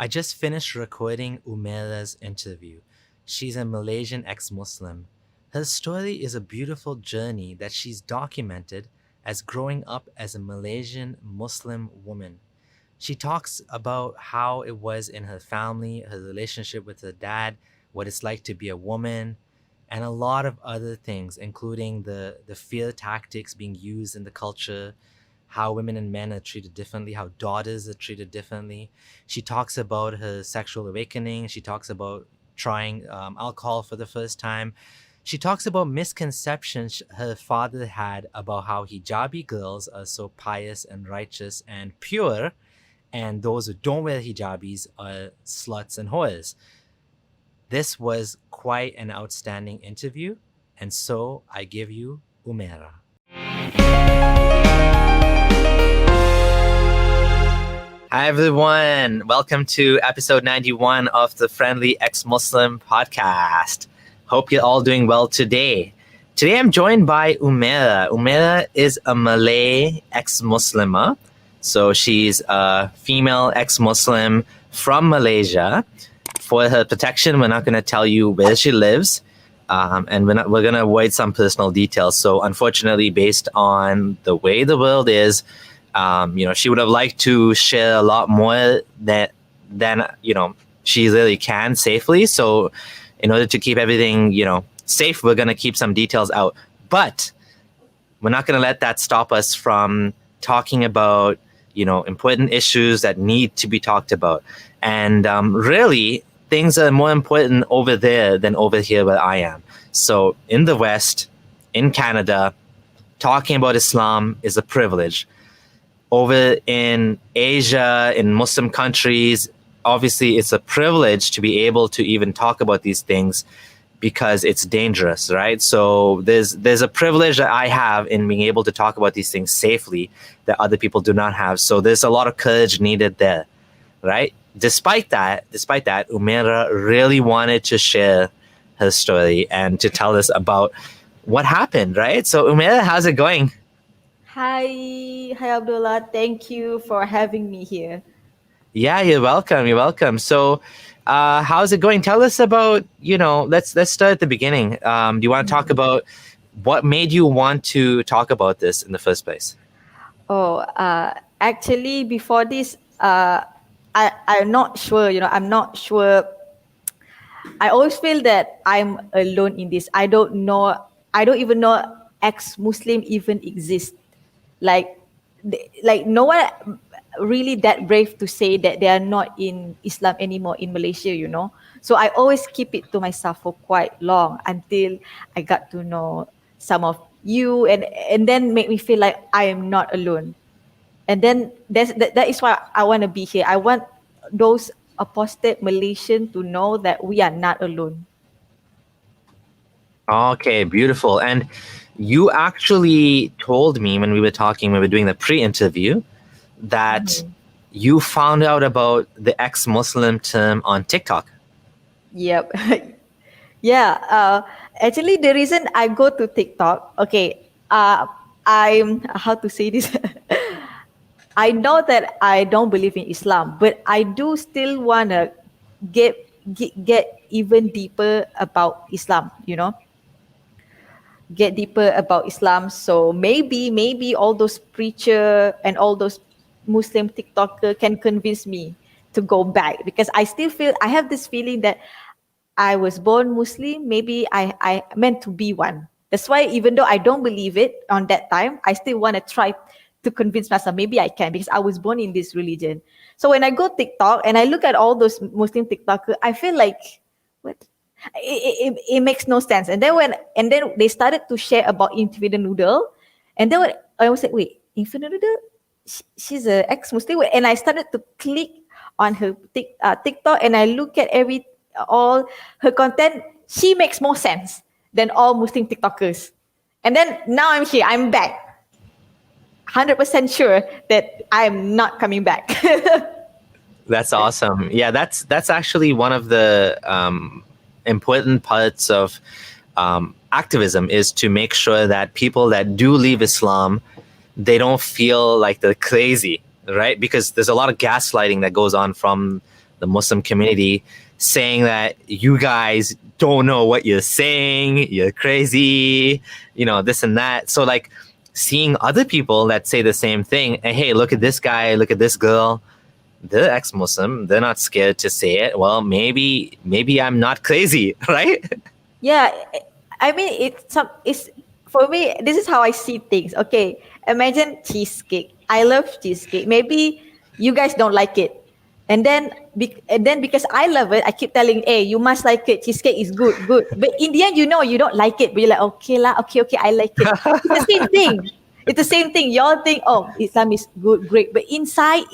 I just finished recording Umaira's interview. She's a Malaysian ex-Muslim. Her story is a beautiful journey that she's documented as growing up as a Malaysian Muslim woman. She talks about how it was in her family, her relationship with her dad, what it's like to be a woman, and a lot of other things, including the fear tactics being used in the culture, how women and men are treated differently, how daughters are treated differently. She talks about her sexual awakening. She talks about trying alcohol for the first time. She talks about misconceptions her father had about how hijabi girls are so pious and righteous and pure, and those who don't wear hijabis are sluts and whores. This was quite an outstanding interview, and so I give you Umaira. Hi everyone, welcome to episode 91 of the Friendly Ex-Muslim podcast. Hope you're all doing well today. Today I'm joined by Umaira. Umaira is a Malay ex-Muslimah. So she's a female ex-Muslim from Malaysia. For her protection, we're not going to tell you where she lives, and we're going to avoid some personal details. So unfortunately, based on the way the world is, she would have liked to share a lot more than she really can safely. So in order to keep everything, safe, we're going to keep some details out. But we're not going to let that stop us from talking about, important issues that need to be talked about. And really, things are more important over there than over here where I am. So in the West, in Canada, talking about Islam is a privilege. Over in Asia, in Muslim countries, obviously it's a privilege to be able to even talk about these things because it's dangerous, right? So there's a privilege that I have in being able to talk about these things safely that other people do not have. So there's a lot of courage needed there, right? Despite that, Umaira really wanted to share her story and to tell us about what happened, right? So Umaira, how's it going? Hi Abdullah. Thank you for having me here. Yeah, you're welcome. So, how's it going? Tell us about, let's start at the beginning. Do you want to talk about what made you want to talk about this in the first place? Actually, before this, I'm not sure. I'm not sure. I always feel that I'm alone in this. I don't even know ex-Muslim even exist. Like no one really that brave to say that they are not in Islam anymore in Malaysia, So I always keep it to myself for quite long until I got to know some of you and then make me feel like I am not alone. And then that is why I want to be here. I want those apostate Malaysian to know that we are not alone. Okay, beautiful. And you actually told me when we were doing the pre-interview, that you found out about the ex-Muslim term on TikTok. Yep. Yeah. Actually, the reason I go to TikTok, I'm how to say this. I know that I don't believe in Islam, but I do still wanna get even deeper about Islam. Get deeper about Islam. So maybe all those preacher and all those Muslim TikToker can convince me to go back, because I still feel I have this feeling that I was born Muslim. Maybe I meant to be one. That's why even though I don't believe it on that time, I still want to try to convince myself maybe I can, because I was born in this religion. So when I go TikTok and I look at all those Muslim TikToker, I feel like, what? It makes no sense. And then they started to share about Infinite Noodle, and then I was like, wait, Infinite Noodle, she's an ex-Muslim, and I started to click on her TikTok, and I look at all her content. She makes more sense than all Muslim TikTokers. And then now I'm here, I'm back, 100% sure that I'm not coming back. That's awesome. Yeah, that's actually one of the important parts of activism, is to make sure that people that do leave Islam, they don't feel like they're crazy, right? Because there's a lot of gaslighting that goes on from the Muslim community, saying that you guys don't know what you're saying, you're crazy, this and that. So like seeing other people that say the same thing, hey, look at this guy, look at this girl, they're ex-Muslim, they're not scared to say it. Well, maybe I'm not crazy, right? Yeah, I mean, it's for me. This is how I see things. Okay, imagine cheesecake. I love cheesecake. Maybe you guys don't like it, and then because I love it, I keep telling, hey, you must like it. Cheesecake is good, good. But in the end, you don't like it. But you're like, okay lah, okay, I like it. It's the same thing. It's the same thing. Y'all think, oh, Islam is good, great, but inside,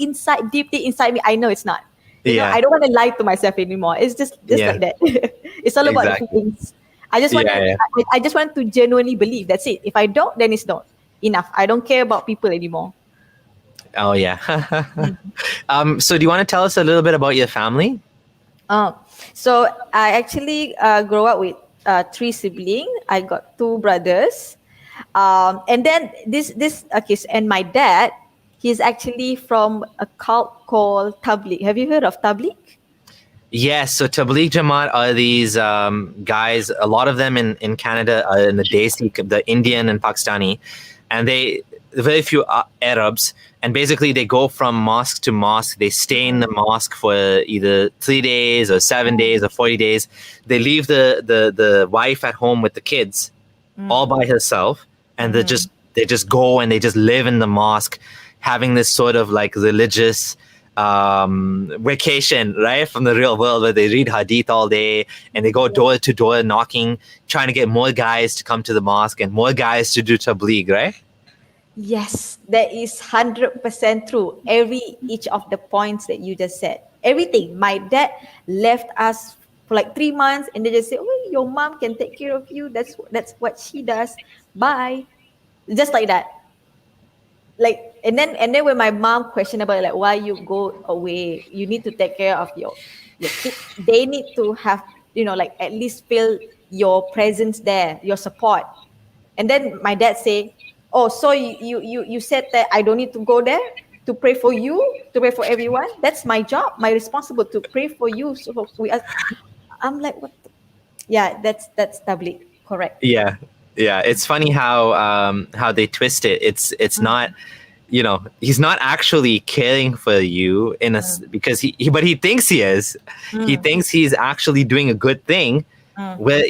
deeply inside me, I know it's not. I don't want to lie to myself anymore. It's just like that. It's all about the feelings. I just want to genuinely believe. That's it. If I don't, then it's not enough. I don't care about people anymore. Oh yeah. So do you want to tell us a little bit about your family? So I actually grew up with 3 siblings. I got 2 brothers, and then and my dad. He's actually from a cult called Tabligh. Have you heard of Tabligh? Yes. So Tabligh Jamaat are these guys, a lot of them in Canada, in the Desi, the Indian and Pakistani, and very few Arabs. And basically they go from mosque to mosque. They stay in the mosque for either 3 days or 7 days or 40 days. They leave the wife at home with the kids all by herself. And they just go and they just live in the mosque, having this sort of like religious vacation, right, from the real world, where they read hadith all day and they go door to door knocking, trying to get more guys to come to the mosque and more guys to do tabligh, right? Yes, that is 100% true. Each of the points that you just said, everything. My dad left us for like 3 months, and they just say, "Oh, your mom can take care of you. That's what she does. Bye," just like that. Like, and then when my mom questioned about like why you go away, you need to take care of your kids. They need to have like at least feel your presence there, your support. And then my dad say, "Oh, so you said that I don't need to go there to pray for you, to pray for everyone? That's my job, my responsibility to pray for you." So I'm like, what? Yeah, that's tabligh, correct. Yeah. It's funny how they twist it. It's not, he's not actually caring for you because he thinks he is. He thinks he's actually doing a good thing. Where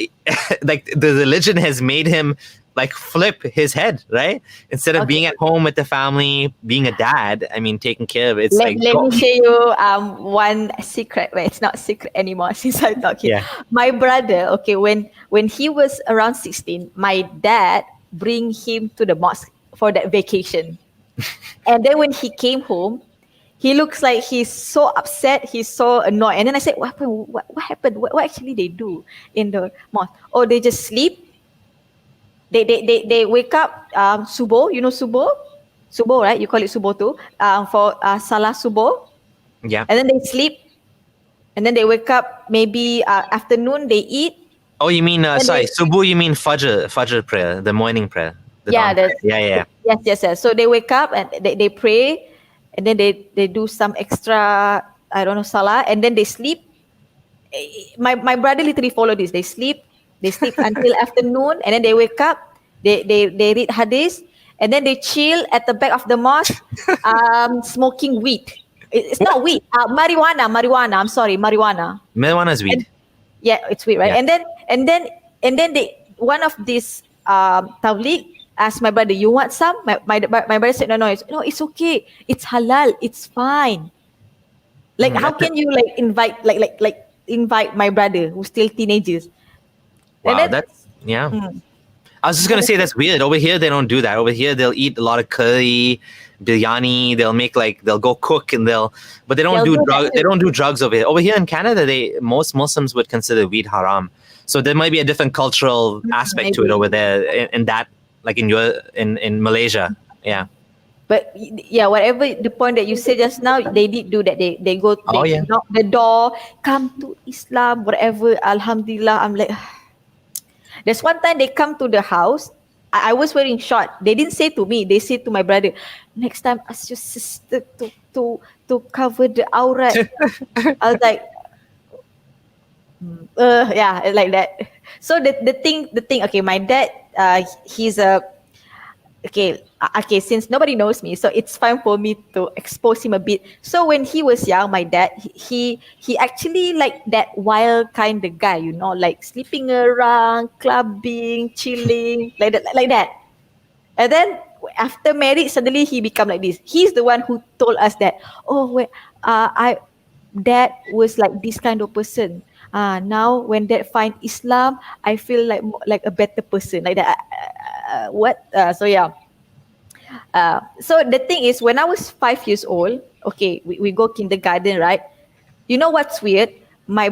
like the religion has made him like flip his head, right? Instead of being at home with the family, being a dad, taking care of it. Let me share you one secret. Well, it's not secret anymore since I talk here. Yeah. My brother, when he was around 16, my dad bring him to the mosque for that vacation. And then when he came home, he looks like he's so upset, he's so annoyed. And then I said, what happened? What happened? What actually they do in the mosque? Oh, they just sleep. They wake up, subuh, subuh? Subuh, right? You call it subuh too. For salah subuh. Yeah. And then they sleep. And then they wake up, maybe afternoon, they eat. Oh, you mean, subuh, you mean Fajr prayer, the morning prayer. Yeah. Yes. So they wake up and they pray. And then they do some extra, I don't know, salah. And then they sleep. My brother literally follow this. They sleep until afternoon, and then they wake up, they read hadith, and then they chill at the back of the mosque, smoking weed. It's not weed, marijuana. I'm sorry, marijuana. Marijuana is weed. Yeah, it's weed, right? Yeah. And then one of these tabligh asked my brother, "You want some?" My brother said, No, it's okay. It's halal. It's fine. Like, how can you like invite my brother who's still teenagers? Wow, that's I was just gonna say that's weird. Over here they don't do that. Over here they'll eat a lot of curry, biryani. They'll go cook but they don't do drugs. They don't do drugs over here. Over here in Canada, most Muslims would consider weed haram. So there might be a different cultural aspect to it over there in that, like in Malaysia. Yeah. But yeah, whatever the point that you said just now, they did do that. They go, knock the door, come to Islam, whatever. Alhamdulillah. I'm like, there's one time they come to the house. I was wearing short. They didn't say to me. They said to my brother, next time ask your sister to to cover the aurat. I was like, yeah, like that. So the thing, okay, my dad, he's a, okay, since nobody knows me, so it's fine for me to expose him a bit. So when he was young, my dad, he actually like that wild kind of guy, like sleeping around, clubbing, chilling, like that. And then after married, suddenly he become like this. He's the one who told us that, oh, wait, dad was like this kind of person. Now when dad find Islam, I feel like a better person, like that. What? So yeah. So the thing is, when I was 5 years old, okay, we go kindergarten, right? You know what's weird? My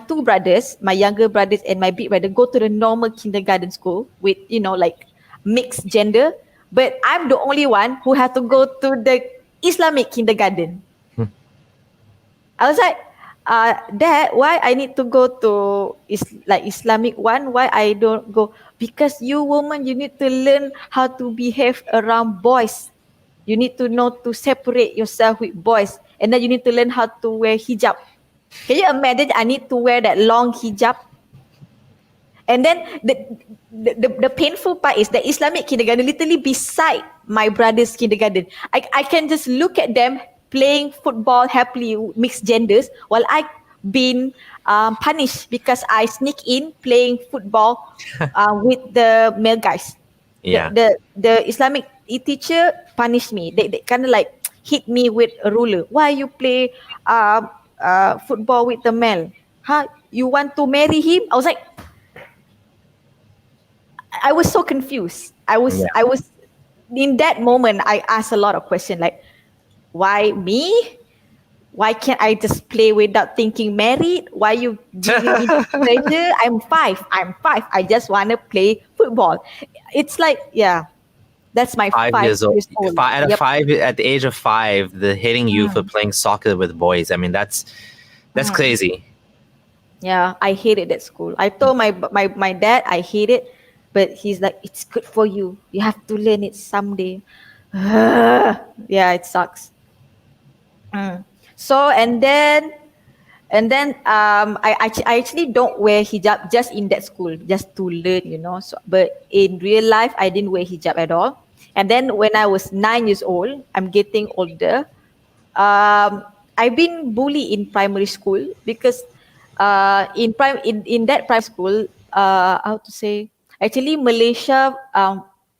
two brothers, my younger brothers and my big brother, go to the normal kindergarten school with like mixed gender, but I'm the only one who had to go to the Islamic kindergarten. I was like, Dad, why I need to go to Islamic one? Why I don't go? Because you woman, you need to learn how to behave around boys. You need to know to separate yourself with boys, and then you need to learn how to wear hijab. Can you imagine? I need to wear that long hijab. And then the painful part is that Islamic kindergarten literally beside my brother's kindergarten. I can just look at them playing football happily, mixed genders, while I been punished because I sneak in playing football with the male guys. Yeah. The Islamic teacher punished me. They kind of like hit me with a ruler. Why you play football with the male? Huh? You want to marry him? I was so confused. I was in that moment. I asked a lot of questions like, why me? Why can't I just play without thinking married? Why you giving me this pressure? I'm five. I just want to play football. It's like, yeah, that's my 5 years old. Yep. At the age of 5, the hitting you for playing soccer with boys. I mean, that's crazy. Yeah, I hated that school. I told my dad I hate it, but he's like, it's good for you. You have to learn it someday. Yeah, it sucks. So and then I actually don't wear hijab just in that school, just to learn. So, but in real life, I didn't wear hijab at all. And then when I was 9 years old, I'm getting older. I've been bullied in primary school because in that primary school, how to say? Actually, Malaysia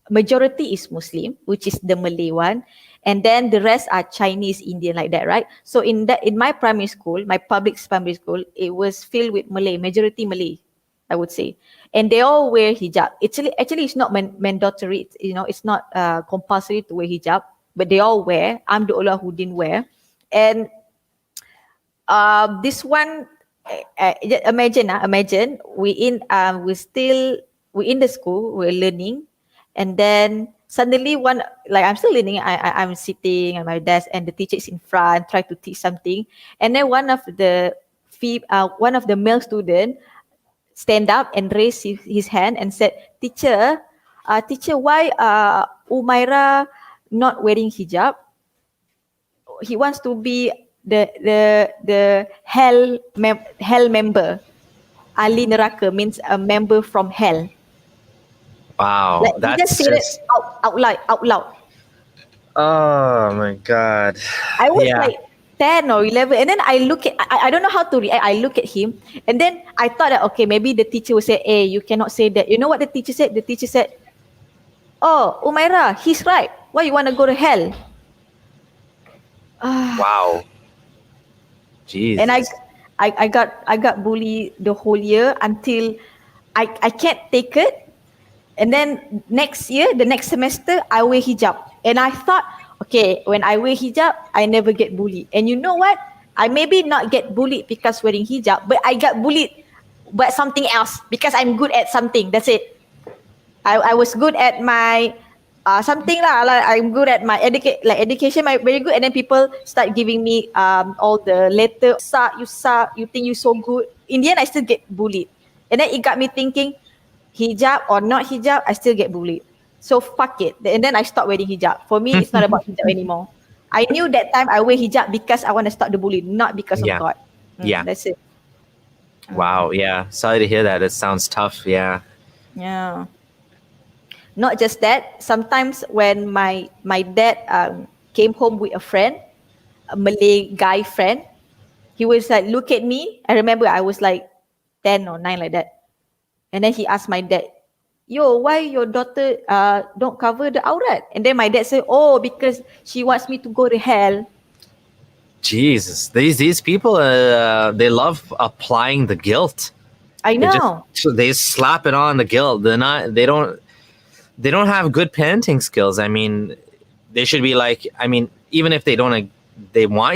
majority is Muslim, which is the Malay one, and then the rest are Chinese, Indian, like that, right? So in my primary school, my public primary school, it was filled with Malay, majority Malay, I would say, and they all wear hijab. Actually, it's not mandatory. It's not compulsory to wear hijab, but they all wear. I'm the only one who didn't wear, and this one, imagine we in the school, we're learning, and then suddenly I'm still learning. I'm sitting at my desk, and the teacher is in front, try to teach something, and then one of the male student stand up and raise his hand and said, "Teacher, why Umaira not wearing hijab? He wants to be the hell member. Ali neraka means a member from hell." Wow, Like, he just said it out loud. Oh my God. I was like 10 or 11, and then I look at, I don't know how to react. I look at him, and then I thought that, okay, maybe the teacher will say, "Hey, you cannot say that." You know what the teacher said? The teacher said, "Oh, Umaira, he's right. Why you want to go to hell?" Wow. Jesus. And I got bullied the whole year until I can't take it. And then the next semester, I wear hijab. And I thought, okay, when I wear hijab, I never get bullied. And you know what? I maybe not get bullied because wearing hijab, but I got bullied by something else because I'm good at something. That's it. I was good at my something lah. Like I'm good at my education, very good. And then people start giving me all the letter, you suck, you think you so good. In the end, I still get bullied. And then it got me thinking, hijab or not hijab, I still get bullied. So fuck it. And then I stopped wearing hijab. For me, it's not about hijab anymore. I knew that time I wear hijab because I want to stop the bullying, not because of Yeah. God. Yeah. That's it. Wow. Yeah. Sorry to hear that. It sounds tough. Yeah. Yeah. Not just that. Sometimes when my dad came home with a friend, a Malay guy friend, he was like, look at me. I remember I was like 10 or 9 like that. And then he asked my dad, yo, why your daughter don't cover the aurat? And then my dad said, oh, because she wants me to go to hell. Jesus, these people, they love applying the guilt. I know. They slap it on the guilt. They don't have good parenting skills. I mean, they should be like, I mean, even if they want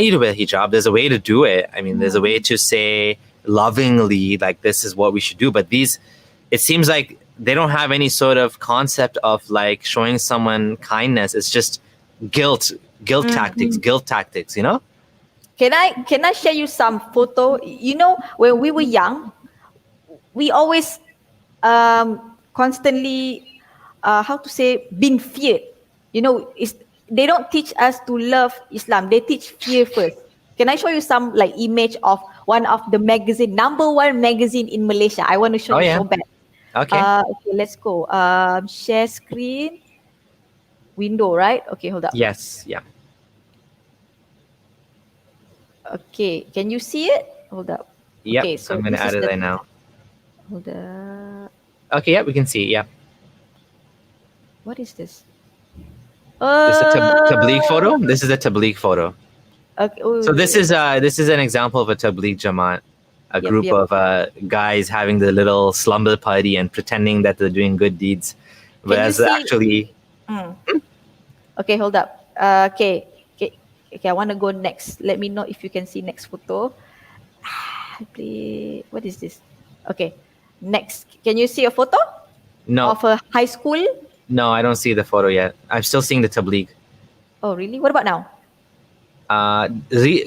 you to wear hijab, there's a way to do it. I mean, there's a way to say lovingly, like, this is what we should do. But it seems like they don't have any sort of concept of like showing someone kindness. It's just guilt tactics, you know? Can I share you some photo? You know, when we were young, we always constantly been feared. You know, they don't teach us to love Islam. They teach fear first. Can I show you some like image of one of the magazine, number 1 magazine in Malaysia? I want to show you so bad. Okay. Okay, let's go. Share screen. Window, right? Okay, hold up. Yes. Yeah. Okay, can you see it? Hold up. Yep. Okay, so I'm gonna add it right now. Hold up. Okay. Yeah, we can see. Yeah. What is this? This is a tabligh photo. This is a tabligh photo. Okay. So this is an example of a tabligh jamaat, a group of guys having the little slumber party and pretending that they're doing good deeds, whereas actually. Okay, hold up. Okay, I want to go next. Let me know if you can see next photo. What is this? Okay, next. Can you see a photo? No. Of a high school? No, I don't see the photo yet. I'm still seeing the tabligh. Oh, really? What about now?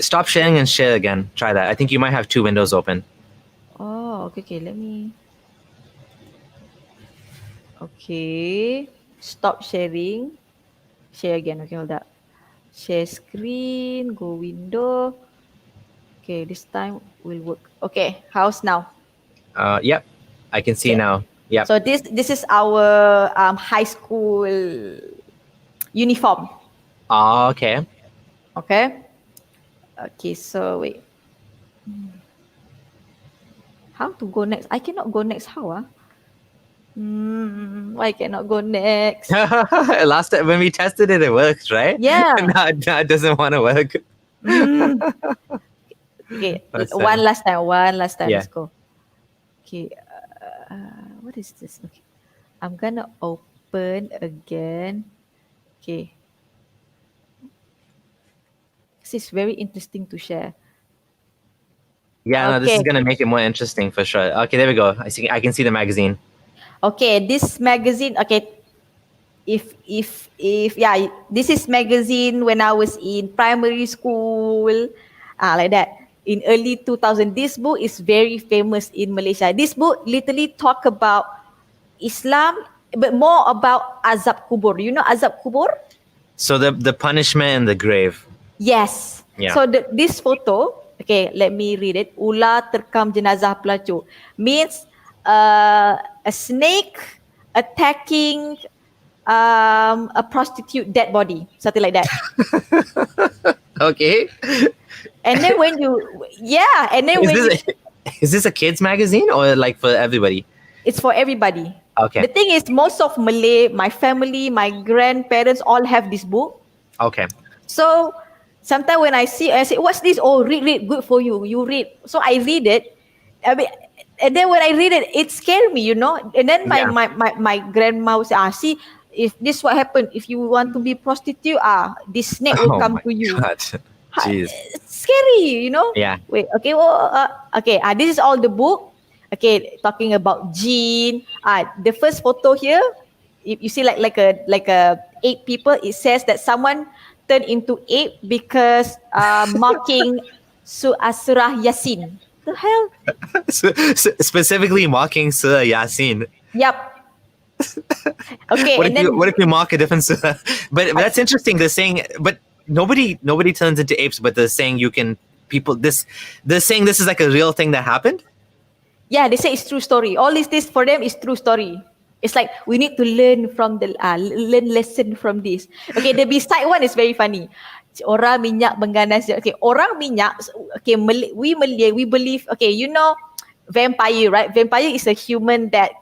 Stop sharing and share again. Try that. I think you might have 2 windows open. Oh, okay. Let me. Okay. Stop sharing. Share again. Okay, hold up. Share screen. Go window. Okay, this time will work. Okay, how's now? Yep. I can see now. Yep. So this is our high school uniform. Oh, okay. Okay. Okay, so wait. How to go next? I cannot go next. How? Why cannot go next? Last time when we tested it, it worked, right? Yeah. Now it doesn't want to work. Okay, one last time. Yeah. Let's go. Okay, what is this? Okay, I'm gonna open again. Okay, this is very interesting to share. Yeah, no, this is gonna make it more interesting for sure. Okay, there we go. I can see the magazine. Okay, this magazine. Okay, if this is magazine when I was in primary school, like that. In early 2000, this book is very famous in Malaysia. This book literally talk about Islam, but more about azab kubur. You know azab kubur? So the punishment in the grave. Yes. Yeah. So this photo, okay, let me read it. Ular terkam jenazah pelacur means a snake attacking a prostitute dead body, something like that. Okay. And then is this a kids magazine or like for everybody? It's for everybody. Okay. The thing is, most of Malay, my family, my grandparents all have this book. Okay. So sometimes when I see, I say, "What's this?" Oh, read, good for you. You read. So I read it. I mean, and then when I read it, it scared me, you know. And then my grandma would say, see, if this what happened, if you want to be prostitute, this snake will come to you. God. Jeez. It's scary, you know. Yeah. Wait. Okay. Okay. This is all the book. Okay. Talking about jinn. The first photo here, you see like a 8 people. It says that someone turned into 8 because mocking Surah Yasin. The hell? Specifically mocking Surah Yasin. Yep. Okay. What if you mock a different surah? But that's interesting. They're saying, but nobody turns into apes, but they're saying they're saying this is like a real thing that happened. Yeah, they say it's true story. All this for them is true story. It's like we need to learn from learn lesson from this. Okay, the beside one is very funny. Orang minyak mengganas. Okay, orang minyak. Okay, we Malay, we believe. Okay, you know, vampire, right? Vampire is a human that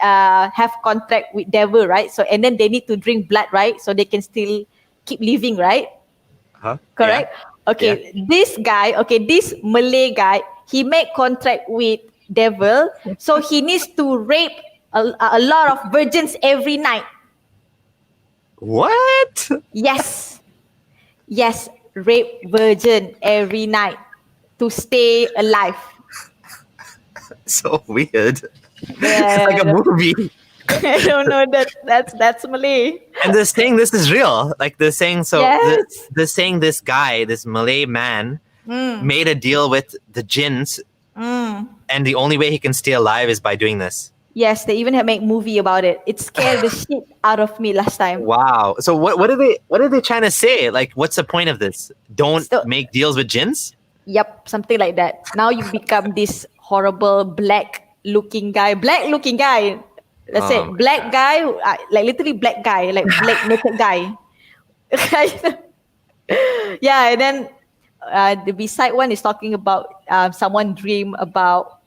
have contract with devil, right? So and then they need to drink blood, right? So they can still keep living, right? Huh? Correct. Yeah. Okay, this guy. Okay, this Malay guy. He made contract with devil, so he needs to rape a lot of virgins every night. What? Yes, rape virgin every night to stay alive. So weird. Yeah, It's like a movie. I don't know that's Malay. And they're saying this is real. Like they're saying Yes. they're saying this guy, this Malay man, made a deal with the jinns, and the only way he can stay alive is by doing this. Yes, they even have made movie about it. It scared the shit out of me last time. Wow. So what are they trying to say? Like, what's the point of this? Don't make deals with jinns? Yep, something like that. Now you become this horrible black looking guy. Let's say black guy, like literally black guy, like black naked guy. Yeah, and then the beside one is talking about someone dream about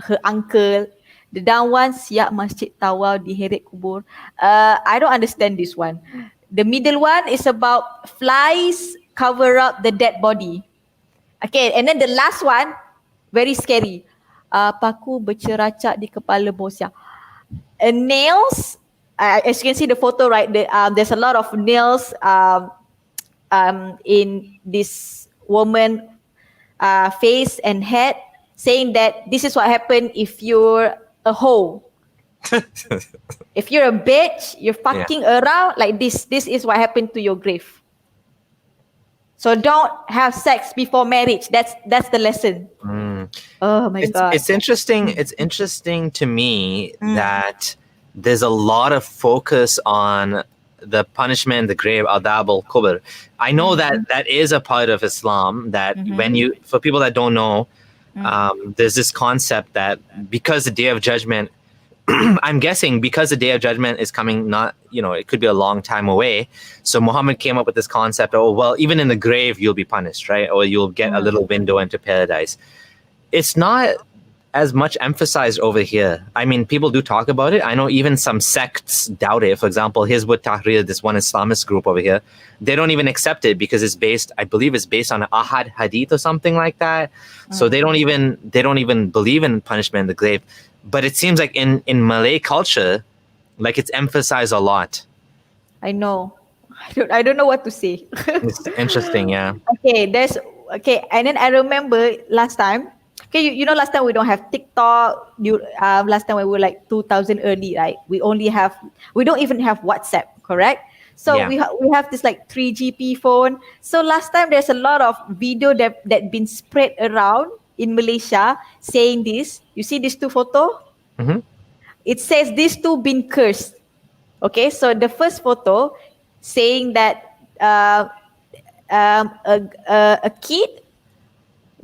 her uncle. The down one, siap masjid tawaf di heret kubur. I don't understand this one. The middle one is about flies cover up the dead body. Okay, and then the last one, very scary. Paku berceracak di kepala bosnya. Nails, as you can see the photo, right? There's a lot of nails in this woman face and head, saying that this is what happened if you're a hoe. If you're a bitch, you're fucking around like this. This is what happened to your grave. So don't have sex before marriage. That's the lesson. Oh my god! It's interesting. It's interesting to me that there's a lot of focus on the punishment, the grave, adab al-kubr. I know that is a part of Islam. That for people that don't know, there's this concept that because the Day of Judgment, I'm guessing because the Day of Judgment is coming, it could be a long time away. So Muhammad came up with this concept, even in the grave, you'll be punished, right? Or you'll get a little window into paradise. It's not as much emphasized over here. I mean, people do talk about it. I know even some sects doubt it. For example, Hizb ut-Tahrir, this one Islamist group over here, they don't even accept it because I believe it's based on an ahad hadith or something like that. So they don't even believe in punishment in the grave. But it seems like in Malay culture, like it's emphasized a lot. I know. I don't know what to say. It's interesting, yeah. Okay, and then I remember last time. Okay, you know last time we don't have TikTok. Last time we were like 2000 early, right? We don't even have WhatsApp, correct? So we have this like 3GP phone. So last time there's a lot of video that been spread around in Malaysia saying this. You see these two photo? It says these two been cursed. Okay, so the first photo saying that a kid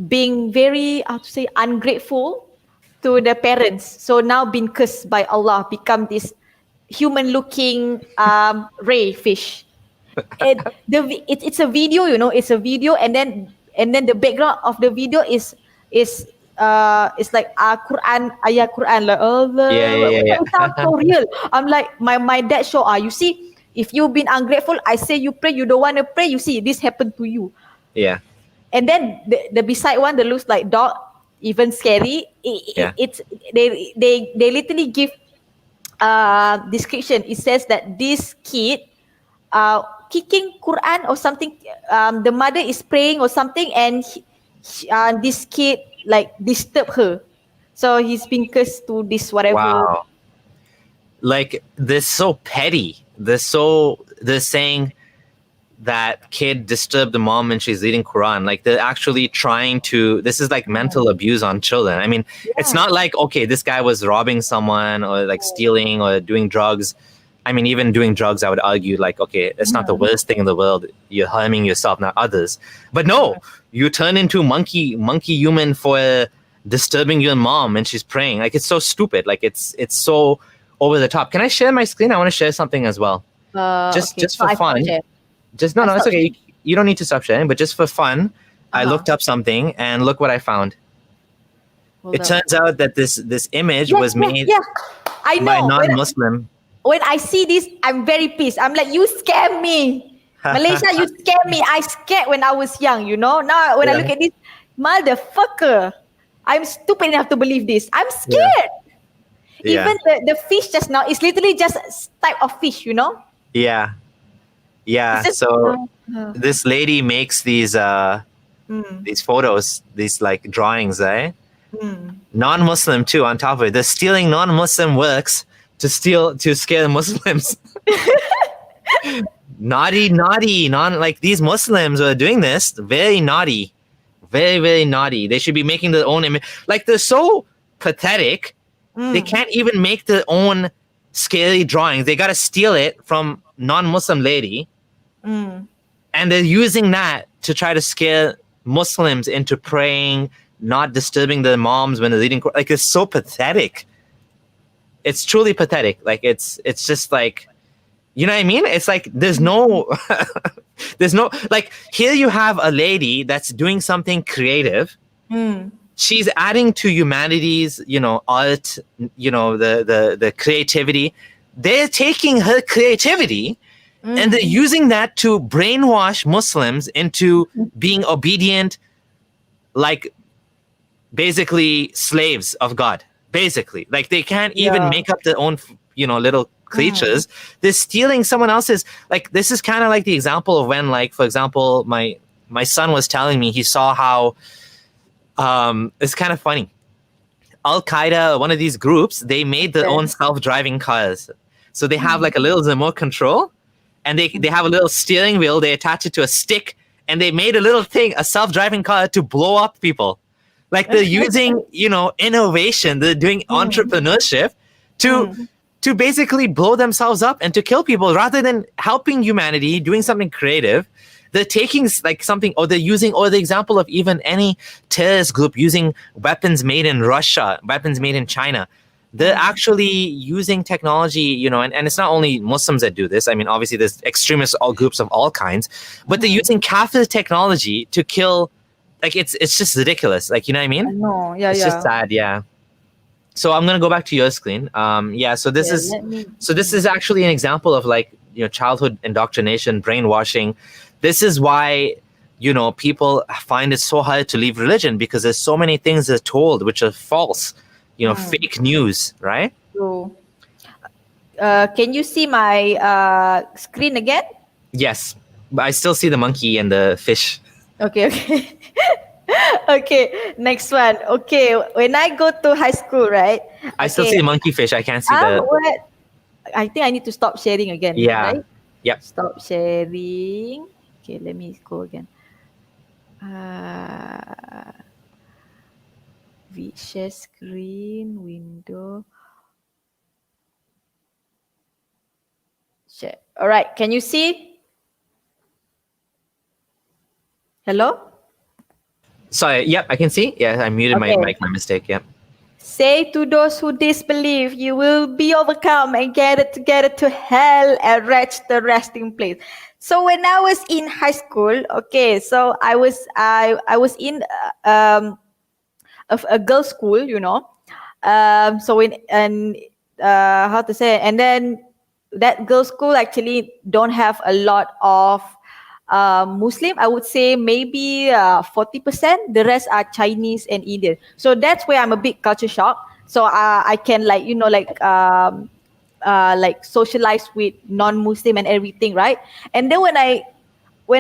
being very, ungrateful to the parents. So now been cursed by Allah, become this human-looking ray fish. It's a video, it's a video, and then the background of the video is like Quran, ayat Quran, like Allah. Yeah. It sounds so real. I'm like, my dad show, you see, if you've been ungrateful, I say you pray, you don't want to pray, you see, this happened to you. Yeah. And then the beside one that looks like dog, even scary. They literally give description. It says that this kid kicking Quran or something. The mother is praying or something, and this kid like disturb her. So he's been cursed to this whatever. Wow. Like they're so petty. They're saying that kid disturbed the mom when she's reading Quran. Like they're actually trying to, this is like mental abuse on children. I mean, it's not like, okay, this guy was robbing someone or like stealing or doing drugs. I mean, even doing drugs, I would argue like, okay, it's not the worst thing in the world. You're harming yourself, not others. But no, you turn into monkey human for disturbing your mom when she's praying. Like, it's so stupid. Like, it's so over the top. Can I share my screen? I want to share something as well. Just So for I fun. share. Just no, it's okay. You don't need to stop sharing, but just for fun, I looked up something and look what I found. Hold It up. turns out that this image was made I by a know. non-Muslim. When I see this, I'm very pissed. I'm like, you scare me. Malaysia, you scare me. I scared when I was young, you know. Now when I look at this, motherfucker, I'm stupid enough to believe this. I'm scared. Even the fish just now is literally just a type of fish, you know. Yeah. Just, So this lady makes these photos, these like drawings, right? Non-Muslim too. On top of it, they're stealing non-Muslim works to scare Muslims. Naughty, like these Muslims who are doing this, very naughty, very, very naughty. They should be making their own image. Like, they're so pathetic. They can't even make their own scary drawings. They got to steal it from non-Muslim lady. And they're using that to try to scare Muslims into praying, not disturbing their moms when they're reading. Like, it's so pathetic. It's truly pathetic. Like, it's just like, you know what I mean? It's like there's no like, here you have a lady that's doing something creative. She's adding to humanity's, art, the creativity. They're taking her creativity and they're using that to brainwash Muslims into being obedient, like basically slaves of God. Basically, like, they can't even make up their own, little creatures. They're stealing someone else's. Like, this is kind of like the example of when, like, for example, my son was telling me he saw how it's kind of funny. Al-Qaeda, one of these groups, they made their own self-driving cars. So they have like a little remote control, and they have a little steering wheel. They attach it to a stick, and they made a little thing, a self-driving car, to blow up people. Like, they're using, innovation. They're doing entrepreneurship to basically blow themselves up and to kill people rather than helping humanity, doing something creative. They're taking like something, or they're using, or the example of even any terrorist group using weapons made in Russia, weapons made in China. They're actually using technology, and it's not only Muslims that do this. I mean, obviously there's extremist all groups of all kinds, but they're using Kafir technology to kill. Like, it's just ridiculous. Like, you know what I mean? No, it's just sad. Yeah. So I'm gonna go back to your screen. So this is actually an example of, like, childhood indoctrination, brainwashing. This is why people find it so hard to leave religion, because there's so many things they're told which are false. Fake news, right? True. Can you see my screen again? Yes, but I still see the monkey and the fish. Okay. Okay, next one. Okay, when I go to high school, right? I still see the monkey fish. I can't see the. What? I think I need to stop sharing again. Yeah. Right? Yep. Stop sharing. Okay, let me go again. Share screen window. Share. All right. Can you see? Hello? Sorry. Yep, I can see. Yeah, I muted my mic. My mistake. Yep. Say to those who disbelieve, you will be overcome and gathered together to hell and wretch the resting place. So when I was in high school, okay, so I was in a girls' school, So how to say, and then that girls' school actually don't have a lot of Muslim. I would say maybe 40%. The rest are Chinese and Indian. So that's where I'm a bit culture shock. So I can socialize with non-Muslim and everything, right? And then when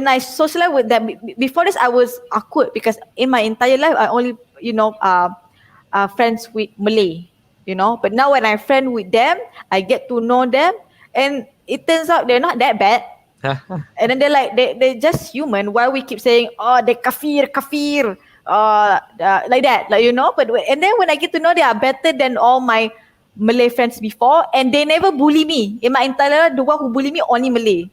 I socialize with them, before this I was awkward because in my entire life I only friends with Malay, But now when I'm friend with them, I get to know them, and it turns out they're not that bad. And then they're just human. Why we keep saying, oh, they kafir, like that, But and then when I get to know they are better than all my Malay friends before, and they never bully me. In my entire life, the one who bully me only Malay.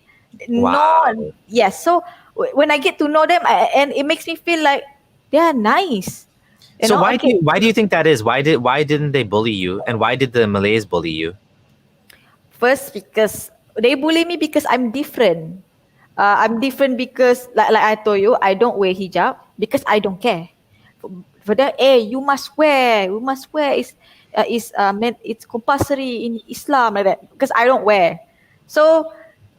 Wow. No, yes. So when I get to know them, and it makes me feel like they are nice. So Okay. why do you think that is? Why didn't they bully you, and why did the Malays bully you? First, because they bully me because I'm different. I'm different because, like I told you, I don't wear hijab because I don't care. For that, you must wear. You must wear. It's compulsory in Islam like that because I don't wear. So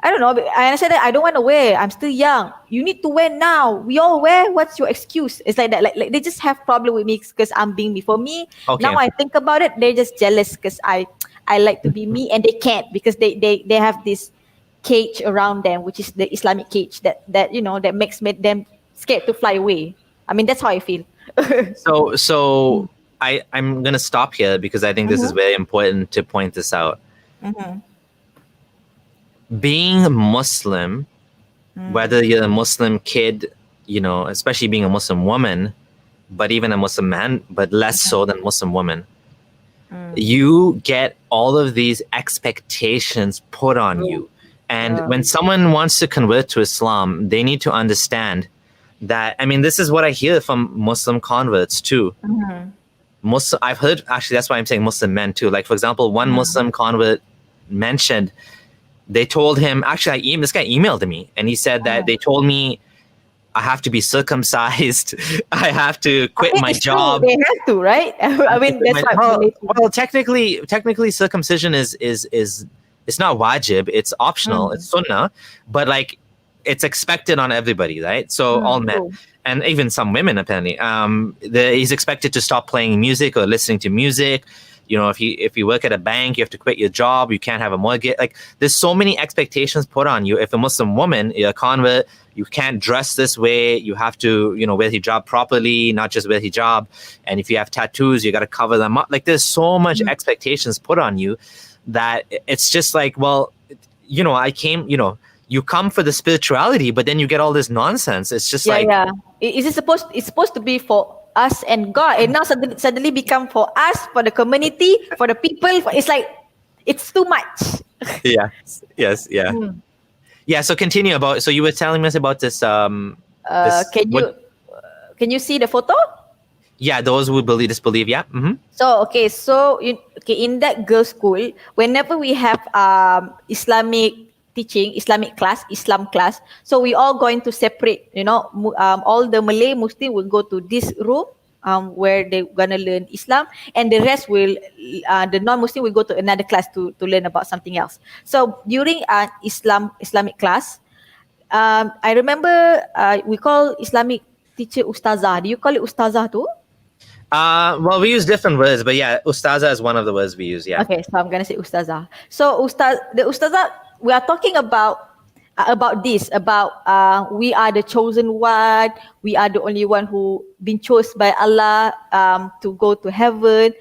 I don't know. I said that I don't want to wear. I'm still young. You need to wear now. We all wear. What's your excuse? It's like that. Like they just have problem with me because I'm being me. For me, Okay. now I think about it, they're just jealous because I like to be me and they can't because they have this cage around them, which is the Islamic cage that that makes them scared to fly away. I mean, that's how I feel. So I'm gonna stop here because I think this is very important to point this out. Being Muslim, whether you're a Muslim kid, especially being a Muslim woman, but even a Muslim man, but less so than Muslim woman, you get all of these expectations put on you. And when someone wants to convert to Islam, they need to understand that, I mean, this is what I hear from Muslim converts too. I've heard, actually, that's why I'm saying Muslim men too. Like, for example, one Muslim convert mentioned, they told him, actually, this guy emailed me, and he said that they told me I have to be circumcised. I have to quit my job. True. They have to, right? I mean, that's what. Well, technically, circumcision is it's not wajib. It's optional. It's sunnah, but like it's expected on everybody, right? So all men and even some women apparently. He's expected to stop playing music or listening to music. If you work at a bank, you have to quit your job. You can't have a mortgage. Like, there's so many expectations put on you. If a Muslim woman, you're a convert, you can't dress this way. You have to, wear hijab properly, not just wear hijab. And if you have tattoos, you got to cover them up. Like, there's so much expectations put on you that it's just like, well, I came, you come for the spirituality, but then you get all this nonsense. It's just It's supposed to be for us and God, and now suddenly become for us, for the community, for the people. It's like it's too much. Yes. Yeah. So continue about. So you were telling us about this. Can you see the photo? Yeah, those who disbelieve. Yeah. So in that girls' school, whenever we have Islamic teaching, Islamic class, Islam class, so we all going to separate. All the Malay Muslim will go to this room where they gonna learn Islam, and the rest will, the non-Muslim will go to another class to learn about something else. So during Islamic class, I remember we call Islamic teacher Ustazah. Do you call it Ustazah too? Well, we use different words, but yeah, Ustazah is one of the words we use. Yeah. Okay, so I'm gonna say Ustazah. So the Ustazah, we are talking about we are the chosen one. We are the only one who been chosen by Allah to go to heaven,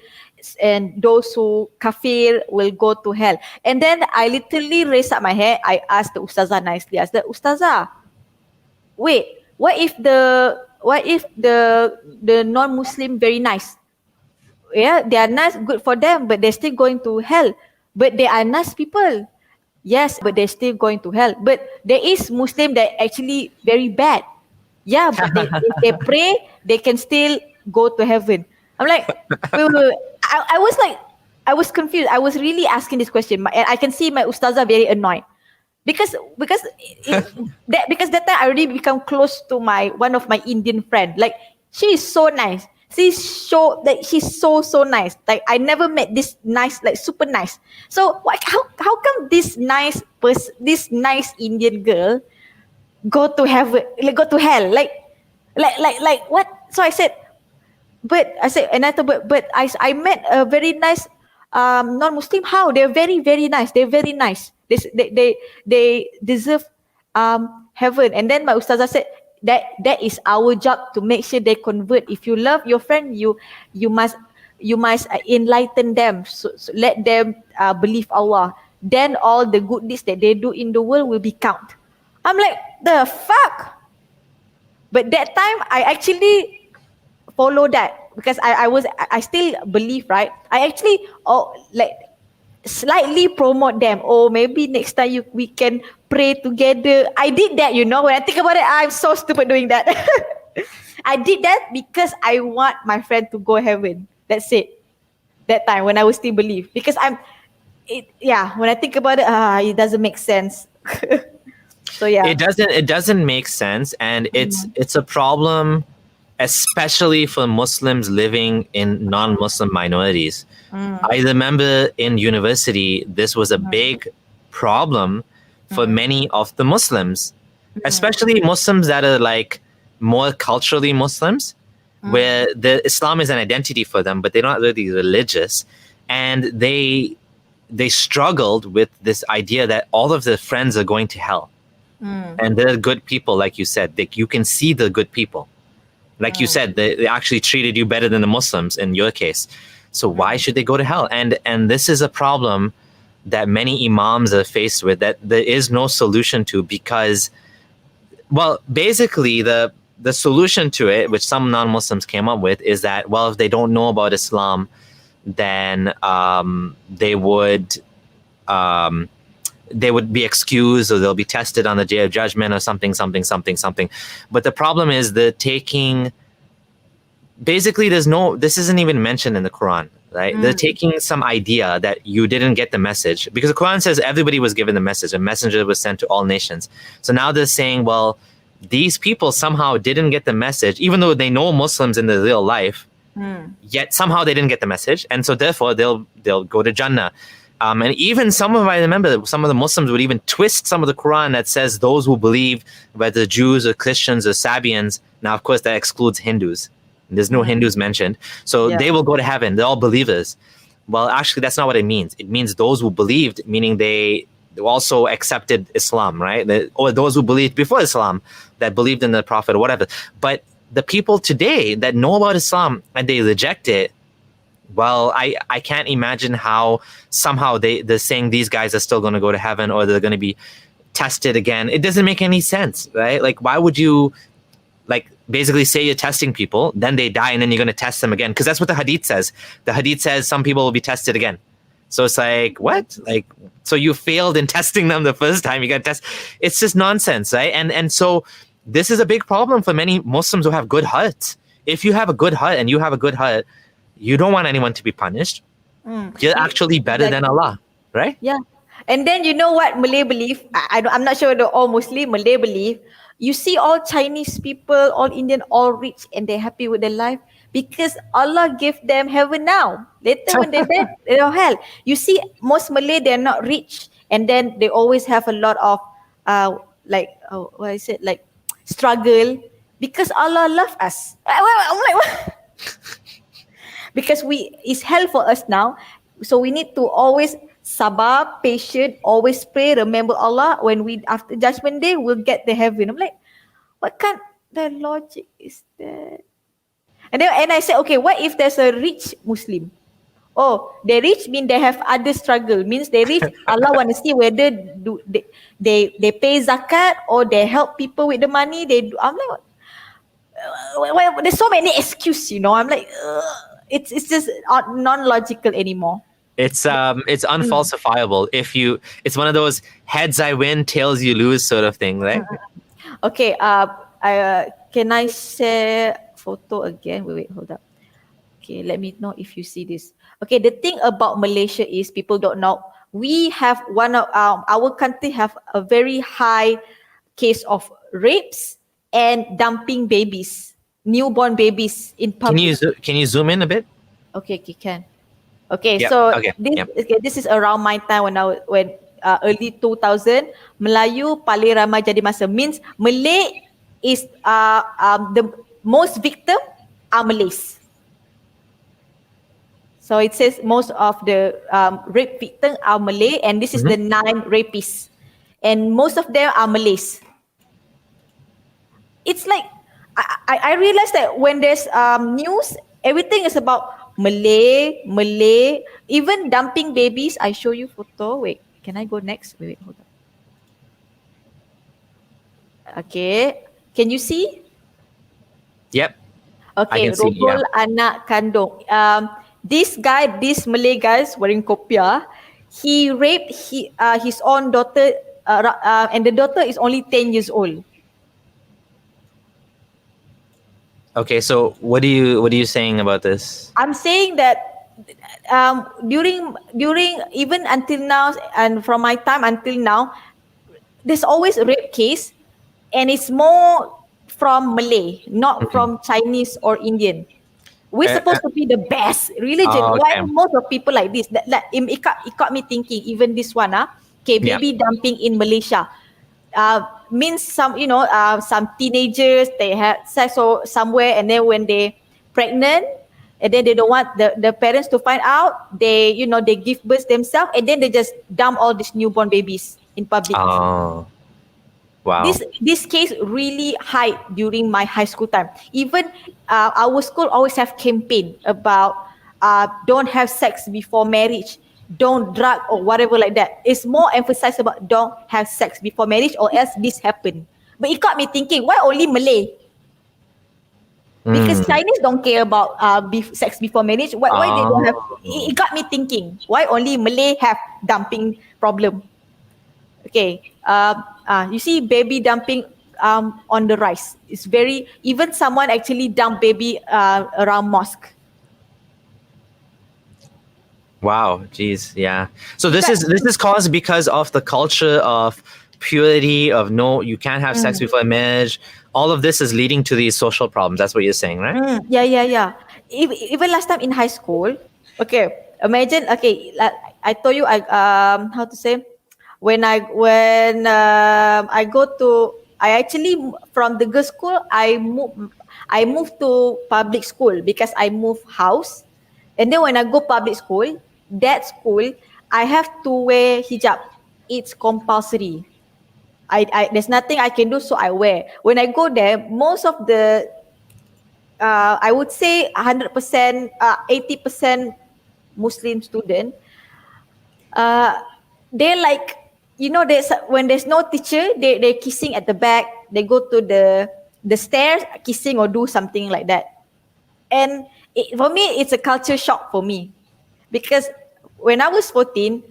and those who kafir will go to hell. And then I literally raised up my hair. I asked the Ustazah nicely. I said, Ustazah, wait, what if the non-Muslim very nice? Yeah, they are nice, good for them, but they're still going to hell. But they are nice people. Yes, but they're still going to hell. But there is Muslim that actually very bad. Yeah, but if they pray, they can still go to heaven. I'm like, wait. I was confused. I was really asking this question. And I can see my Ustazah very annoyed. Because that time I already become close to one of my Indian friend. Like, she is so nice. She's so nice. Like, I never met this nice, like super nice. So how come this nice Indian girl go to heaven, like go to hell? Like what? So I said, but I met a very nice non-Muslim. How? They're very, very nice. They're very nice. They deserve heaven. And then my Ustazah said, that is our job to make sure they convert. If you love your friend, you must enlighten them, so let them believe Allah. Then all the good deeds that they do in the world will be count. I'm like, the fuck? But that time I actually follow that. because I still believe, right? I actually like slightly promote them. Oh, maybe next time we can pray together. I did that, you know. When I think about it, I'm so stupid doing that. I did that because I want my friend to go heaven. That's it. That time when I was still believe, because when I think about it, it doesn't make sense. So yeah. It doesn't make sense, and it's a problem, especially for Muslims living in non-Muslim minorities. I remember in university, this was a big problem for many of the Muslims, especially Muslims that are like more culturally Muslims, where Islam is an identity for them, but they're not really religious, and they struggled with this idea that all of their friends are going to hell, and they're good people, like you said. You can see the good people, like you said, they actually treated you better than the Muslims in your case. So why should they go to hell? And this is a problem that many imams are faced with, that there is no solution to, because, well, basically the solution to it, which some non-Muslims came up with, is that, well, if they don't know about Islam, then they would be excused, or they'll be tested on the day of judgment, or something. But the problem is basically this isn't even mentioned in the Quran, right? They're taking some idea that you didn't get the message, because the Quran says everybody was given the message, a messenger was sent to all nations. So now they're saying, well, these people somehow didn't get the message, even though they know Muslims in their real life, yet somehow they didn't get the message, and so therefore they'll go to Jannah. And even I remember some of the Muslims would even twist some of the Quran that says those who believe, whether Jews or Christians or Sabians. Now, of course, that excludes Hindus. There's no Hindus mentioned. So they will go to heaven. They're all believers. Well, actually, that's not what it means. It means those who believed, meaning they also accepted Islam, right? Or those who believed before Islam, that believed in the Prophet or whatever. But the people today that know about Islam and they reject it, well, I can't imagine how somehow they're saying these guys are still going to go to heaven, or they're going to be tested again. It doesn't make any sense, right? Like, why would you basically say you're testing people, then they die, and then you're going to test them again? Because that's what the hadith says. The hadith says some people will be tested again. So it's like, what? Like, so you failed in testing them the first time, you got to test. It's just nonsense, right? And so this is a big problem for many Muslims who have good hearts. If you have a good heart and you have a good heart, you don't want anyone to be punished. You're actually better than Allah, right? Yeah. And then you know what Malay believe? I'm not sure whether all Muslim, Malay believe. You see all Chinese people, all Indian, all rich, and they're happy with their life because Allah gave them heaven now. Later when they're dead, they're hell. You see, most Malay, they're not rich. And then they always have a lot of, struggle because Allah loves us. I'm like, what? Because it's hell for us now. So we need to always sabar, patient, always pray, remember Allah. When after judgment day, we'll get the heaven. I'm like, what kind of logic is that? And I said, okay, what if there's a rich Muslim? Oh, they rich mean they have other struggle. Means they rich, Allah want to see whether they pay zakat or they help people with the money. I'm like, well, there's so many excuses, you know. I'm like, it's just non-logical anymore. It's unfalsifiable. It's one of those heads I win, tails you lose sort of thing, right? Okay. Can I share photo again? Wait, hold up. Okay, let me know if you see this. Okay, the thing about Malaysia is people don't know. We have one of our country have a very high case of rapes and dumping babies, newborn babies in public. Can you zoom in a bit? Okay, can. Okay, yep. so okay. This is around my time when early 2000, Melayu paling ramai jadi masa. Means Malay is the most victim are Malays. So it says most of the rape victims are Malay, and this is the 9 rapists, and most of them are Malays. It's like I realized that when there's news, everything is about Malay, even dumping babies. I show you photo. Wait, can I go next? Wait, hold on. Okay, can you see? Yep. I Okay, can see. Yeah. rogol anak kandung. This guy, this Malay guys wearing kopiah, he raped his own daughter, and the daughter is only 10 years old. Okay. So what are you saying about this? I'm saying that during even until now, and from my time until now, there's always a rape case, and it's more from Malay, not Mhm. from Chinese or Indian. We're Uh, uh, supposed to be the best religion. oh, Why okay. most of people like this? It got me thinking. Even this one, okay, Yeah. baby dumping in Malaysia, means some teenagers they had sex or somewhere, and then when they pregnant, and then they don't want the parents to find out. They give birth themselves, and then they just dump all these newborn babies in public. Oh, wow. This case really high during my high school time. Even our school always have campaign about don't have sex before marriage, don't drug or whatever like that. It's more emphasized about don't have sex before marriage or else this happen. But it got me thinking, why only Malay? Because Mm. Chinese don't care about sex before marriage. Why they don't have? It got me thinking. Why only Malay have dumping problem? Okay. You see baby dumping on the rise. It's very, even someone actually dump baby around mosque. Wow, geez, yeah. So this That, is caused because of the culture of purity, of no, you can't have sex before marriage. All of this is leading to these social problems. That's what you're saying, right? yeah. Even last time in high school, okay, imagine, okay, like I told you, how to say, when I go to, I actually from the girls' school, I moved to public school because I moved house, and then when I go public school, that school I have to wear hijab. It's compulsory. There's nothing I can do, so I wear. When I go there, most of the I would say 100%, 80% Muslim student, uh, they like, when there's no teacher, they're kissing at the back. They go to the stairs, kissing or do something like that. And for me, it's a culture shock for me because when I was 14,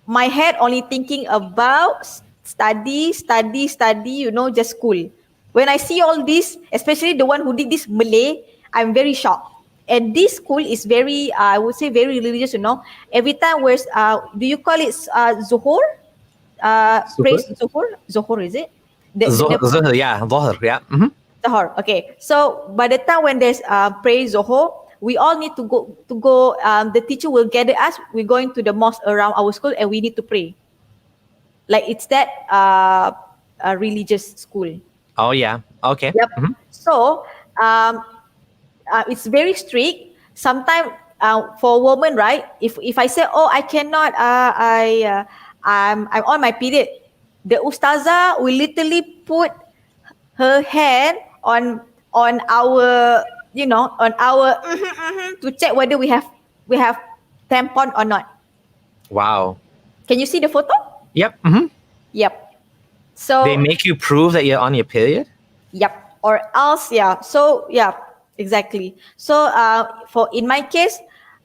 my head only thinking about study, just school. When I see all this, especially the one who did this Malay, I'm very shocked. And this school is very, I would say, very religious. Every time, do you call it Zuhur? Praise Super. Zuhur? Zuhur, is it? The Zuhr, yeah, Dhuhr, yeah. Hmm. Zohor. Okay. So by the time when there's prayer Zohor, we all need to go. The teacher will gather us. We're going to the mosque around our school, and we need to pray. Like it's that a religious school. Oh, yeah. Okay. Yep. Hmm. So it's very strict. Sometimes for women, right? If I say, oh, I cannot, I'm on my period, the ustazah will literally put her hand on our to check whether we have tampon or not. Wow. Can you see the photo? Yep. Hmm. Yep. So They make you prove that you're on your period? yep. Or else, yeah. So yeah, exactly. So for in my case,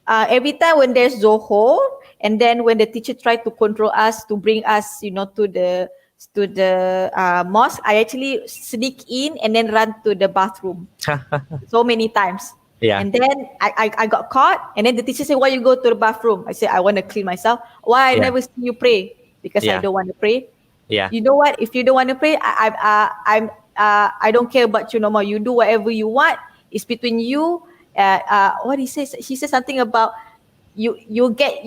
every time when there's Zohor, and then when the teacher tried to control us to bring us, to the mosque, I actually sneak in and then run to the bathroom so many times. Yeah. And then I got caught, and then the teacher said, "Why you go to the bathroom?" I said, "I want to clean myself." "Why I Yeah. never see you pray?" "Because I Yeah. don't want to pray." Yeah. You know what? If you don't want to pray, I don't care about you no more. You do whatever you want. It's between you. What he says? He says something about you get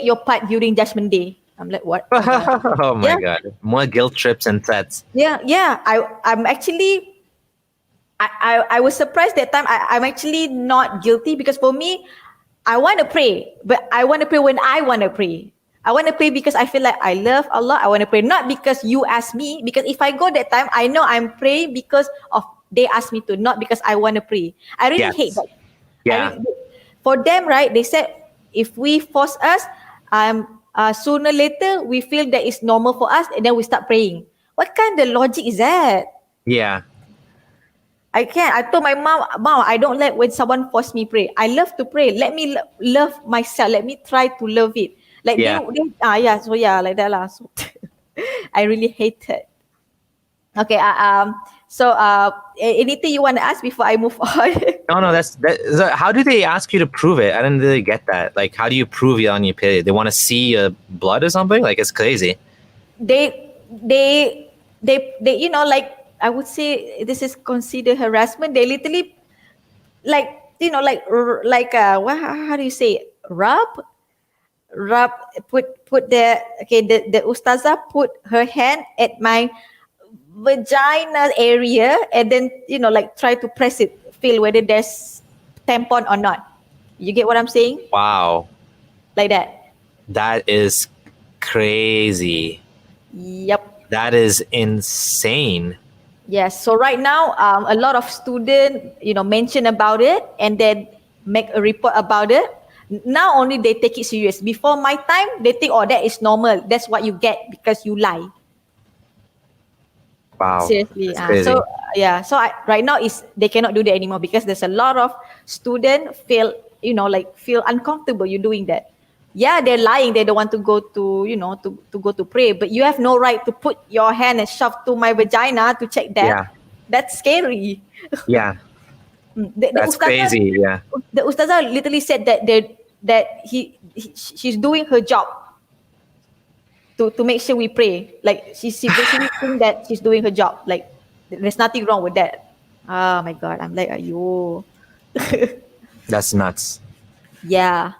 your part during Judgment Day. I'm like, what? Oh my Yeah. God. More guilt trips and threats. Yeah. I'm actually. I was surprised that time. I'm actually not guilty because for me, I want to pray, but I want to pray when I want to pray. I want to pray because I feel like I love Allah. I want to pray not because you ask me. Because if I go that time, I know I'm praying because of they ask me to, not because I want to pray. I really hate Yes. that. Yeah. For them, right? They said if we force us, sooner or later we feel that it's normal for us, and then we start praying. What kind of logic is that? Yeah. I can't. I told my mom, I don't like when someone force me pray. I love to pray. Let me love myself. Let me try to love it. Like Yeah. yeah. So yeah, like that lah. So I really hate it. Okay. Anything you want to ask before I move on? No, so how do they ask you to prove it? I didn't really get that. Like, how do you prove you're on your period? They want to see your blood or something? Like, it's crazy. they you know, like I would say this is considered harassment. They literally, like, you know, how do you say it? Rub put the okay, the ustazah put her hand at my vagina area, and then, you know, like try to press it, feel whether there's tampon or not. You get what I'm saying? Wow. Like that. That is crazy. Yep. That is insane. Yes. So right now, a lot of students, you know, mention about it and then make a report about it. Now only they take it serious. Before my time, they think, oh, that is normal. That's what you get because you lie. Wow. Seriously. That's crazy. Right now is they cannot do that anymore because there's a lot of students feel uncomfortable you doing that. Yeah, they're lying. They don't want to go to, you know, to go to pray. But you have no right to put your hand and shove to my vagina to check that. Yeah. That's scary. Yeah. That's crazy. Yeah. The ustazah literally said that she's doing her job to make sure we pray. Like she basically think that she's doing her job. Like there's nothing wrong with that. Oh my God, I'm like, ayo. That's nuts. Yeah.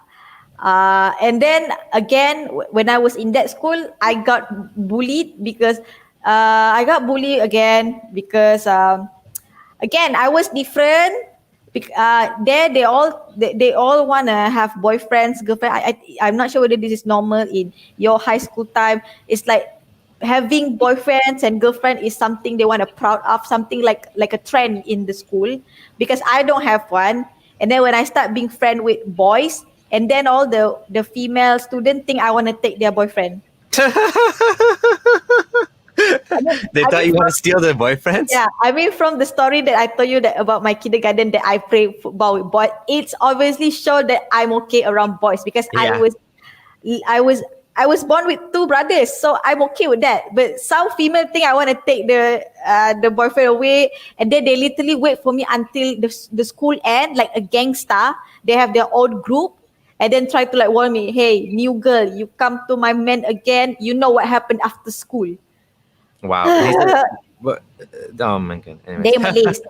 And then again, when I was in that school, I got bullied because again, I was different. There they all wanna have boyfriends, girlfriend. I'm not sure whether this is normal in your high school time. It's like having boyfriends and girlfriend is something they want to proud of, something like a trend in the school. Because I don't have one, and then when I start being friend with boys, and then all the female students think I want to take their boyfriend. They thought you want to steal their boyfriends? Yeah, I mean, from the story that I told you that about my kindergarten that I play football with boys, it's obviously shown that I'm okay around boys because Yeah. I was born with two brothers, so I'm okay with that. But some female think I want to take the boyfriend away, and then they literally wait for me until the school end, like a gangster. They have their own group, and then try to like warn me, hey, new girl, you come to my man again, you know what happened after school. Wow. Oh my God. Anyways. They Malays.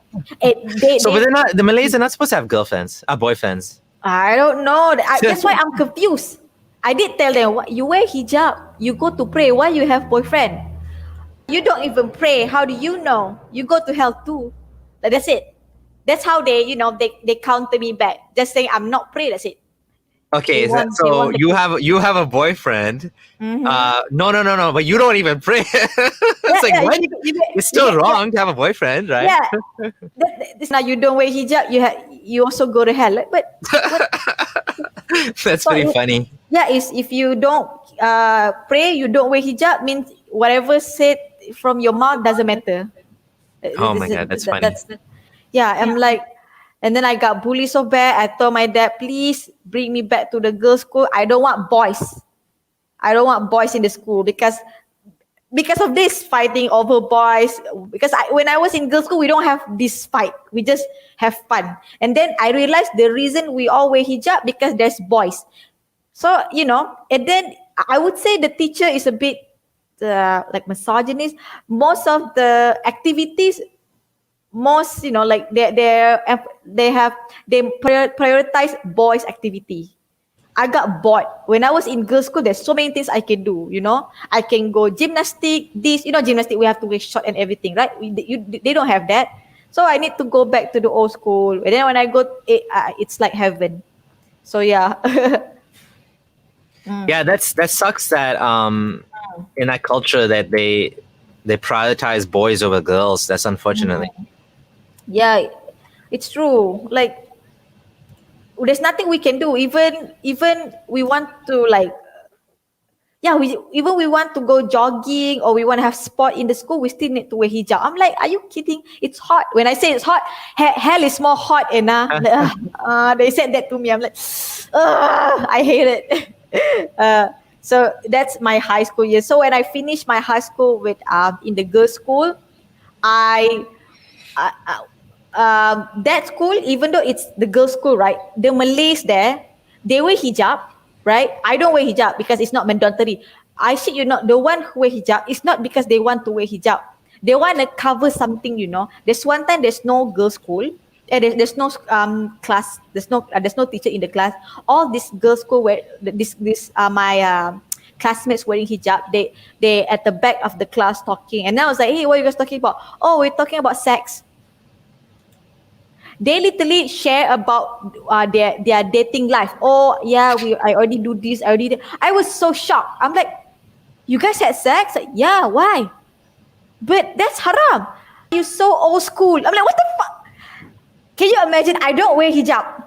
But they're not. The Malays are not supposed to have girlfriends, boyfriends. I don't know. That's why I'm confused. I did tell them, you wear hijab, you go to pray. Why you have boyfriend? You don't even pray. How do you know? You go to hell too. Like, that's it. That's how they counter me back. Just saying I'm not pray. That's it. Okay, so you have a boyfriend. Mm-hmm. No, but you don't even pray. What? It's still wrong to have a boyfriend, right? Yeah. Now you don't wear hijab, you also go to hell. But That's pretty funny. Yeah, if you don't pray, you don't wear hijab, means whatever said from your mouth doesn't matter. Oh my God, that's funny. I'm like, and then I got bullied so bad. I told my dad, please bring me back to the girls' school. I don't want boys. I don't want boys in the school because of this fighting over boys. Because when I was in girls' school, we don't have this fight. We just have fun. And then I realized the reason we all wear hijab because there's boys. So, and then I would say the teacher is a bit like misogynist. Most of the activities, like they prioritize boys' activity. I got bored. When I was in girls' school, there's so many things I can do, I can go gymnastic, gymnastic, we have to wear short and everything, right? They don't have that. So I need to go back to the old school. And then when I go, it's like heaven. So yeah. Yeah, that sucks that in that culture that they prioritize boys over girls. That's unfortunately. Yeah, it's true. Like, there's nothing we can do. Even we want to, like, yeah, we want to go jogging or we want to have sport in the school, we still need to wear hijab. I'm like, are you kidding? It's hot. When I say it's hot, hell is more hot, they said that to me. I'm like, I hate it. So that's my high school years. So when I finished my high school with in the girls' school, I that school, even though it's the girls' school, right? The Malays there, they wear hijab, right? I don't wear hijab because it's not mandatory. I shit you not, the one who wear hijab, it's not because they want to wear hijab. They want to cover something, There's one time there's no girls' school. There's no class. There's no teacher in the class. All these girls' school where my classmates wearing hijab. They at the back of the class talking, and I was like, hey, what are you guys talking about? Oh, we're talking about sex. They literally share about their dating life. Oh yeah, I already do this. I was so shocked. I'm like, you guys had sex? Like, yeah, why? But that's haram. You're so old school. I'm like, what the fuck? Can you imagine? I don't wear hijab,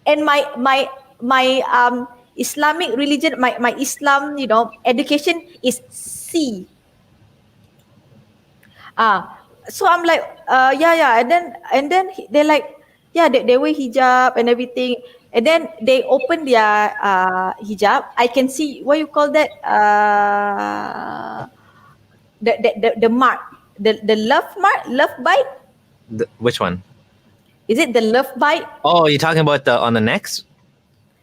and my Islamic religion, my Islam, education is C. So I'm like, yeah, and then they're like, yeah, they wear hijab and everything, and then they open their hijab. I can see, what you call that, the mark, the love bite. Which one? Is it the love bite? Oh, you're talking about on the necks?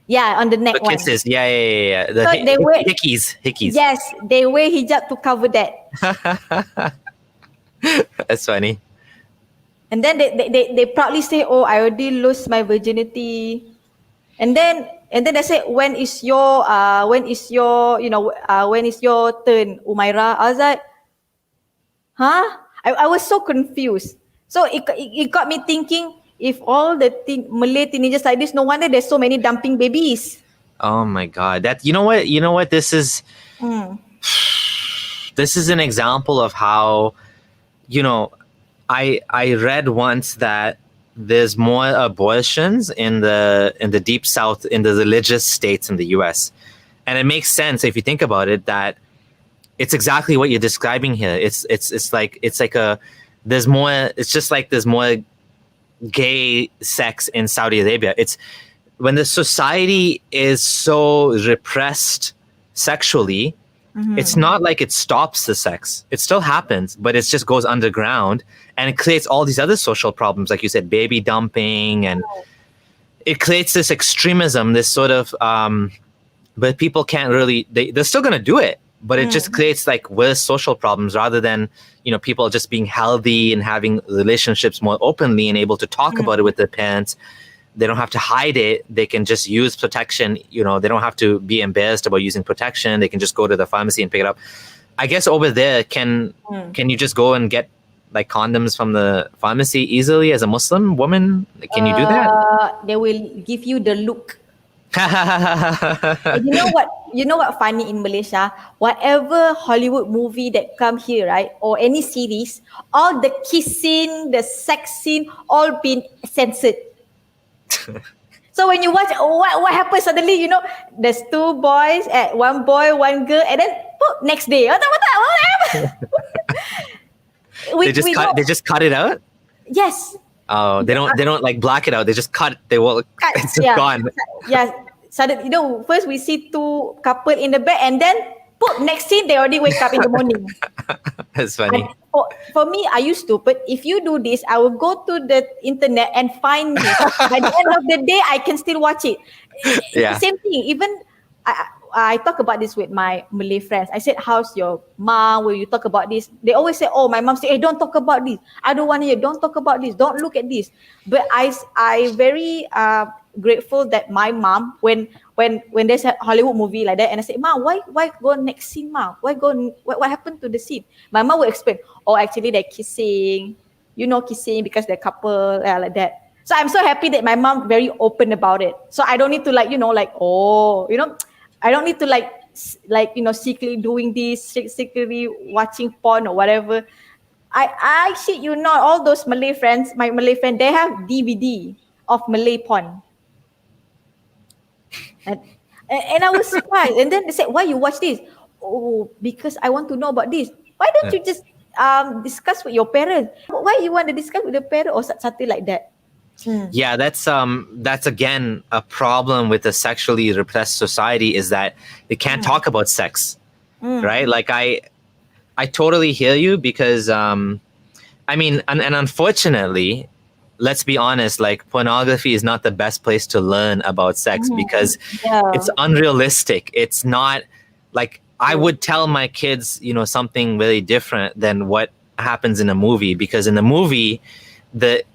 Yeah, on the neck The one. kisses, yeah. The So they wear hickeys. Yes, they wear hijab to cover that. That's funny. And then they proudly say, oh, I already lost my virginity. And then they say, when is your when is your turn, Umaira? I was like, huh? I was so confused. So it got me thinking, if all the Malay teenagers like this, no wonder there's so many dumping babies. Oh my God. That you know what this is this is an example of how, I read once that there's more abortions in the deep south, in the religious states in the US. And it makes sense if you think about it, that it's exactly what you're describing here. It's just like there's more gay sex in Saudi Arabia. It's when the society is so repressed sexually, it's not like it stops the sex. It still happens, but it just goes underground, and it creates all these other social problems, like you said, baby dumping, and it creates this extremism, this sort of, but people can't really, they're still going to do it, but it just creates like worse social problems rather than, people just being healthy and having relationships more openly and able to talk about it with their parents. They don't have to hide it. They can just use protection. They don't have to be embarrassed about using protection. They can just go to the pharmacy and pick it up. I guess over there, can you just go and get like condoms from the pharmacy easily as a Muslim woman? Can you do that? They will give you the look. And you know what funny in Malaysia? Whatever Hollywood movie that come here, right, or any series, all the kissing, the sex scene, all been censored. So when you watch, what happens suddenly? There's two boys, one boy, one girl, and then next day, what happened? They just cut it out. Yes. Oh, they don't like black it out. They just cut. It's just gone. Yeah. Suddenly, first we see two couple in the bed, and then next scene they already wake up in the morning. That's funny. And for me, I used to, but if you do this, I will go to the internet and find it. By the end of the day, I can still watch it. Yeah. Same thing. Even I talk about this with my Malay friends. I said, how's your mom? Will you talk about this? They always say, oh, my mom said, hey, don't talk about this. I don't want to hear. Don't talk about this. Don't look at this. But I very grateful that my mom, when there's a Hollywood movie like that, and I say, Ma, why go next scene, Ma? What happened to the scene? My mom will explain, oh, actually they're kissing, kissing because they're couple, like that. So I'm so happy that my mom very open about it. So I don't need to I don't need to secretly doing this, secretly watching porn or whatever. I shit you not, all those Malay friends, my Malay friend, they have DVD of Malay porn. And And I was surprised. And then they said, why you watch this? Oh, because I want to know about this. Why don't you just discuss with your parents? Why you want to discuss with the parent or something like that? Yeah, that's again a problem with a sexually repressed society, is that they can't talk about sex, right? Like I totally hear you, because I mean, and unfortunately, let's be honest, like pornography is not the best place to learn about sex, because Yeah. it's unrealistic. It's not like, I would tell my kids, something really different than what happens in a movie, because in the movie,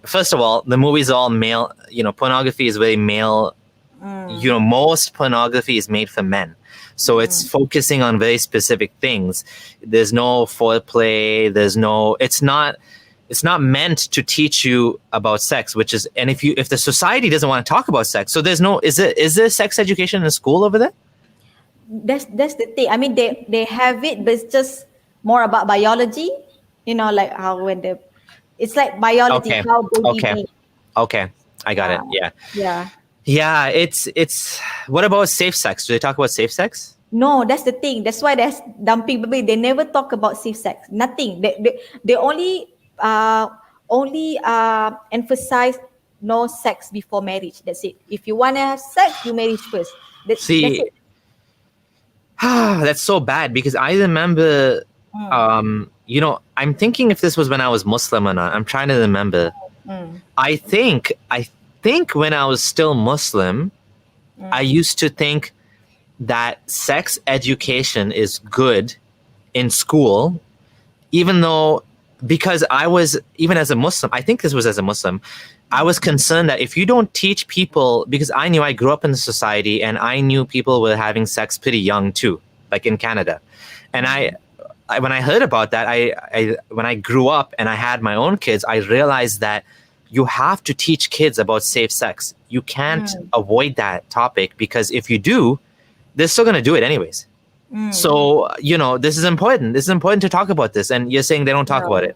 first of all, the movie's all male, pornography is very male. Most pornography is made for men. So it's focusing on very specific things. There's no foreplay. It's not meant to teach you about sex, which is, and if the society doesn't want to talk about sex, so is there sex education in school over there? That's the thing. I mean, they have it, but it's just more about biology. Like how it's like biology. Okay. How baby Okay. made. Okay, I got it. Yeah. Yeah. Yeah, it's what about safe sex? Do they talk about safe sex? No, that's the thing. That's why there's dumping baby. They never talk about safe sex. Nothing. They only emphasize no sex before marriage. That's it. If you want to have sex, you marry first. That's See, it. that's so bad, because I remember, I'm thinking if this was when I was Muslim or not. I'm trying to remember. I think when I was still Muslim, I used to think that sex education is good in school, even though, because I was, even as a Muslim, I think this was as a Muslim, I was concerned that if you don't teach people, because I knew I grew up in the society and I knew people were having sex pretty young too, like in Canada. And I when I heard about that, when I grew up and I had my own kids, I realized that you have to teach kids about safe sex. You can't avoid that topic, because if you do, they're still going to do it anyways. So, this is important. This is important to talk about this. And you're saying they don't talk about it.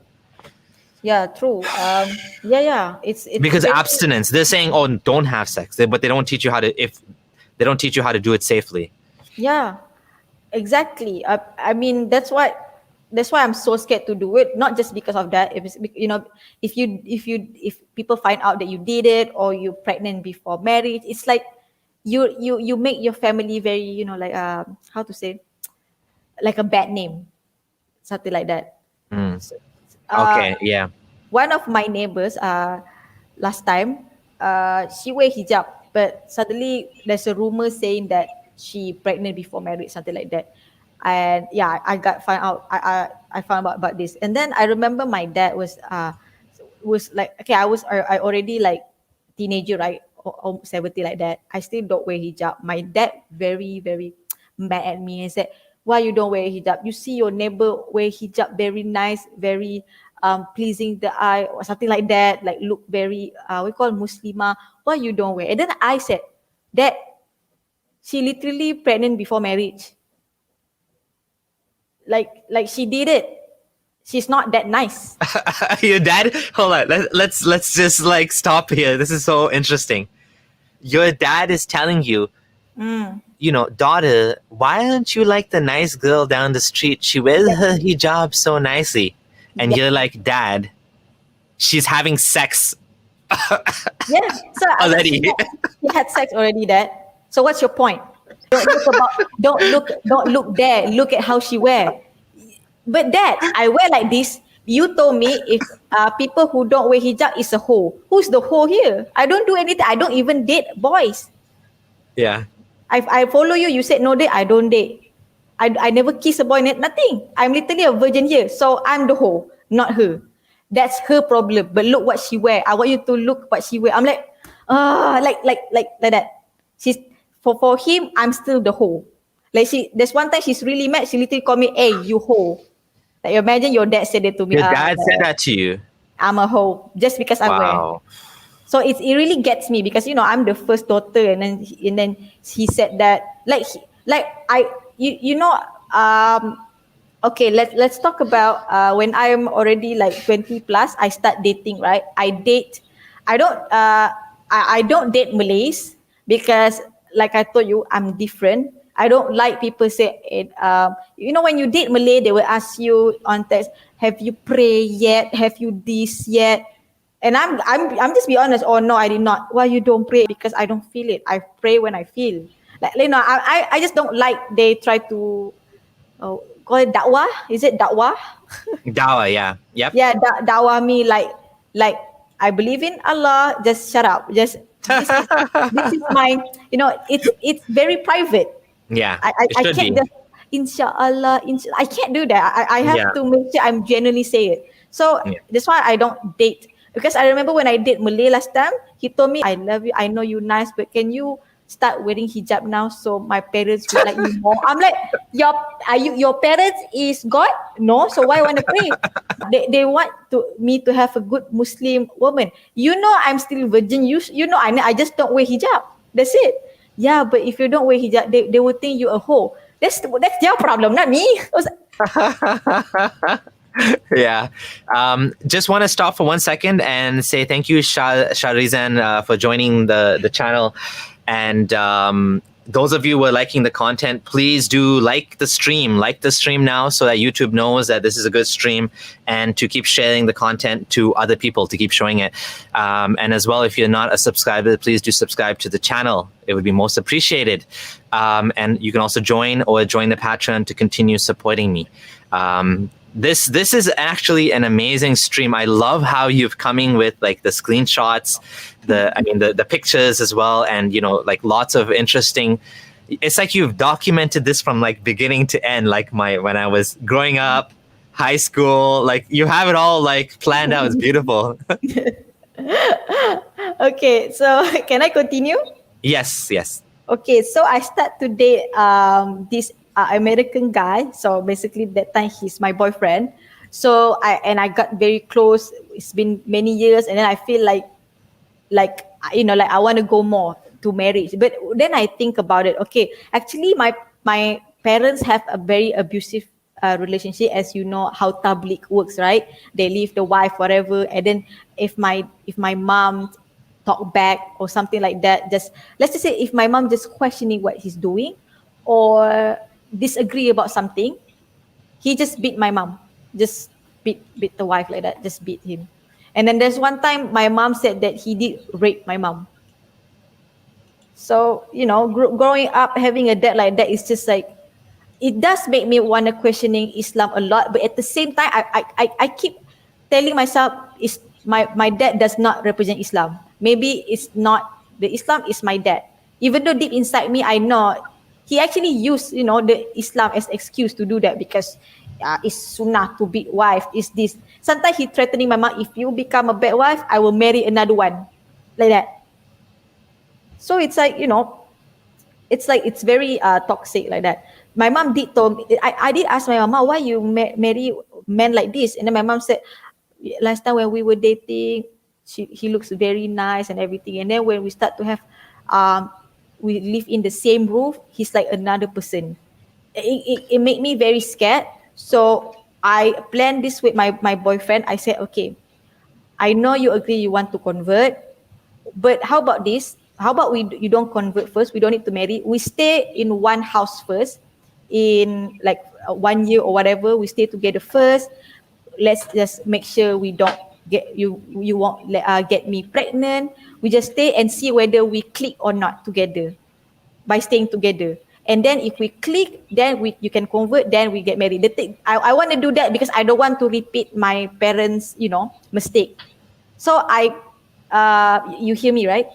Yeah, true. Yeah. It's Because abstinence, they're saying, oh, don't have sex. But they don't teach you how to do it safely. Yeah, exactly. I mean, that's why I'm so scared to do it. Not just because of that. If people find out that you did it, or you're pregnant before marriage, it's like you make your family very, like how to say, like a bad name, something like that. So, Okay, yeah. one of my neighbors, last time, she wear hijab, but suddenly there's a rumor saying that she pregnant before marriage, something like that. And yeah, I found out. I found out about this, and then I remember my dad was like, okay, I already like teenager, right, or 70 like that. I still don't wear hijab. My dad very very mad at me and said, why you don't wear hijab? You see your neighbor wear hijab, very nice, very pleasing the eye, or something like that, like look very we call Muslimah. Why you don't wear? And then I said, Dad, she literally pregnant before marriage. Like she did it. She's not that nice. Your dad, hold on, let's just like stop here. This is so interesting. Your dad is telling you, daughter, why aren't you like the nice girl down the street? She wears her hijab so nicely. And you're like, Dad, she's having sex. Yeah. So Already. she had sex already, Dad. So what's your point? Don't look there. Look at how she wear. But Dad, I wear like this. You told me if people who don't wear hijab is a hoe. Who's the hoe here? I don't do anything. I don't even date boys. Yeah. I follow you. You said no date. I don't date. I never kiss a boy. Nothing. I'm literally a virgin here. So I'm the hoe, not her. That's her problem. But look what she wear. I want you to look what she wear. I'm like, like that. She's for him. I'm still the hoe. Like there's one time she's really mad. She literally called me, "Hey, you hoe." Like imagine your dad said it to me. Your dad said that to you. I'm a hoe just because I wear. So it really gets me because I'm the first daughter, and then he said that okay, let's talk about when I'm already like 20 plus, I start dating, right? I don't date Malays because like I told you, I'm different. I don't like people say it. When you date Malay, they will ask you on text, "Have you prayed yet? Have you this yet?" And I'm just be honest. Oh no, I did not. Why you don't pray? Because I don't feel it. I pray when I feel. I just don't like they try to call it dawah. Is it dawah? Dawah, yeah. Yep. Yeah, dawah me like I believe in Allah. Just shut up. Just this is my it's very private. Yeah. It I should can't be. just inshallah, I can't do that. I have Yeah. to make sure I'm genuinely say it. So Yeah. that's why I don't date. Because I remember when I date Malay last time, he told me, I love you, I know you nice, but can you start wearing hijab now so my parents will like you more? I'm like, your parents is God? No, so why want to pray? They want me to have a good Muslim woman. I'm still virgin. I just don't wear hijab. That's it. Yeah, but if you don't wear hijab, they will think you a hoe. That's their problem, not me. Yeah. Just want to stop for 1 second and say thank you, Sharizan, for joining the channel. And those of you who are liking the content, please do like the stream now so that YouTube knows that this is a good stream, and to keep sharing the content to other people, to keep showing it. And as well, if you're not a subscriber, please do subscribe to the channel. It would be most appreciated. And you can also join the Patreon to continue supporting me. This is actually an amazing stream. I love how you've coming with like the screenshots, the pictures as well, and like lots of interesting. It's like you've documented this from like beginning to end, like when I was growing up, high school. Like you have it all like planned out. It's beautiful. Okay, so can I continue? Yes. Okay, so I start to date this American guy. So basically that time he's my boyfriend. So I got very close. It's been many years, and then I feel like I want to go more to marriage. But then I think about it. Okay, actually my parents have a very abusive relationship, as you know how tabligh works, right? They leave the wife forever, and then if my mom talk back or something like that, let's just say if my mom just questioning what he's doing or disagree about something, he just beat my mom, just beat the wife like that, just beat him. And then there's one time my mom said that he did rape my mom. So growing up having a dad like that is just like, it does make me want to questioning Islam a lot. But at the same time, I keep telling myself, is my dad does not represent Islam. Maybe it's not the Islam is my dad. Even though deep inside me, I know he actually used the Islam as excuse to do that, because it's sunnah to beat wife. Is this sometimes he threatening my mom, if you become a bad wife, I will marry another one, like that. So it's like it's very toxic like that. My mom did told me, I did ask my mama, why you marry men like this? And then my mom said, last time when we were dating, he looks very nice and everything. And then when we start to have, we live in the same roof, he's like another person. It made me very scared. So I planned this with my boyfriend. I said, okay, I know you agree you want to convert, but how about this? How about you don't convert first? We don't need to marry. We stay in one house first, in like 1 year or whatever. We stay together first. Let's just make sure we don't get you won't get me pregnant. We just stay and see whether we click or not together by staying together. And then if we click, then you can convert, then we get married. I want to do that because I don't want to repeat my parents mistake. So you hear me, right?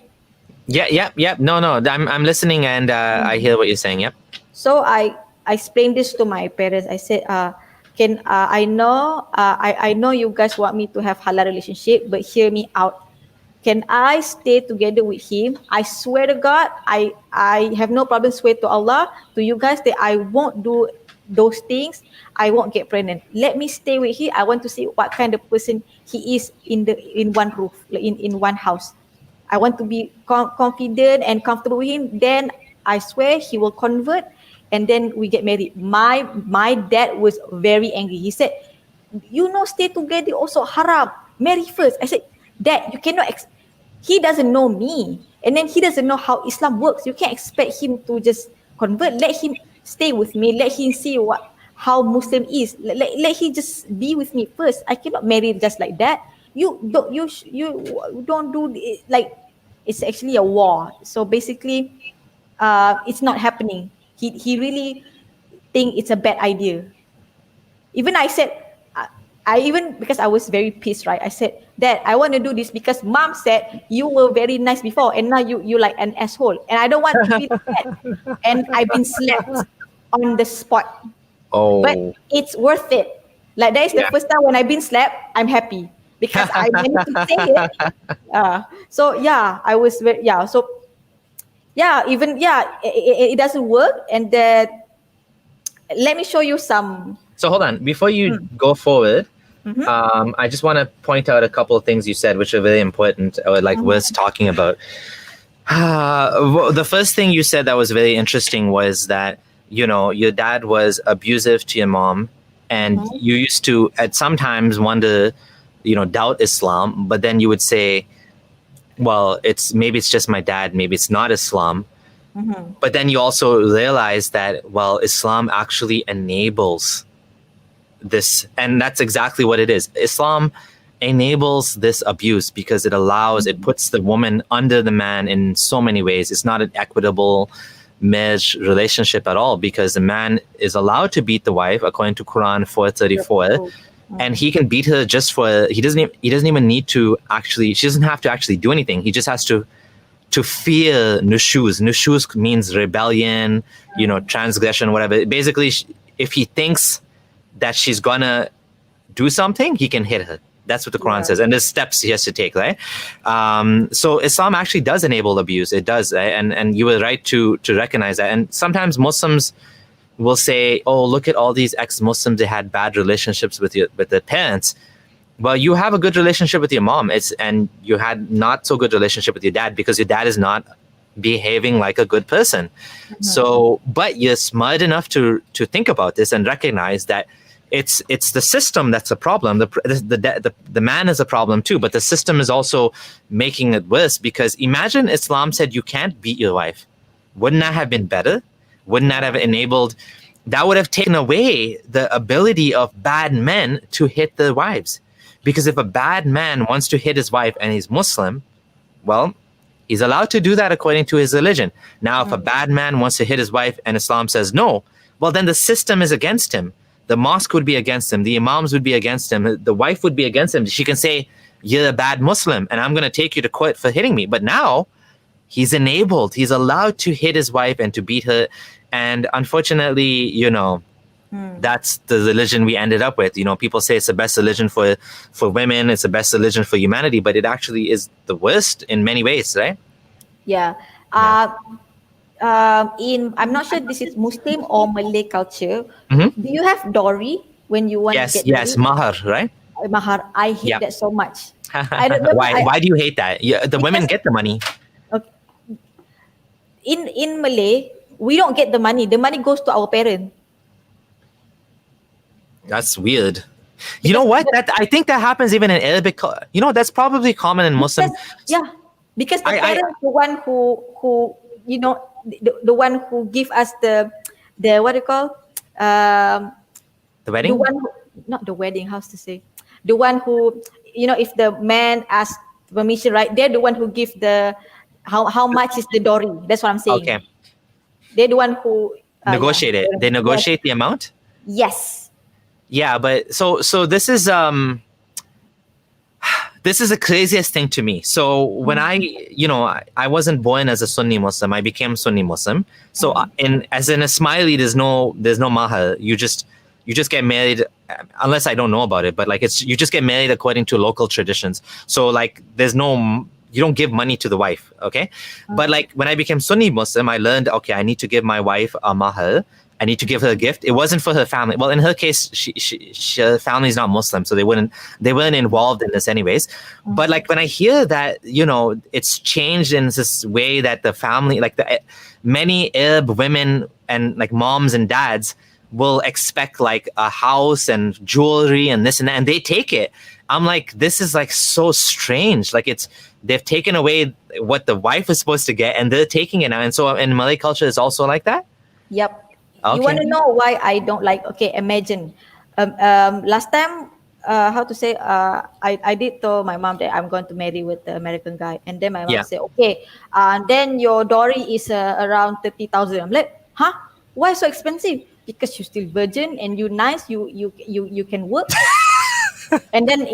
Yeah. No. I'm listening, and I hear what you're saying. Yep. So I explained this to my parents. I said, I know you guys want me to have halal relationship, but hear me out. Can I stay together with him? I swear to God, I have no problem swear to Allah, to you guys, that I won't do those things. I won't get pregnant. Let me stay with him. I want to see what kind of person he is in one roof, in one house. I want to be confident and comfortable with him. Then I swear he will convert, and then we get married. My dad was very angry. He said, stay together also haram. Marry first. I said, Dad, you cannot. He doesn't know me. And then he doesn't know how Islam works. You can't expect him to just convert. Let him stay with me. Let him see how Muslim is. Let he just be with me first. I cannot marry just like that. You don't do it, like it's actually a war. So basically, it's not happening. He really think it's a bad idea. Even I said, I even, because I was very pissed, right? I said, Dad, I want to do this because Mom said you were very nice before, and now you like an asshole, and I don't want to be like that. And I've been slapped on the spot. Oh. But it's worth it. Like that is the first time when I've been slapped, I'm happy because I managed to say it. So yeah, I was very, So yeah, even it doesn't work, and then let me show you some. So hold on, before you go forward, I just want to point out a couple of things you said, which are very important, or like worth talking about. The first thing you said that was very interesting was that, you know, your dad was abusive to your mom, and you used to at sometimes wonder, you know, doubt Islam, but then you would say, well, maybe it's just my dad, maybe it's not Islam. But then you also realize that, well, Islam actually enables this, and that's exactly what it is. Islam enables this abuse because it puts the woman under the man in so many ways. It's not an equitable marriage relationship at all, because the man is allowed to beat the wife according to Quran 434, and he can beat her just for, he doesn't even need to actually, she doesn't have to actually do anything. He just has to fear nushuz. Nushuz means rebellion, you know, transgression, whatever. Basically, if he thinks that she's gonna do something, he can hit her. That's what the Quran says, and there's steps he has to take, right? So Islam actually does enable abuse. It does, right? And you were right to recognize that. And sometimes Muslims will say, "Oh, look at all these ex-Muslims. They had bad relationships with their parents." Well, you have a good relationship with your mom, and you had not so good relationship with your dad because your dad is not behaving like a good person. So, but you're smart enough to think about this and recognize that it's the system that's a problem. The man is a problem too, but the system is also making it worse, because imagine Islam said you can't beat your wife. Wouldn't that have been better? Wouldn't that have enabled? That would have taken away the ability of bad men to hit their wives. Because if a bad man wants to hit his wife and he's Muslim, well, he's allowed to do that according to his religion. Now, if a bad man wants to hit his wife and Islam says no, well, then the system is against him. The mosque would be against him. The imams would be against him. The wife would be against him. She can say, you're a bad Muslim and I'm going to take you to court for hitting me. But now he's enabled. He's allowed to hit his wife and to beat her. And unfortunately, you know, that's the religion we ended up with. You know, people say it's the best religion for women. It's the best religion for humanity, but it actually is the worst in many ways, right? Yeah. I'm not sure this is Muslim or Malay culture. Do you have dowry when you want to get married? Yes, mahar, right? Mahar. I hate that so much. I don't know why do you hate that? The women get the money. Okay. In Malay, we don't get the money. The money goes to our parents. That's weird. You know what? I think that happens even in Arabic. You know, that's probably common in Muslim. Because the parents, the one who you know, the one who give us the what do you call the wedding? The one who, not the wedding. How's to say? The one who, you know, if the man asks permission, right? They're the one who give the how much is the dowry. That's what I'm saying. Okay. They're the one who negotiate it. They negotiate the amount. Yes. Yeah, but so this is the craziest thing to me. So when I wasn't born as a Sunni Muslim, I became Sunni Muslim. So as in a Ismaili, there's no mahar. You just get married, unless I don't know about it, but like you just get married according to local traditions. So like you don't give money to the wife, okay? But like when I became Sunni Muslim, I learned, okay, I need to give my wife a mahar. I need to give her a gift. It wasn't for her family. Well, in her case, her family's not Muslim, so they weren't involved in this anyways. But like when I hear that, you know, it's changed in this way that the family, like many Arab women and like moms and dads will expect like a house and jewelry and this and that, and they take it. I'm like, this is like so strange. Like they've taken away what the wife is supposed to get, and they're taking it now. And so in Malay culture, it's also like that. Yep. Okay. You want to know why I don't like? Okay, imagine. Last time, how to say? I did tell my mom that I'm going to marry with the American guy, and then my mom said, okay, then your dowry is around 30,000. I'm like, huh? Why so expensive? Because you're still virgin and you nice. You can work. And then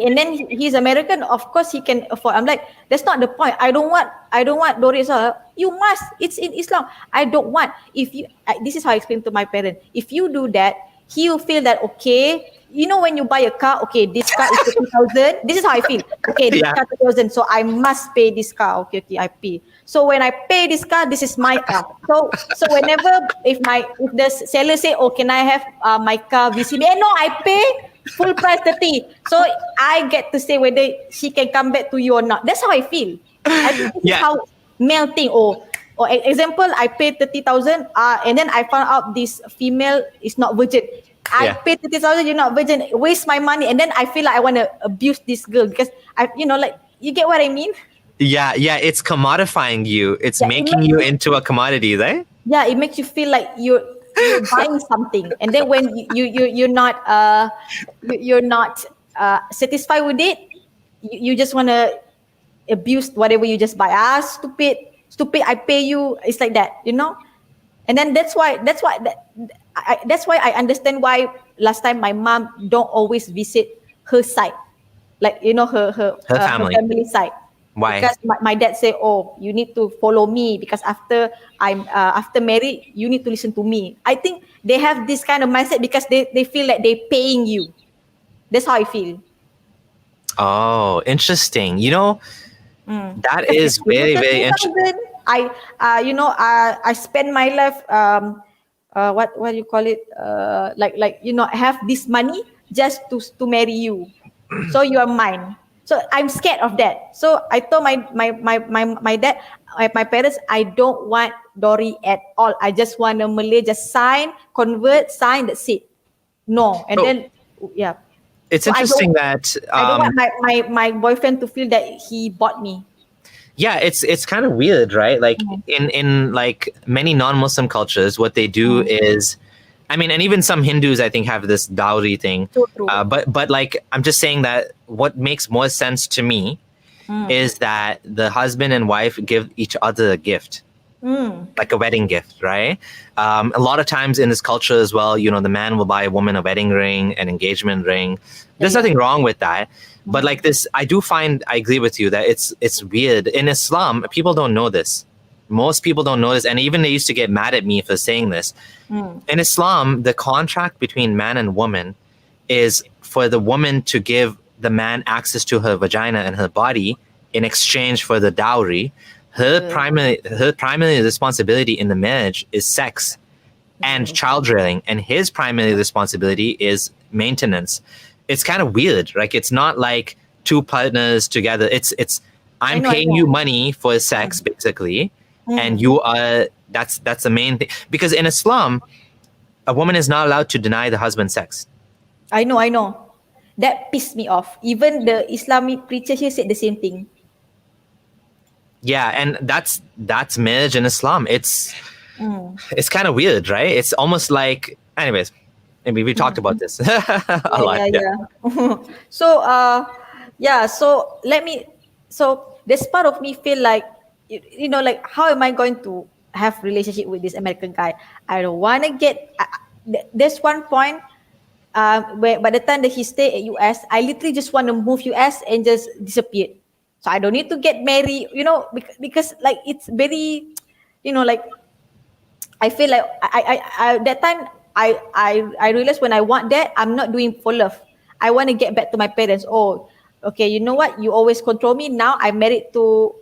he's American. Of course he can afford. I'm like, that's not the point. I don't want dowry. You must. It's in Islam. I don't want. If you, this is how I explain to my parents. If you do that, he will feel that, okay, you know, when you buy a car, okay, this car is 30,000. This is how I feel. Okay, this car 30,000. So I must pay this car. Okay, I pay. So when I pay this car, this is my car. So whenever if the seller say, oh, can I have my car VC? No, I pay full price 30. So I get to say whether she can come back to you or not. That's how I feel. I think this is how male think. Or example, I paid 30,000 and then I found out this female is not virgin. I paid 30,000, you're not virgin. Waste my money, and then I feel like I want to abuse this girl because like, you get what I mean? Yeah, it's commodifying you. It's making you into a commodity, right? Yeah, it makes you feel like you're buying something, and then when you're not satisfied with it, you just want to abuse whatever you just buy. Stupid, I pay you. It's like that, and then that's why I understand why last time my mom don't always visit her side, like her family side. Why? Because my dad say, oh, you need to follow me because after married, you need to listen to me. I think they have this kind of mindset because they feel like they're paying you. That's how I feel. Oh, interesting. That is very, very interesting. I spend my life, what do you call it? Have this money just to marry you. So you are mine. So I'm scared of that. So I told my dad, my parents, I don't want dowry at all. I just want a Malay, just convert, sign, that's it. No. And then, It's so interesting that... I don't want my boyfriend to feel that he bought me. Yeah, it's kind of weird, right? Like in like many non-Muslim cultures, what they do is... and even some Hindus, I think, have this dowry thing. So true. But like, I'm just saying that what makes more sense to me is that the husband and wife give each other a gift, like a wedding gift, right? A lot of times in this culture as well, the man will buy a woman a wedding ring, an engagement ring. There's nothing wrong with that. But like this, I agree with you that it's weird. In Islam, people don't know this. Most people don't know this, and even they used to get mad at me for saying this. In Islam, the contract between man and woman is for the woman to give the man access to her vagina and her body in exchange for the dowry. Her primary responsibility in the marriage is sex and child rearing, and his primary responsibility is maintenance. It's kind of weird. Like, it's not like two partners together. It's I'm paying you money for sex, basically. And you are, that's the main thing. Because in Islam, a woman is not allowed to deny the husband sex. I know. That pissed me off. Even the Islamic preacher here said the same thing. Yeah, and that's marriage in Islam. It's kind of weird, right? It's almost like, anyways, maybe we talked about this a lot. So this part of me feel like, like, how am I going to have relationship with this American guy? I don't want to get... there's one point where by the time that he stay at US, I literally just want to move US and just disappear. So I don't need to get married, because like, it's very, like, I feel like I that time I realized when I want that, I'm not doing for love. I want to get back to my parents. Oh, okay, you know what? You always control me. Now I'm married to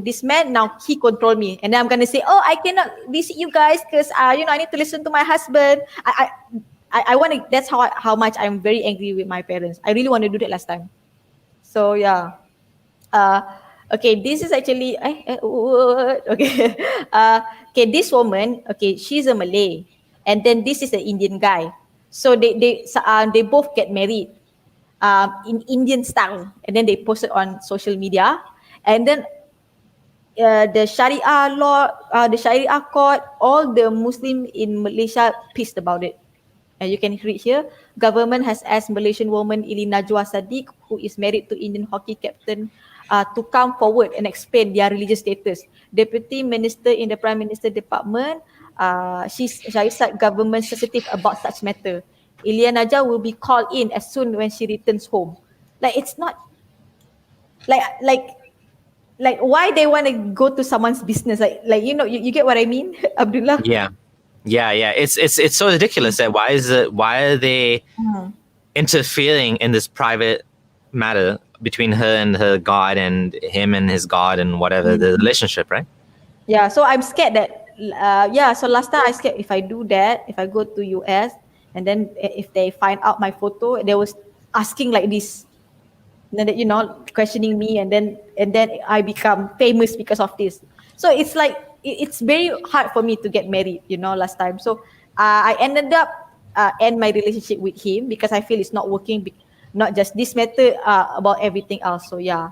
this man. Now he control me, and then I'm gonna say, oh, I cannot visit you guys because I need to listen to my husband. I want to. That's how much I'm very angry with my parents. I really want to do that last time. So yeah. Okay, this is actually okay. Okay, this woman, okay, she's a Malay, and then this is an Indian guy. So they both get married in Indian style, and then they posted on social media, and then the Sharia law, the Sharia court, all the Muslim in Malaysia pissed about it. And you can read here, government has asked Malaysian woman Ili Najwa Sadiq, who is married to Indian hockey captain, to come forward and explain their religious status. Deputy Minister in the Prime Minister Department, she said government sensitive about such matter. Ilia Najwa will be called in as soon when she returns home. Like, it's not like why they want to go to someone's business, like you get what I mean, Abdullah? Yeah. It's so ridiculous that why are they interfering in this private matter between her and her God and him and his God and whatever the relationship, right? Yeah, so I'm scared that so last time I scared if I do that, if I go to US and then if they find out my photo, they was asking like this, and then questioning me, and then I become famous because of this. So it's like it's very hard for me to get married last time. So I ended up end my relationship with him because I feel it's not working, not just this matter, about everything else. So yeah.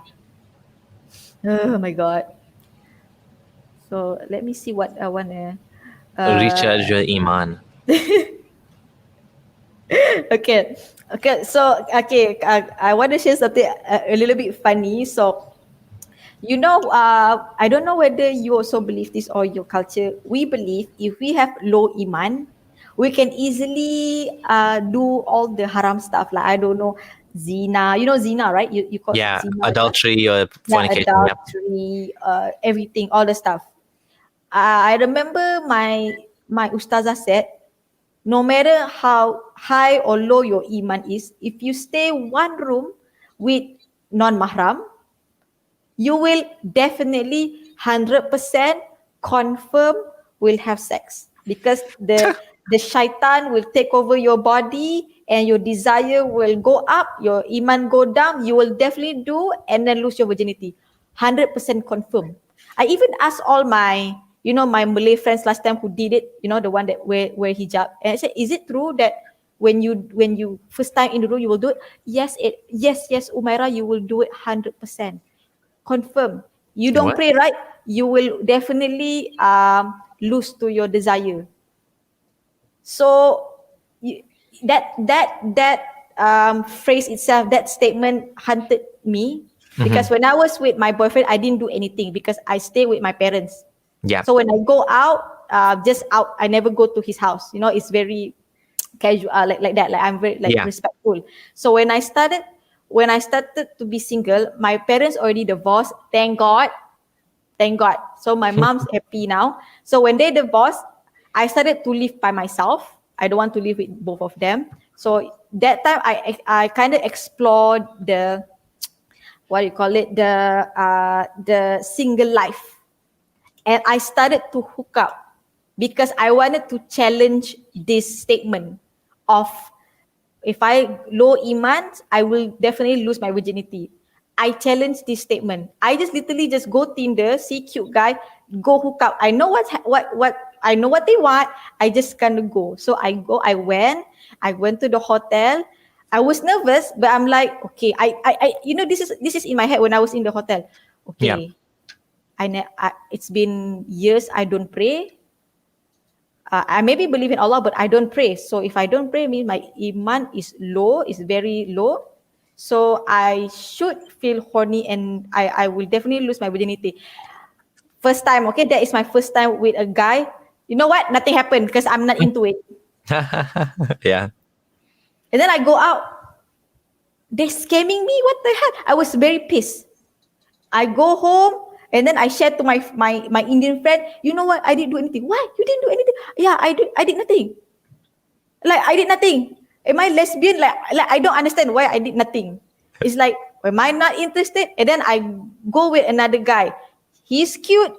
Oh my God. So let me see what I want to Recharge your iman. Okay, so I want to share something a little bit funny. So I don't know whether you also believe this or your culture. We believe if we have low iman, we can easily do all the haram stuff, like, I don't know, zina. You know zina, right? You call Yeah, zina, adultery or fornication. Yeah, adultery, everything, all the stuff. I remember my ustazah said, no matter how high or low your iman is, if you stay one room with non-mahram, you will definitely 100% confirm will have sex, because the shaitan will take over your body and your desire will go up, your iman go down, you will definitely do and then lose your virginity. 100% confirm. I even asked all my my Malay friends last time who did it, the one that wear hijab, and I said, is it true that when you first time in the room you will do it? Yes, Umaira, you will do it 100%. Confirm. You don't What? pray, right? You will definitely lose to your desire. So that phrase itself, that statement haunted me, because when I was with my boyfriend, I didn't do anything because I stay with my parents. Yeah. So when I go out, just out, I never go to his house. It's very casual, like that. Like, I'm very respectful. So when I started to be single, my parents already divorced. Thank God. So my mom's happy now. So when they divorced, I started to live by myself. I don't want to live with both of them. So that time I kind of explored the, what do you call it, the single life. And I started to hook up because I wanted to challenge this statement of, if I low iman, I will definitely lose my virginity. I challenge this statement. I just literally just go Tinder, see cute guy, go hook up. I know what I know what they want. I just kind of go. So I went to the hotel. I was nervous, but I'm like, okay, I this is in my head when I was in the hotel. Okay. It's been years I don't pray. I maybe believe in Allah, but I don't pray. So if I don't pray, means my iman is low, is very low. So I should feel horny and I will definitely lose my virginity. First time, okay, that is my first time with a guy. You know what? Nothing happened because I'm not into it. Yeah. And then I go out. They're scamming me. What the hell? I was very pissed. I go home. And then I shared to my Indian friend, you know what? I didn't do anything. What? You didn't do anything? Yeah, I did nothing. Like, I did nothing. Am I lesbian? Like I don't understand why I did nothing. It's like, am I not interested? And then I go with another guy. He's cute.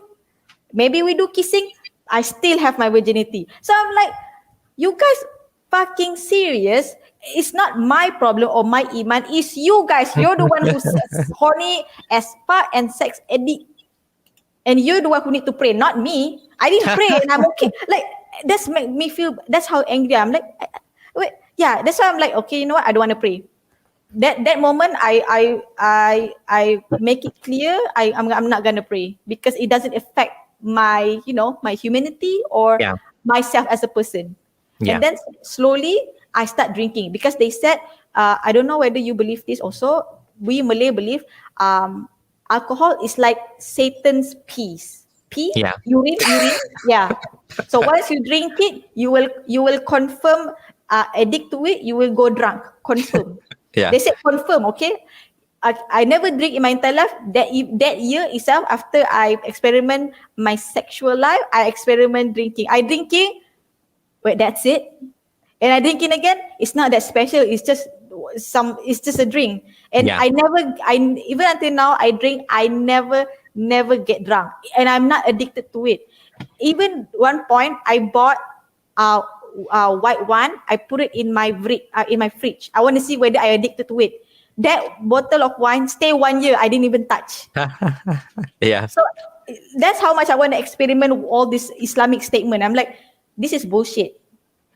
Maybe we do kissing. I still have my virginity. So I'm like, you guys fucking serious? It's not my problem or my iman. It's you guys. You're the one who's horny as fuck and sex addict. And you're the one who need to pray, not me. I didn't pray and I'm okay. Like, that's make me feel, that's how angry I'm. Like, wait, Yeah, that's why I'm like, okay, you know what? I don't want to pray. That moment, I make it clear. I'm not gonna pray because it doesn't affect my, my humanity or Yeah. myself as a person. Yeah. And then slowly I start drinking because they said, I don't know whether you believe this also. We Malay believe alcohol is like Satan's peas. Pee, Yeah. urine. Yeah. So once you drink it, you will confirm addict to it. You will go drunk. Confirm. Yeah. They said confirm. Okay. I never drink in my entire life. That year itself, after I experiment my sexual life, I experiment drinking. I drinking. Wait, that's it. And I drinking again. It's not that special. It's just It's just a drink. And Yeah. even until now, I drink. I never get drunk, and I'm not addicted to it. Even one point, I bought white wine. I put it in my fridge. I want to see whether I addicted to it. That bottle of wine stay 1 year. I didn't even touch. Yeah. So that's how much I want to experiment with all this Islamic statement. I'm like, this is bullshit.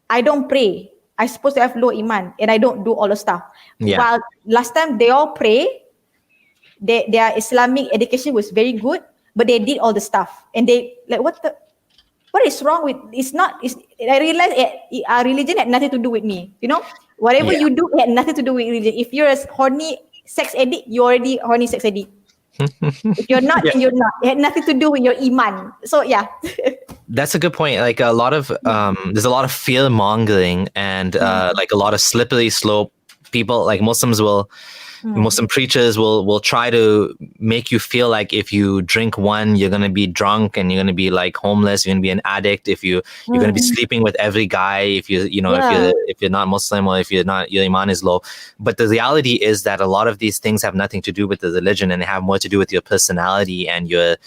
I don't pray. I'm supposed to have low iman, and I don't do all the stuff. Yeah. While last time they all pray, their Islamic education was very good, but they did all the stuff, and they like, what is wrong with? I realized our religion had nothing to do with me. Whatever Yeah. you do, it had nothing to do with religion. If you're a horny sex addict, you're already horny sex addict. If you're not, Yeah. then you're not. It had nothing to do with your iman. So yeah. That's a good point. Like a lot of there's a lot of fear mongering and like a lot of slippery slope. People like Muslim preachers will try to make you feel like if you drink one, you're gonna be drunk and you're gonna be like homeless. You're gonna be an addict. If you're gonna be sleeping with every guy. If if you're not Muslim or if you're not, your iman is low. But the reality is that a lot of these things have nothing to do with the religion and they have more to do with your personality and your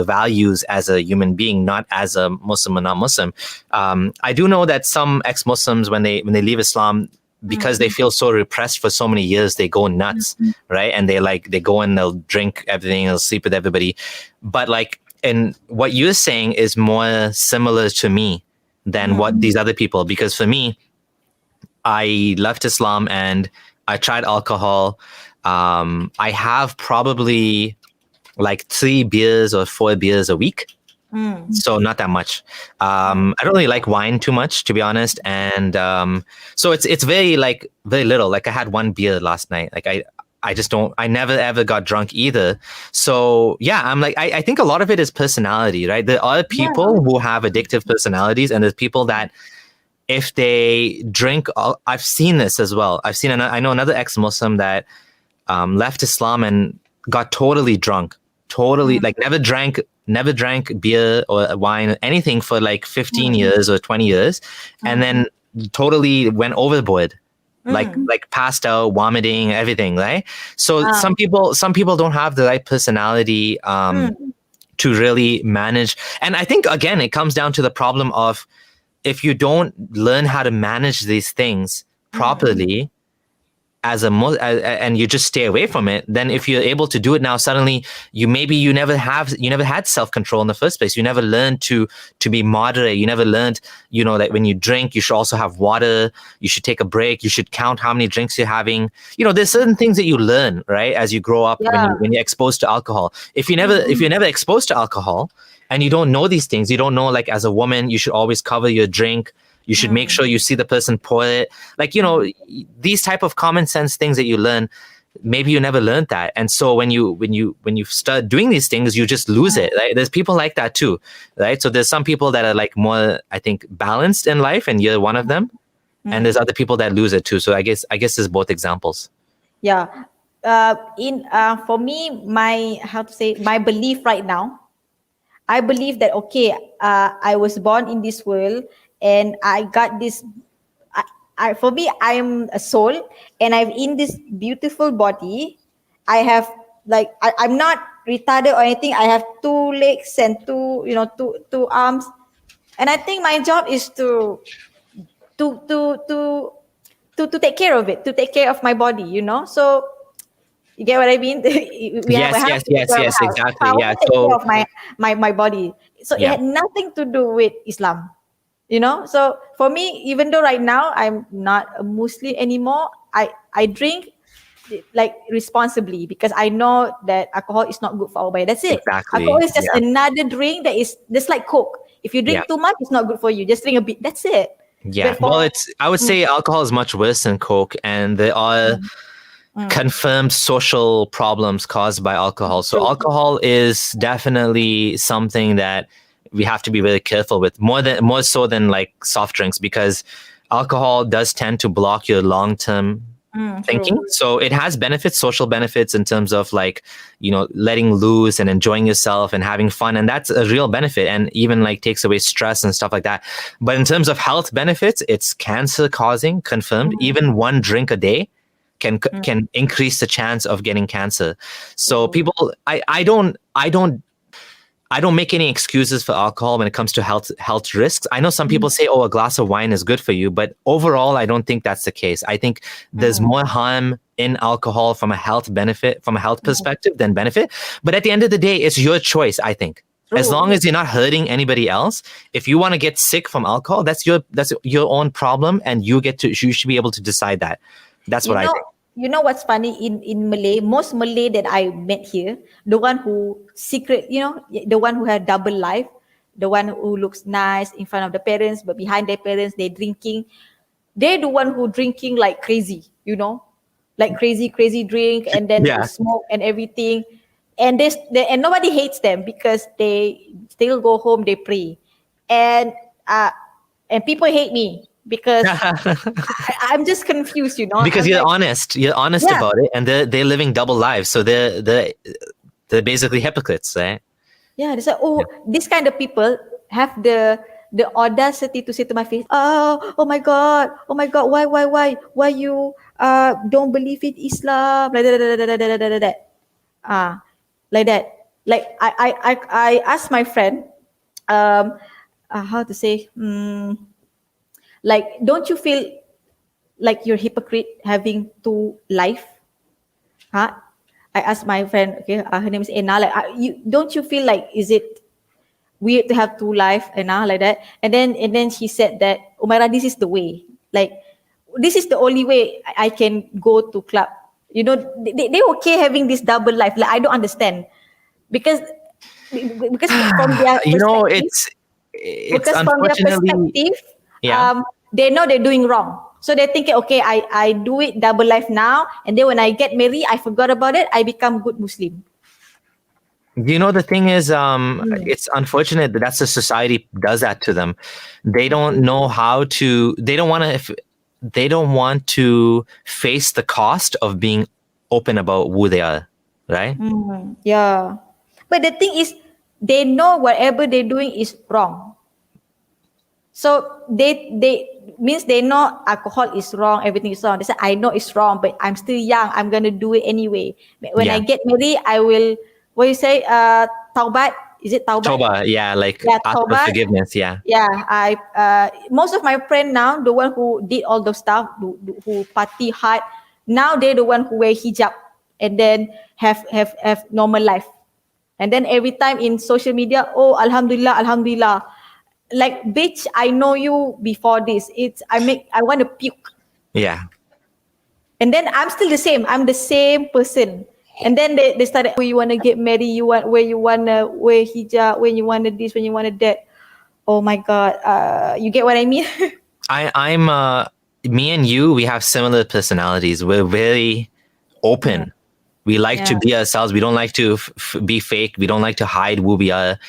values as a human being, not as a Muslim or non-Muslim. I do know that some ex-Muslims, when they leave Islam, because they feel so repressed for so many years, they go nuts, right? And they go and they'll drink everything, they'll sleep with everybody. But and what you're saying is more similar to me than what these other people, because for me, I left Islam and I tried alcohol. I have probably like 3 beers or 4 beers a week. So not that much. I don't really like wine too much, to be honest. And so it's very little. Like I had 1 beer last night. Like I never ever got drunk either. So yeah, I'm like, I think a lot of it is personality, right? There are people who have addictive personalities and there's people that if they drink, I've seen this as well. I know another ex-Muslim that left Islam and got totally drunk. Totally, like never drank beer or wine or anything for like 15 years or 20 years. And then totally went overboard, like passed out, vomiting, everything, right? So some people don't have the right personality to really manage. And I think, again, it comes down to the problem of if you don't learn how to manage these things properly, and you just stay away from it, then if you're able to do it now, suddenly you never had self-control in the first place. You never learned to be moderate. You never learned, that when you drink, you should also have water. You should take a break. You should count how many drinks you're having. There's certain things that you learn, right, as you grow up when you're exposed to alcohol. If you're never exposed to alcohol and you don't know these things, you don't know, like as a woman, you should always cover your drink. You should make sure you see the person pour it. Like, these type of common sense things that you learn, maybe you never learned that. And so when you start doing these things, you just lose it, right? There's people like that too, right? So there's some people that are like more, I think, balanced in life, and you're one of them. And there's other people that lose it too. So I guess there's both examples. Yeah. For me, my belief right now, I believe that, okay, I was born in this world and I got this, for me, I'm a soul and I'm in this beautiful body. I have I'm not retarded or anything. I have 2 legs and two arms. And I think my job is to take care of it, to take care of my body, So you get what I mean? Yes, exactly. I Yeah. want to take care of my body. So it Yeah. had nothing to do with Islam. So for me, even though right now I'm not a Muslim anymore, I drink like responsibly because I know that alcohol is not good for our body. That's it. Alcohol Exactly. is just Yeah. another drink that is just like Coke. If you Yeah. drink too much, it's not good for you. Just drink a bit. That's it. Yeah. But Well, for I would mm, say alcohol is much worse than Coke, and there are mm, confirmed social problems caused by alcohol. So true. alcohol is definitely something that we have to be really careful with, more so than like soft drinks, because alcohol does tend to block your long-term True. thinking. So it has benefits, social benefits in terms of like, letting loose and enjoying yourself and having fun. And that's a real benefit, and even like takes away stress and stuff like that. But in terms of health benefits, it's cancer causing, confirmed. Even one drink a day can increase the chance of getting cancer. So people, I don't make any excuses for alcohol when it comes to health risks. I know some people say, "Oh, a glass of wine is good for you," but overall, I don't think that's the case. I think there's more harm in alcohol from a health perspective than benefit. But at the end of the day, it's your choice. I think as long as you're not hurting anybody else, if you want to get sick from alcohol, that's your own problem, and you should be able to decide that. That's You what I know, think. you know what's funny in Malay? Most Malay that I met here, the one who secret, the one who had double life, the one who looks nice in front of the parents, but behind their parents they drinking. They're the one who drinking like crazy, like crazy drink, and then Yeah. smoke and everything. And and nobody hates them because they still go home, they pray, and uh, and people hate me because I'm just confused. Because I'm you're like, honest. You're honest yeah, about it, and they're living double lives. So they're basically hypocrites, right? yeah. They say, oh, this kind of people have the audacity to say to my face, oh my God, why you don't believe in Islam, like that, ah, like that. Like I asked my friend, um, how to say, like, don't you feel like you're hypocrite having two life? Huh? I asked my friend, okay, her name is Ena. Like, don't you feel like is it weird to have two life, Ena, like that? And then she said that, Umaira, this is the way. Like, this is the only way I can go to club. They okay having this double life. Like, I don't understand because because from their You know, perspective, it's because from their unfortunately, perspective, yeah. they know they're doing wrong. So they're thinking, okay, I do it double life now, and then when I get married, I forgot about it. I become good Muslim. The thing is, it's unfortunate that that's the society does that to them. They don't know how to. They don't want to face the cost of being open about who they are, right? Yeah, but the thing is, they know whatever they're doing is wrong. So they means they know alcohol is wrong, everything is wrong. They say, I know it's wrong, but I'm still young. I'm gonna do it anyway. But when I Yeah. get married, I will. What you say? Taubat? Is it taubat? Toba, yeah, like Yeah, ask for taubat. forgiveness, yeah. Yeah, I most of my friend now, the one who did all those stuff, who party hard, now they're the one who wear hijab and then have normal life. And then every time in social media, oh, alhamdulillah, alhamdulillah. Like, bitch, I know you before this. I want to puke. Yeah. And then I'm still the same. I'm the same person. And then they started, where you want to get married, where you want to wear hijab, when you want to this, when you want to that. Oh my God. You get what I mean? I'm me and you, we have similar personalities. We're very open. We like to Yeah. be ourselves. We don't like to be fake. We don't like to hide who we are.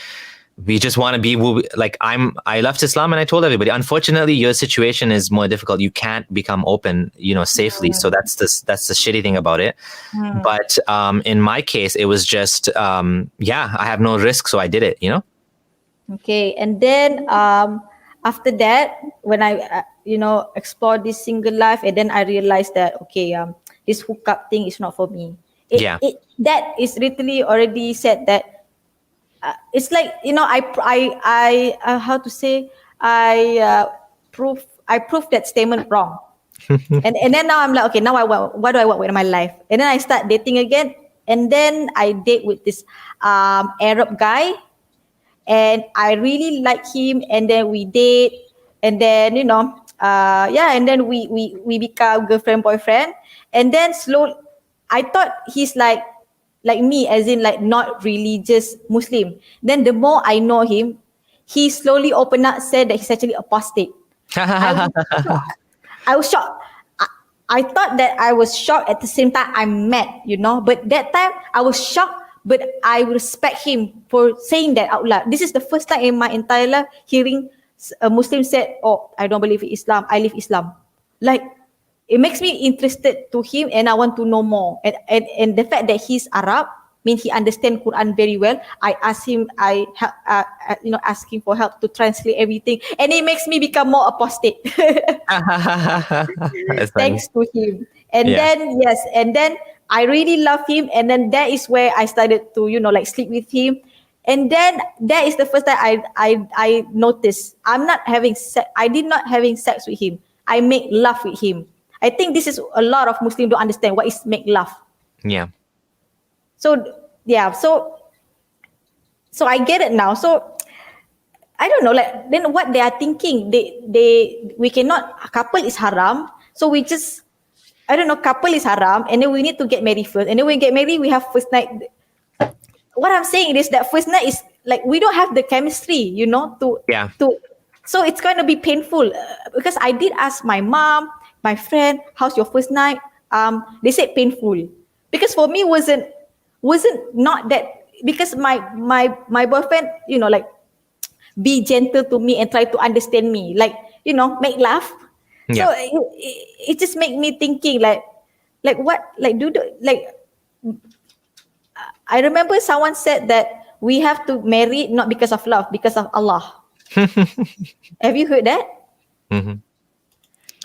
We just want to be like I left Islam and I told everybody. Unfortunately, your situation is more difficult. You can't become open, safely. So that's the shitty thing about it. But in my case, it was just I have no risk, so I did it. Okay. And then after that, when I explored this single life, and then I realized that, okay, this hookup thing is not for me. Yeah. That is literally already said that. It's like, how to say, I proved that statement wrong. and then now I'm like, okay, now what do I want with my life? And then I start dating again, and then I date with this Arab guy, and I really like him, and then we date, and then and then we become girlfriend boyfriend, and then slowly I thought he's like me, as in like not religious Muslim. Then the more I know him, he slowly opened up, said that he's actually apostate. I was shocked. I was shocked. I thought that I was shocked, at the same time I'm mad, but that time I was shocked, but I respect him for saying that out loud. This is the first time in my entire life hearing a Muslim said, "Oh, I don't believe in Islam, I live Islam." Like, it makes me interested to him, and I want to know more. And the fact that he's Arab means he understands Quran very well. I asked him, ask him for help to translate everything, and it makes me become more apostate. Thanks to him. And then I really love him, and then that is where I started to sleep with him. And then that is the first time I noticed I did not having sex with him. I make love with him. I think this is a lot of Muslims don't understand what is make love. Yeah. So I get it now. So I don't know, like, then what they are thinking, we cannot, couple is haram. So we just, I don't know, couple is haram, and then we need to get married first. And then when we get married, we have first night. What I'm saying is that first night is like, we don't have the chemistry, so it's going to be painful, because I did ask my mom, my friend, how's your first night? They said painful, because for me wasn't not that, because my boyfriend, be gentle to me and try to understand me, like, make laugh. Yeah. So it just make me thinking like what, like I remember someone said that we have to marry not because of love, because of Allah. Have you heard that? Mm-hmm.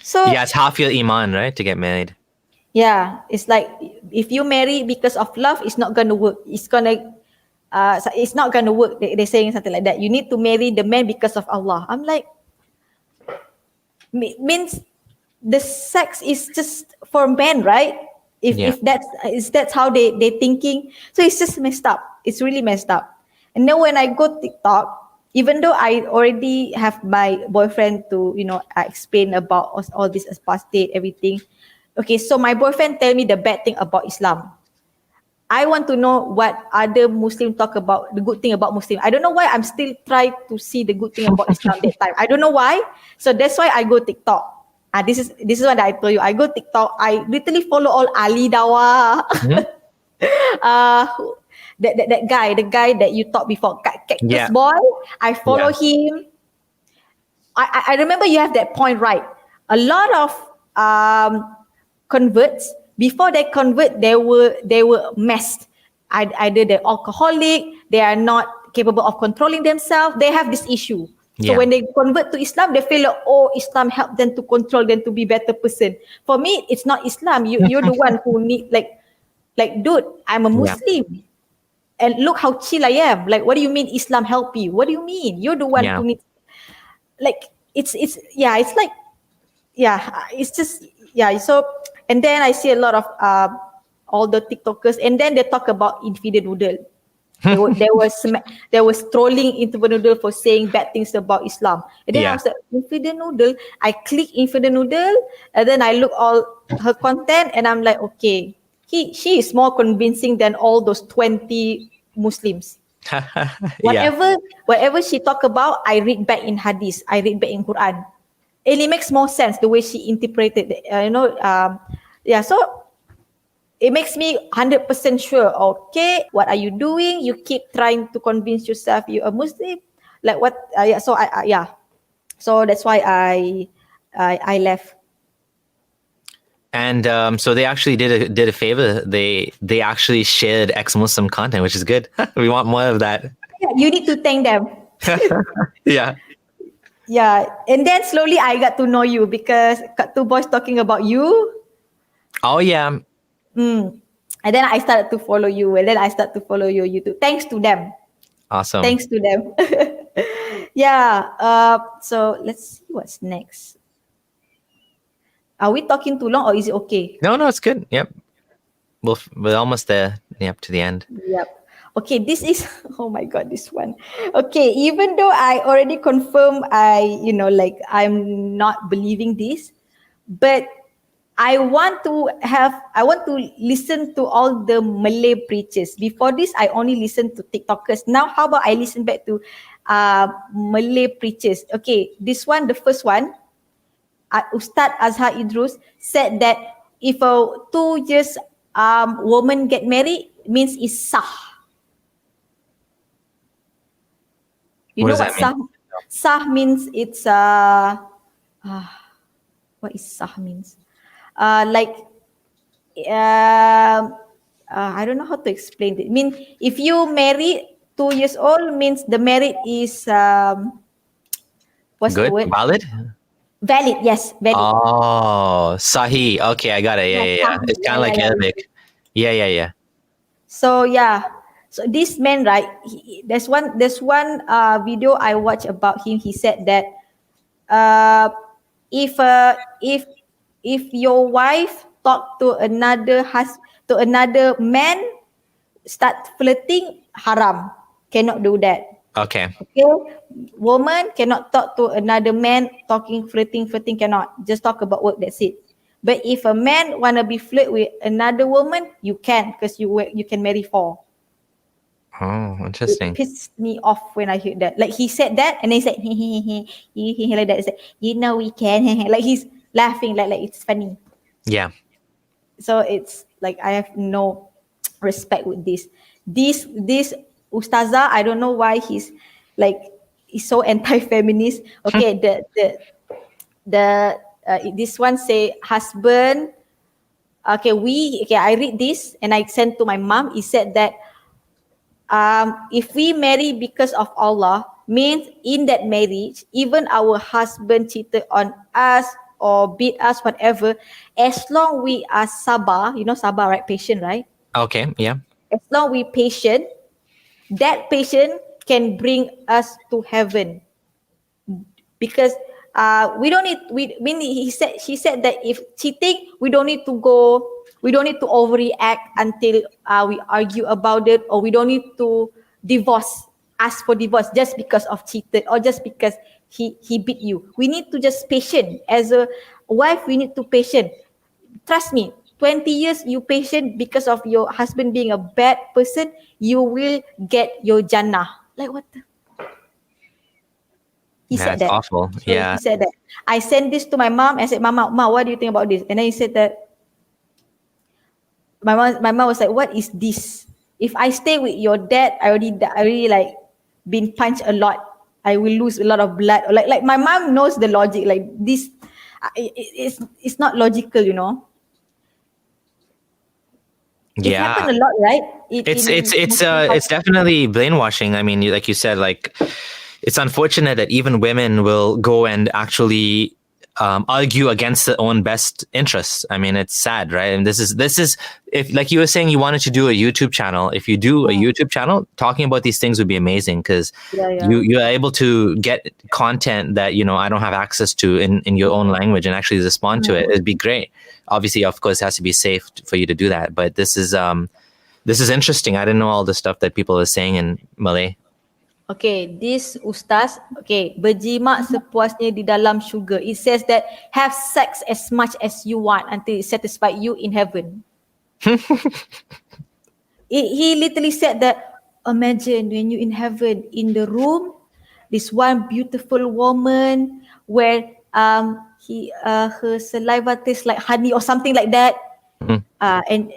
So yeah, it's half your iman, right, to get married. Yeah, it's like, if you marry because of love, it's not gonna work. It's not gonna work. They're saying something like that. You need to marry the man because of Allah. I'm like, means the sex is just for men, right? If that's how they thinking. So it's just messed up. It's really messed up. And then when I go TikTok, even though I already have my boyfriend to explain about all this apostate, everything. Okay, so my boyfriend tell me the bad thing about Islam. I want to know what other Muslim talk about, the good thing about Muslim. I don't know why I'm still trying to see the good thing about Islam that time. I don't know why. So that's why I go TikTok. This is what I told you. I go TikTok. I literally follow all Ali Dawah. Mm-hmm. That guy, the guy that you talked before, Cactus Boy. I follow him. I remember you have that point right. A lot of converts, before they convert, they were messed. Either they're alcoholic, they are not capable of controlling themselves. They have this issue. So when they convert to Islam, they feel like, oh, Islam helped them to control them to be better person. For me, it's not Islam. You're the one who need like, dude, I'm a Muslim. And look how chill I am. Like, what do you mean Islam help you? What do you mean? You're the one who needs, like, it's just. So, and then I see a lot of all the TikTokers, and then they talk about infidel noodle. They was trolling infidel noodle for saying bad things about Islam. And then I was like, infidel noodle. I click infidel noodle, and then I look all her content, and I'm like, okay, she is more convincing than all those 20 Muslims. Whatever she talk about, I read back in hadith, I read back in Quran. And it makes more sense the way she interpreted it, so it makes me 100% sure, okay, what are you doing? You keep trying to convince yourself you're a Muslim. Like what, so that's why I left. And so they actually did a favor. They actually shared ex-Muslim content, which is good. We want more of that. Yeah, you need to thank them. Yeah. Yeah, and then slowly I got to know you because got two boys talking about you. Oh yeah. And then I started to follow you, and then I started to follow your YouTube. Thanks to them. Awesome. Thanks to them. So let's see what's next. Are we talking too long, or is it okay? No, it's good. Yep. We're almost there. Yep, to the end. Yep. Okay, this is oh my god, this one. Okay, even though I already confirmed like I'm not believing this, but I want to listen to all the Malay preachers. Before this, I only listened to TikTokers. Now, how about I listen back to Malay preachers? Okay, this one, the first one, Ustad Azhar Idrus said that if a 2 years woman get married, means it's sah. You What know does what that mean? sah? Sah means it's what is sah means? Like I don't know how to explain it. I mean, if you marry 2 years old, means the marriage is what's the Good? word? Valid? Valid. Yes, valid. Oh, Sahi. Okay, I got it. Yeah, Yeah, yeah, yeah. sah. It's kind Yeah, of yeah, like yeah. Arabic. Yeah, yeah, yeah. So yeah, so this man, right? There's one video I watched about him. He said that uh, if uh, if if your wife talk to another man, start flirting, haram, cannot do that. Okay. Okay, woman cannot talk to another man, flirting cannot. Just talk about work. That's it. But if a man wanna be flirt with another woman, you can, because you can marry four. Oh, It interesting. pissed me off when I heard that. Like he said that, and then he said, like that. He said, we can, like he's laughing, like it's funny. Yeah. So it's like I have no respect with this. This Ustazah, I don't know why like he's so anti-feminist. Okay, this one say husband. Okay, I read this and I sent to my mom. He said that if we marry because of Allah, means in that marriage, even our husband cheated on us or beat us, whatever, as long we are sabar, sabar, right? Patient, right? Okay. Yeah. As long we patient, that patient can bring us to heaven. Because we don't need we mean she said that if cheating, we don't need to overreact until we argue about it, or we don't need to ask for divorce just because of cheated, or just because he beat you. We need to just patient. As a wife, we need to patient. Trust me, 20 years you patient because of your husband being a bad person, you will get your jannah. Like what the? He said That's that. awful. So Yeah. he said that. I sent this to my mom. I said, Mama, what do you think about this? And then he said that my mom was like, what is this? If I stay with your dad, I already like been punched a lot. I will lose a lot of blood. Or like my mom knows the logic. Like this, it's not logical, It Yeah. happened a lot, right? It's definitely brainwashing. I mean, like you said, like it's unfortunate that even women will go and actually argue against their own best interests. I mean, it's sad, right? And this is if, like you were saying, you wanted to do a YouTube channel. If you do a YouTube channel, talking about these things would be amazing, because Yeah. you are able to get content that I don't have access to in your own language, and actually respond to it. It'd be great. Obviously, of course, it has to be safe for you to do that. But this is interesting. I didn't know all the stuff that people are saying in Malay. Okay, this ustaz, berjimat sepuasnya di dalam syurga. It says that have sex as much as you want until it satisfies you in heaven. He literally said that, imagine when you in heaven, in the room, this one beautiful woman where her saliva tastes like honey or something like that. And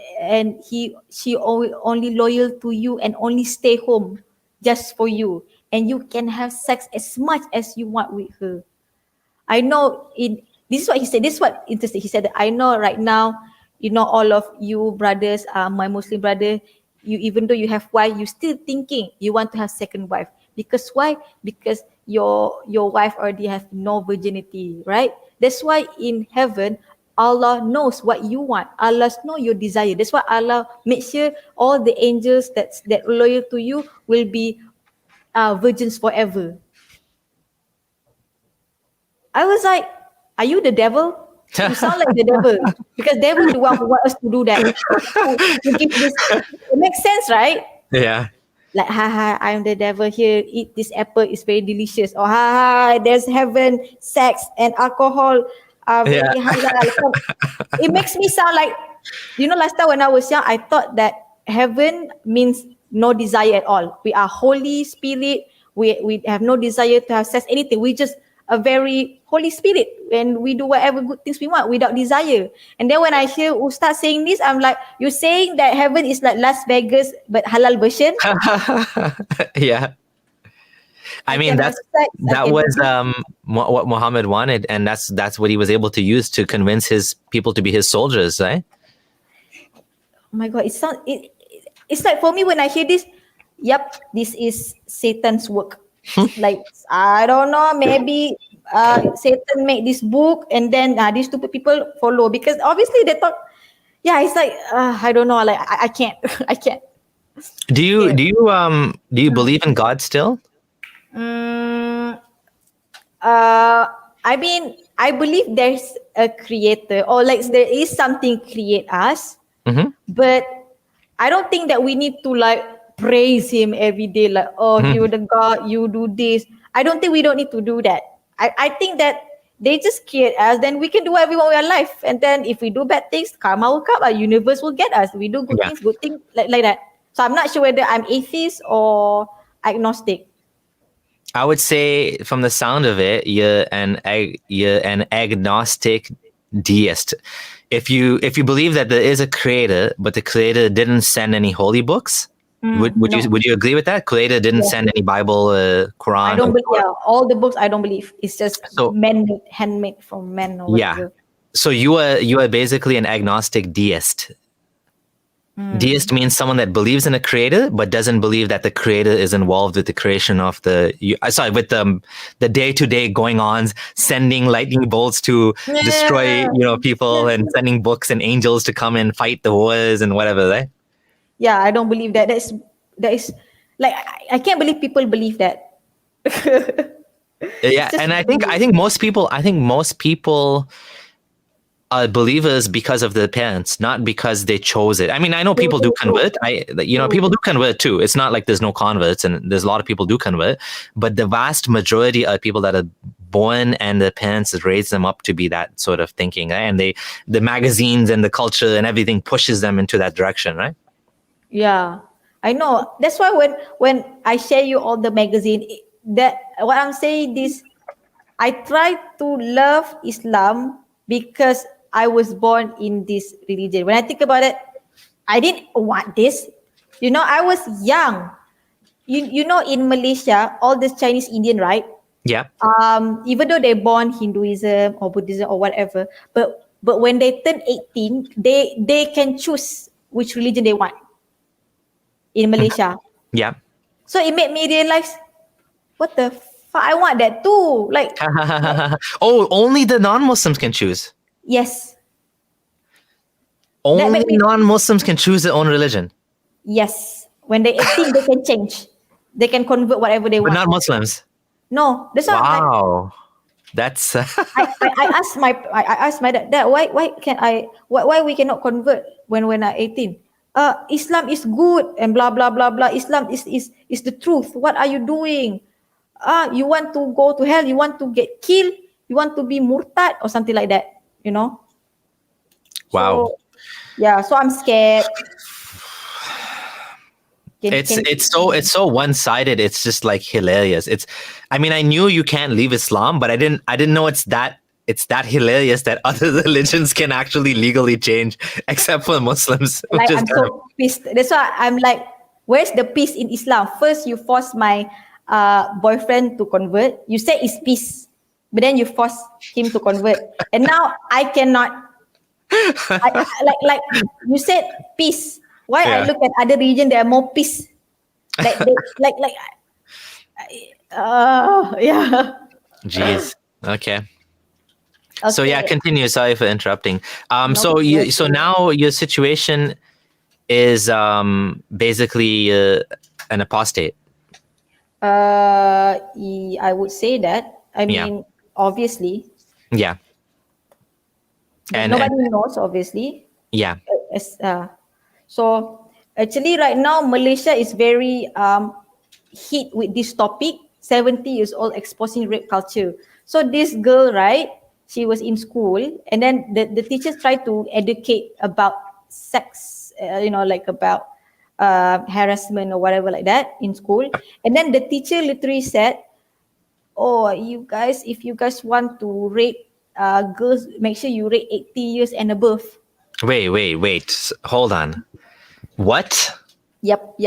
she only loyal to you and only stay home just for you, and you can have sex as much as you want with her. I know this is what he said. This is what interesting. He said that I know right now, all of you brothers, my Muslim brother, you, even though you have wife, you still thinking you want to have second wife. Because why? Because your wife already have no virginity, right? That's why in heaven, Allah knows what you want. Allah knows your desire. That's why Allah makes sure all the angels that loyal to you will be virgins forever. I was like, are you the devil? You sound like the devil, because devil the one who want us to do that. To give this, it makes sense, right? Yeah. Like, ha, I'm the devil here, eat this apple, it's very delicious. Or ha, there's heaven, sex and alcohol are Yeah. very halal. So it makes me sound like, last time when I was young, I thought that heaven means no desire at all. We are Holy Spirit. We have no desire to have sex, anything. We just a very Holy Spirit, and we do whatever good things we want without desire. And then when I hear Ustaz saying this, I'm like, you're saying that heaven is like Las Vegas but halal version? Yeah. I I mean, can have sex. I that can do was this. what Muhammad wanted, and that's what he was able to use to convince his people to be his soldiers, right? Oh my God, it's like for me when I hear this, yep, this is Satan's work. Like, I don't know, maybe Satan made this book and then these stupid people follow because obviously they thought, yeah, it's like I don't know, like I can't, I can't. Do you Yeah. do you believe in God still? Mm, I mean, I believe there's a creator or like there is something create us, Mm-hmm. but I don't think that we need to like praise him every day, like, oh, you're the God, you do this. I don't think we don't need to do that. I think that they just create us, then we can do whatever we want with our life. And then if we do bad things, karma will come, our universe will get us. We do Yeah. good things like that. So I'm not sure whether I'm atheist or agnostic. I would say, from the sound of it, you're an agnostic deist. If you believe that there is a creator, but the creator didn't send any holy books, would No. you agree with that? Creator didn't Yeah. send any Bible, Quran. I don't or believe, Torah? yeah, all the books I don't believe. It's just So man-made, handmade from men or yeah, whatever. so you are basically an agnostic deist. Deist means someone that believes in a creator but doesn't believe that the creator is involved with the creation of with the day-to-day going-ons, sending lightning bolts to destroy people, and sending books and angels to come and fight the wars and whatever, right? Yeah, I don't believe that. That is like I can't believe people believe that. Yeah, It's just and I think most people are believers because of their parents, not because they chose it. I mean, I know people do convert. People do convert too. It's not like there's no converts, and there's a lot of people do convert. But the vast majority are people that are born and their parents raise them up to be that sort of thinking, right? And the magazines and the culture and everything pushes them into that direction, right? Yeah, I know. That's why when I share you all the magazine, that what I'm saying is, I try to love Islam because I was born in this religion. When I think about it, I didn't want this. I was young. In Malaysia, all this Chinese Indian, right? Yeah. Even though they're born Hinduism or Buddhism or whatever, but when they turn 18, they can choose which religion they want in Malaysia. Yeah. So it made me realize, what the fuck, I want that too. Like, Oh, only the non-Muslims can choose. yes, that Only made me, non-Muslims can choose their own religion, yes. When they're 18, they can change. They can convert whatever they but want. not Muslims. No, that's why I'm like, Wow. That's I asked my dad, why we cannot convert when I'm 18? Islam is good and blah blah blah blah. Islam is the truth. What are you doing? You want to go to hell? You want to get killed? You want to be murtad or something like that? wow. So yeah, so I'm scared. It's so one-sided. It's just like hilarious. I mean, I knew you can't leave Islam, but I didn't know it's that hilarious that other religions can actually legally change, except for Muslims. Like, Which is I'm so pissed. That's why I'm like, where's the peace in Islam? First, you force my boyfriend to convert. You say it's peace, but then you force him to convert, and now I cannot. Like you said, peace. Why I Yeah. look at other region, there are more peace. Like they, yeah. Jeez. Okay. So yeah, Okay. continue. Sorry for interrupting. No So problem. now your situation is basically an apostate. I would say that. I Yeah. mean, obviously, Yeah. but And nobody knows. Obviously, yeah. As, so Actually, right now, Malaysia is very hit with this topic. 70 years old exposing rape culture. So this girl, right? She was in school, and then the teachers tried to educate about sex, like about harassment or whatever like that in school. And then the teacher literally said, "Oh, you guys, if you guys want to rape girls, make sure you rate 80 years and above." Wait. Hold on. What? Yep.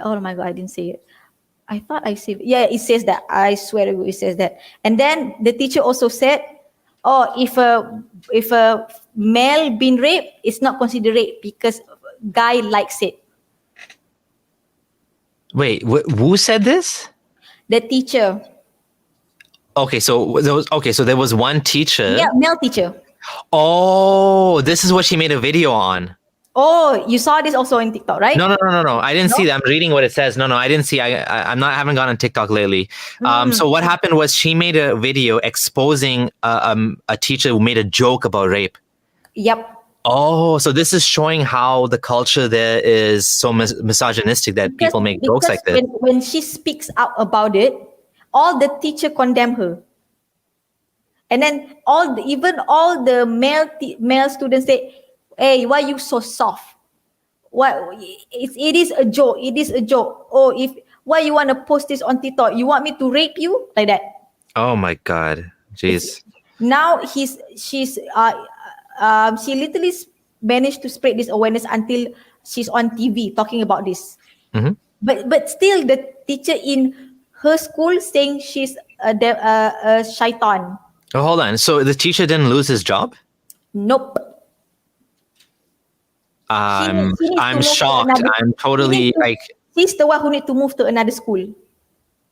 Oh my god, I didn't say it. I thought I said, yeah, it says that. I swear to you, it says that. And then the teacher also said, "Oh, if a male been raped, it's not considered rape because guy likes it." Wait, who said this? The teacher, Okay, so there was one teacher. yeah, male teacher. Oh, this is what she made a video on. Oh, you saw this also on TikTok, right? No. I didn't see that. I'm reading what it says. No, I didn't see. I haven't gone on TikTok lately. So what happened was she made a video exposing a teacher who made a joke about rape. Yep. Oh, so this is showing how the culture there is so misogynistic that people make jokes like this. When she speaks out about it, all the teacher condemn her. And then even all the male students say, "Hey, why you so soft? Why it is a joke. It is a joke. Oh, why you want to post this on TikTok? You want me to rape you?" Like that. Oh my God. Jeez. Now she literally managed to spread this awareness until she's on TV talking about this. Mm-hmm. But still, the teacher in her school saying she's a shaitan. Oh, hold on. So the teacher didn't lose his job? Nope. I'm shocked. I'm totally like. He's the one who need to move to another school.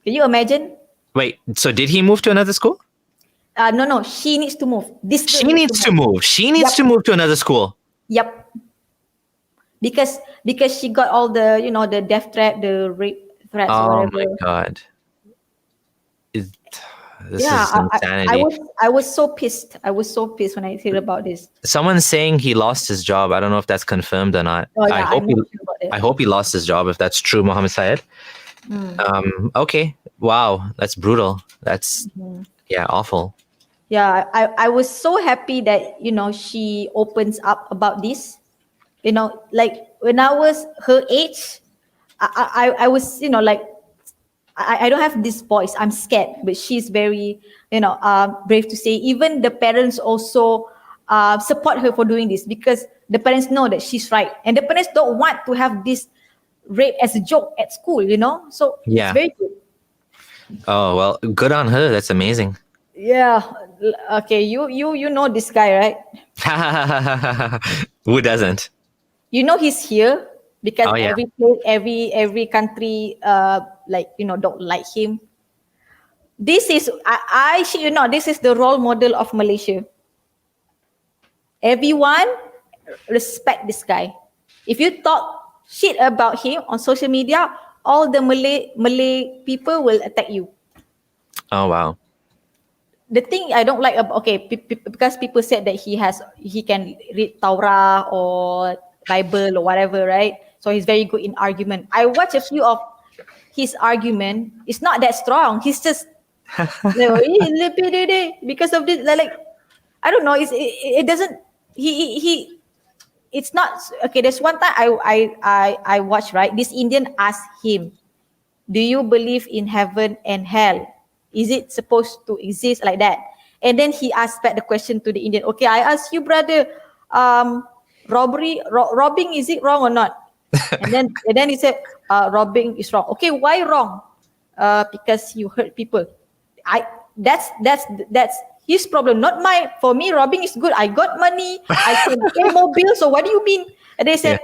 Can you imagine? Wait. So did he move to another school? No. She needs to move. She needs to move. She needs to move to another school. Yep. Because she got all the the death threat, the rape threats. Oh whatever. my God. This is insanity. I was so pissed. I was so pissed when I heard about this. Someone's saying he lost his job. I don't know if that's confirmed or not. Oh, yeah, I hope he lost his job if that's true, Mohammed Syed. Okay. Wow. That's brutal. That's awful. Yeah, I was so happy that she opens up about this. Like when I was her age, I was like I don't have this voice. I'm scared, but she's very brave to say. Even the parents also support her for doing this because the parents know that she's right, and the parents don't want to have this rape as a joke at school. So it's very good. Oh well, good on her. That's amazing. Yeah. Okay. You know this guy, right? Who doesn't? He's here because every country don't like him. This is this is the role model of Malaysia. Everyone respect this guy. If you talk shit about him on social media, all the Malay people will attack you. Oh wow. The thing I don't like about because people said that he can read Torah or Bible or whatever, right? So he's very good in argument. I watch a few of his argument. It's not that strong. He's just because of this. Like I don't know. It doesn't. He. It's not okay. There's one time I watched, right. This Indian asked him, "Do you believe in heaven and hell? Is it supposed to exist like that?" And then he asked back the question to the Indian. "Okay, I ask you, brother, robbing, is it wrong or not?" and then he said, "Robbing is wrong." "Okay, why wrong?" Because you hurt people." That's his problem, not mine. For me, robbing is good. I got money. I can pay mobile. So what do you mean? And they said,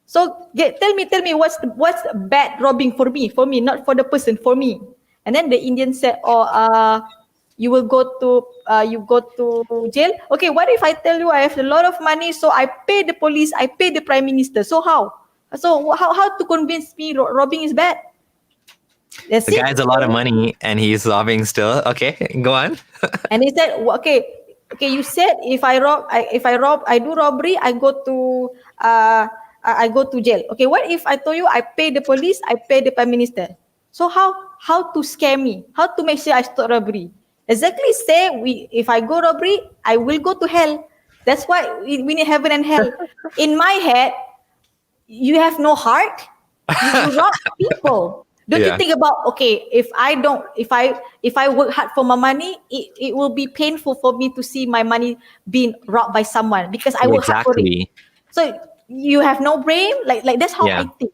"So tell me what's bad robbing for me, not for the person, for me." And then the Indian said, you will go to jail. "Okay, what if I tell you I have a lot of money, so I pay the police, I pay the prime minister? So how to convince me robbing is bad?" The guy has a lot of money and he's robbing still. Okay, go on. And he said, "Okay, you said if I do robbery, I go to I go to jail. Okay, what if I told you I pay the police, I pay the prime minister? So how to scare me? How to make sure I stop robbery? Exactly say if I go robbery, I will go to hell. That's why we need heaven and hell. In my head, you have no heart. You rob people. Don't you Yeah. think about, okay, if I work hard for my money, it will be painful for me to see my money being robbed by someone because I work hard for it. Exactly. So you have no brain, like that's how I Yeah. think.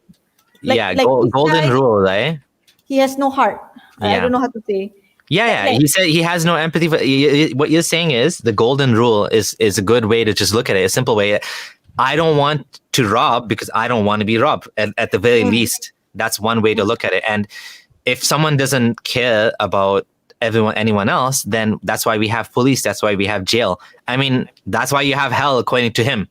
Yeah. Like this Golden guy, rule, right? he has no heart. I Yeah. don't know how to say. Yeah, yeah. He said he has no empathy for what you're saying is the golden rule is a good way to just look at it. A simple way. I don't want to rob because I don't want to be robbed. At the very least, that's one way to look at it. And if someone doesn't care about anyone else, then that's why we have police. That's why we have jail. I mean, that's why you have hell, according to him,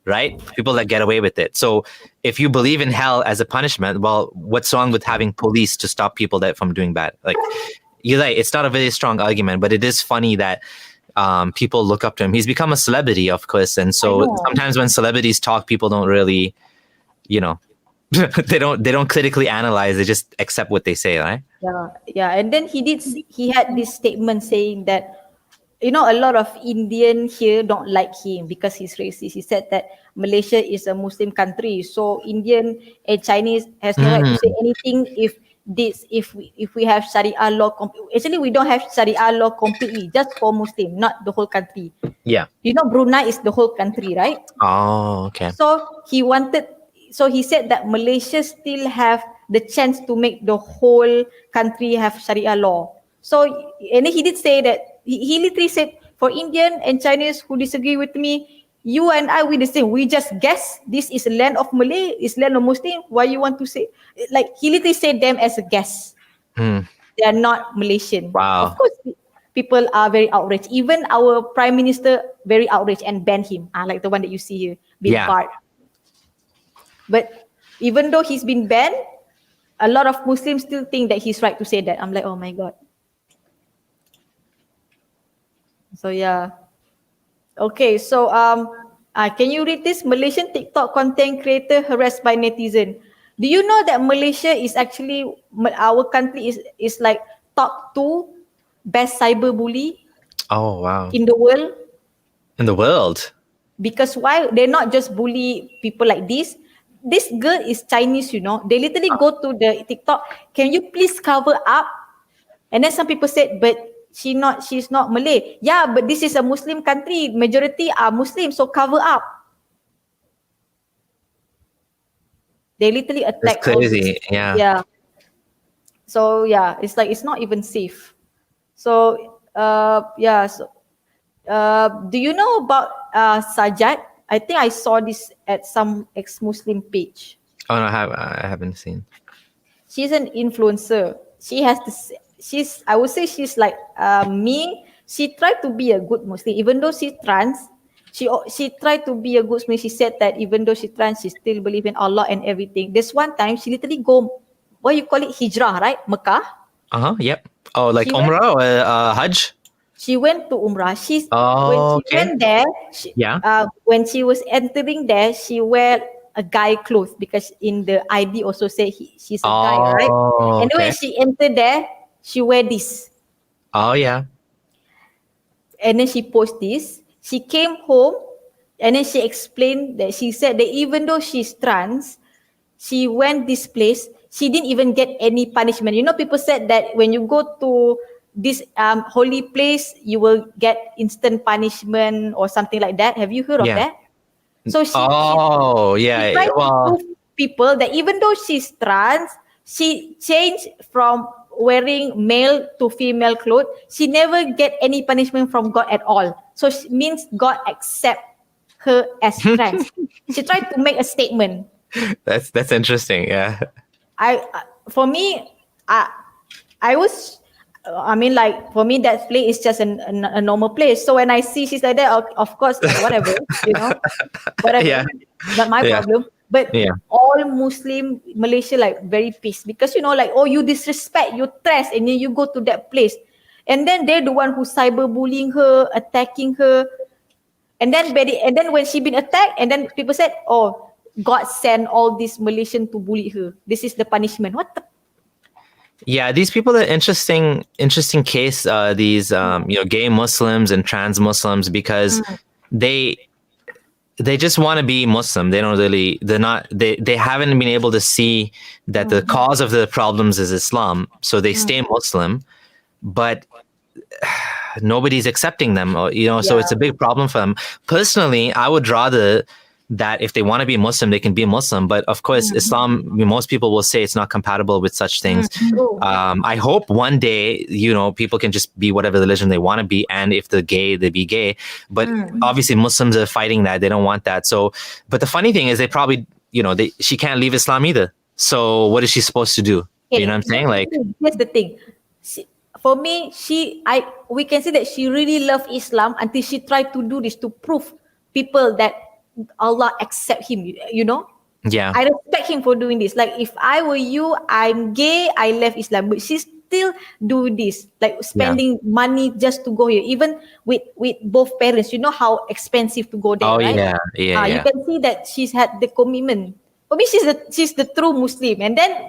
right? People that get away with it. So if you believe in hell as a punishment, well, what's wrong with having police to stop people from doing bad? Like, you're right. It's not a very strong argument, but it is funny that people look up to him. He's become a celebrity, of course, and so sometimes when celebrities talk, people don't really, they don't critically analyze. They just accept what they say, right? Yeah. And then he had this statement saying that, a lot of Indian here don't like him because he's racist. He said that Malaysia is a Muslim country, so Indian and Chinese has no right to say anything if we have Sharia law. Actually, we don't have Sharia law completely, just for Muslim, not the whole country. Yeah. Brunei is the whole country, right? Oh, okay. So he said that Malaysia still have the chance to make the whole country have Sharia law. So, and he did say that, he literally said, for Indian and Chinese who disagree with me, you and I, we the same. We just guess this is a land of Malay, it's land of Muslim. Why you want to say? Like, he literally said them as a guess. They are not Malaysian. Wow. Of course, people are very outraged. Even our prime minister very outraged and banned him. Like the one that you see here, being barred. But even though he's been banned, a lot of Muslims still think that he's right to say that. I'm like, oh my God. So yeah. Okay, so can you read this? Malaysian TikTok content creator harassed by netizen. Do you know that Malaysia is actually, our country is like top 2 best cyber bully? Oh, wow. In the world. In the world? Because why? They're not just bully people like this. This girl is Chinese, They literally go to the TikTok, can you please cover up? And then some people said, but she's not Malay. Yeah, but this is a Muslim country. Majority are Muslim, so cover up. They literally attack. That's crazy. Yeah. Yeah. So yeah, it's like it's not even safe. So yeah. So do you know about Sajad? I think I saw this at some ex-Muslim page. Oh no, I haven't seen. She's an influencer. She has this. I would say she's like me. She tried to be a good Muslim, even though she's trans. She tried to be a good Muslim. She said that even though she's trans, she still believe in Allah and everything. There's one time she literally go, what you call it, hijrah, right? Mecca. Yep. Oh, like Umrah or Hajj? She went to Umrah. When she went there, when she was entering there, she wear a guy clothes because in the ID also say she's a guy, right? And when she entered there, she wear this. Oh yeah. And then she post this. She came home and then she explained that she said that even though she's trans, she went this place, she didn't even get any punishment. People said that when you go to this holy place, you will get instant punishment or something like that. Have you heard of that? So she tried to prove people that even though she's trans, she changed from wearing male to female clothes. She never get any punishment from God at all. So it means God accept her as trans. She tried to make a statement. That's interesting. Yeah. For me, for me, that place is just a normal place. So when I see she's like that, of course, whatever, whatever, not my problem. But all Muslim Malaysia like very pissed because you disrespect, you trash, and then you go to that place, and then they're the one who cyberbullying her, attacking her, and then when she been attacked, and then people said, God sent all these Malaysian to bully her. This is the punishment. What the? Yeah, these people are interesting case. These gay Muslims and trans Muslims, because they just want to be Muslim. They don't really. They haven't been able to see that the cause of the problems is Islam, so they stay Muslim, but nobody's accepting them. So it's a big problem for them. Personally, I would rather that if they want to be Muslim, they can be Muslim. But of course, Islam, most people will say it's not compatible with such things. I hope one day, people can just be whatever religion they want to be. And if they're gay, they be gay. But obviously Muslims are fighting that. They don't want that. So, but the funny thing is they probably, she can't leave Islam either. So what is she supposed to do? You know what I'm saying? Like, here's the thing. For me, we can say that she really loved Islam until she tried to do this to prove people that Allah accept him, Yeah. I respect him for doing this. Like, if I were you, I'm gay, I left Islam, but she still do this, like spending money just to go here, even with both parents. You know how expensive to go there, right? Yeah. You can see that she's had the commitment. For me, she's the true Muslim. And then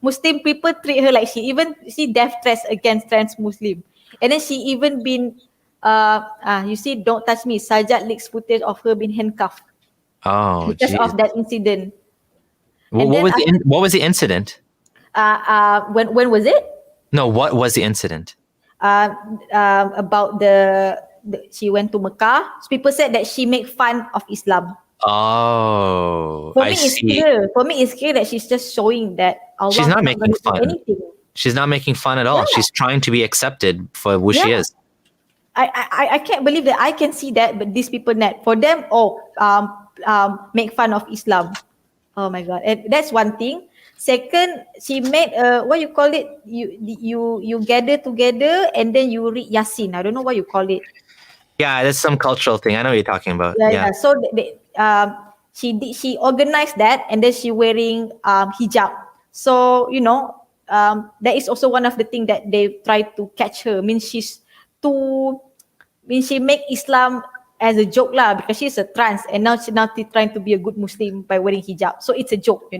Muslim people treat her like she death threats against trans Muslim. And then she even been you see, don't touch me. Sajat leaks footage of her being handcuffed. Oh, because of that incident. What was the incident? When was it? No, what was the incident? About she went to Mecca. People said that she made fun of Islam. Oh, For me, it's clear that she's just showing that Allah she's not making fun. Anything. She's not making fun at all. She's trying to be accepted for who she is. I can't believe that I can see that, but these people not. For them, make fun of Islam. Oh my God. And that's one thing. Second, she made what you call it? You gather together and then you read Yasin. I don't know what you call it. Yeah, that's some cultural thing. I know what you're talking about. Yeah. So she organized that, and then she wearing hijab. So that is also one of the things that they try to catch her. She make Islam as a joke lah, because she's a trans, and now she's trying to be a good Muslim by wearing hijab. So it's a joke,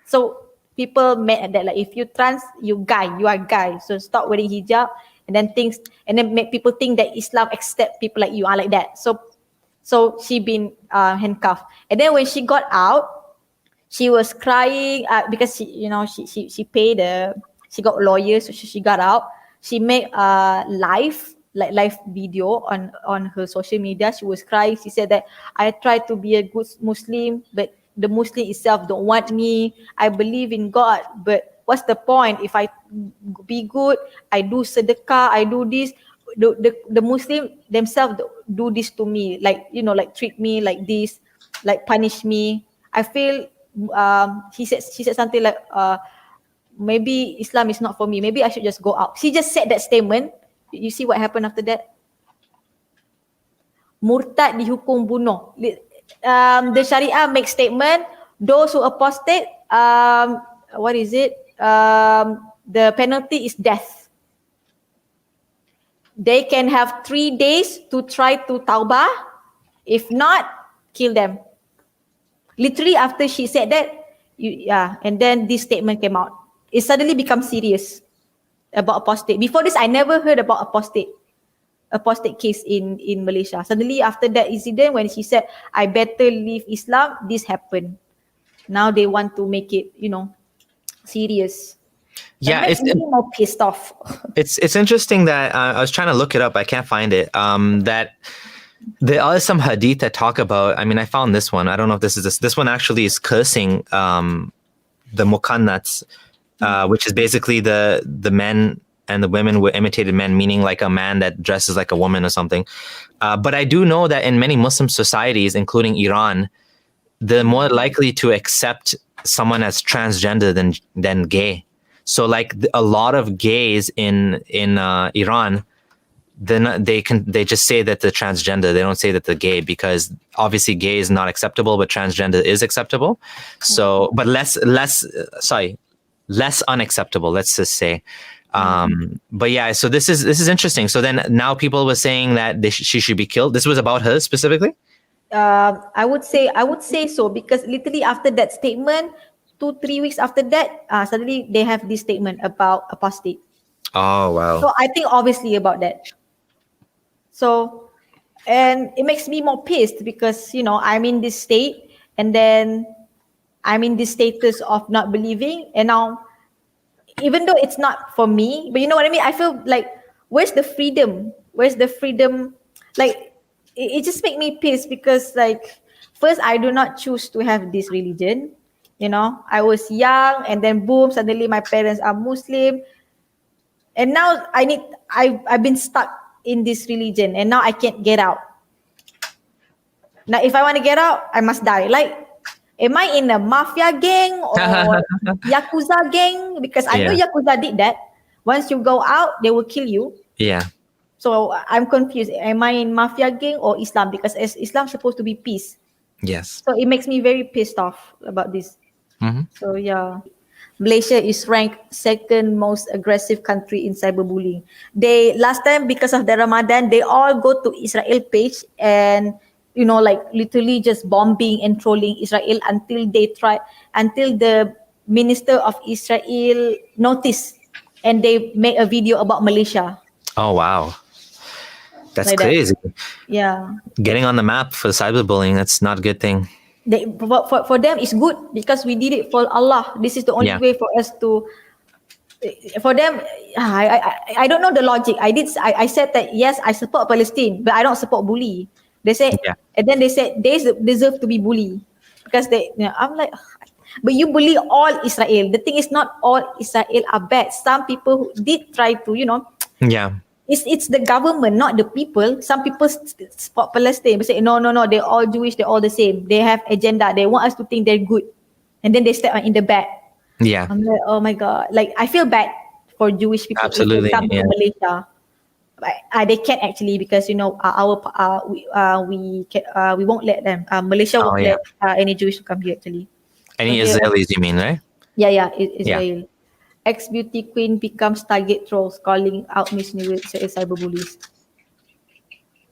So people mad at that, like, if you trans, you are guy, so stop wearing hijab, and then make people think that Islam accept people like you are like that. So she been handcuffed, and then when she got out, she was crying because she paid she got lawyers, so she got out. She made live video on her social media. She was crying. She said that I tried to be a good Muslim, but the Muslim itself don't want me. I believe in God, but what's the point if I be good? I do sedekah, I do this. The Muslim themselves do this to me, like treat me like this, like punish me. I feel she said something like maybe Islam is not for me. Maybe I should just go out. She just said that statement. You see what happened after that? Murtad dihukum bunuh. The Sharia makes statement. Those who apostate, what is it? The penalty is death. They can have 3 days to try to tawbah. If not, kill them. Literally after she said that, and then this statement came out. It suddenly becomes serious about apostate. Before this, I never heard about apostate case in Malaysia. Suddenly after that incident, when she said, I better leave Islam, this happened. Now they want to make it, serious. Yeah, it's more pissed off. It's interesting that I was trying to look it up. I can't find it. That there are some hadith that talk about. I mean, I found this one. I don't know if this one actually is cursing the mukannats, which is basically the men and the women were imitated men, meaning like a man that dresses like a woman or something. But I do know that in many Muslim societies, including Iran, they're more likely to accept someone as transgender than gay. So like a lot of gays in Iran, then they just say that they're transgender. They don't say that they're gay, because obviously gay is not acceptable, but transgender is acceptable. So, but less unacceptable, let's just say. But yeah, so this is interesting. So then now people were saying that she should be killed. This was about her specifically? I would say so, because literally after that statement, 2-3 weeks after that, suddenly they have this statement about apostate. Oh wow. So I think obviously about that. So, and it makes me more pissed because I'm in this state, and then I'm in this status of not believing, and now, even though it's not for me, but you know what I mean, I feel like, where's the freedom? Where's the freedom? Like, it just make me pissed because, like, first, I do not choose to have this religion. I was young, and then boom, suddenly my parents are Muslim, and now I've been stuck in this religion, and now I can't get out. Now, if I want to get out, I must die. Like, am I in a mafia gang or Yakuza gang? Because I know Yeah. Yakuza did that. Once you go out, they will kill you. Yeah. So I'm confused. Am I in mafia gang or Islam? Because Islam supposed to be peace. Yes. So it makes me very pissed off about this. Mhm. So yeah. Malaysia is ranked second most aggressive country in cyberbullying. They last time, because of the Ramadan, they all go to Israel page and like literally just bombing and trolling Israel until the minister of Israel noticed, and they made a video about Malaysia Oh wow. That's like that. crazy. Yeah. Getting on the map for cyberbullying, that's not a good thing. For them it's good because we did it for Allah. This is the only Yeah. way for us to. For them, I don't know the logic. I said that yes, I support Palestine, but I don't support bully. They said, Yeah. and then they said they deserve to be bullied because I'm like, but you bully all Israel. The thing is, not all Israel are bad. Some people who did try to, Yeah. it's the government, not the people. Some people support Palestine, but say no, they're all Jewish, they're all the same. They have agenda. They want us to think they're good, and then they step in the back. Yeah. I'm like, oh my god! Like, I feel bad for Jewish people if Absolutely, they come yeah. to Malaysia. But, they can't actually, because we won't let them. Malaysia Oh won't yeah. let any Jewish to come here actually. Any Okay. Israelis, you mean, right? Yeah, Yeah. Israel. Ex-beauty queen becomes target trolls, calling out Miss Universe cyberbullies.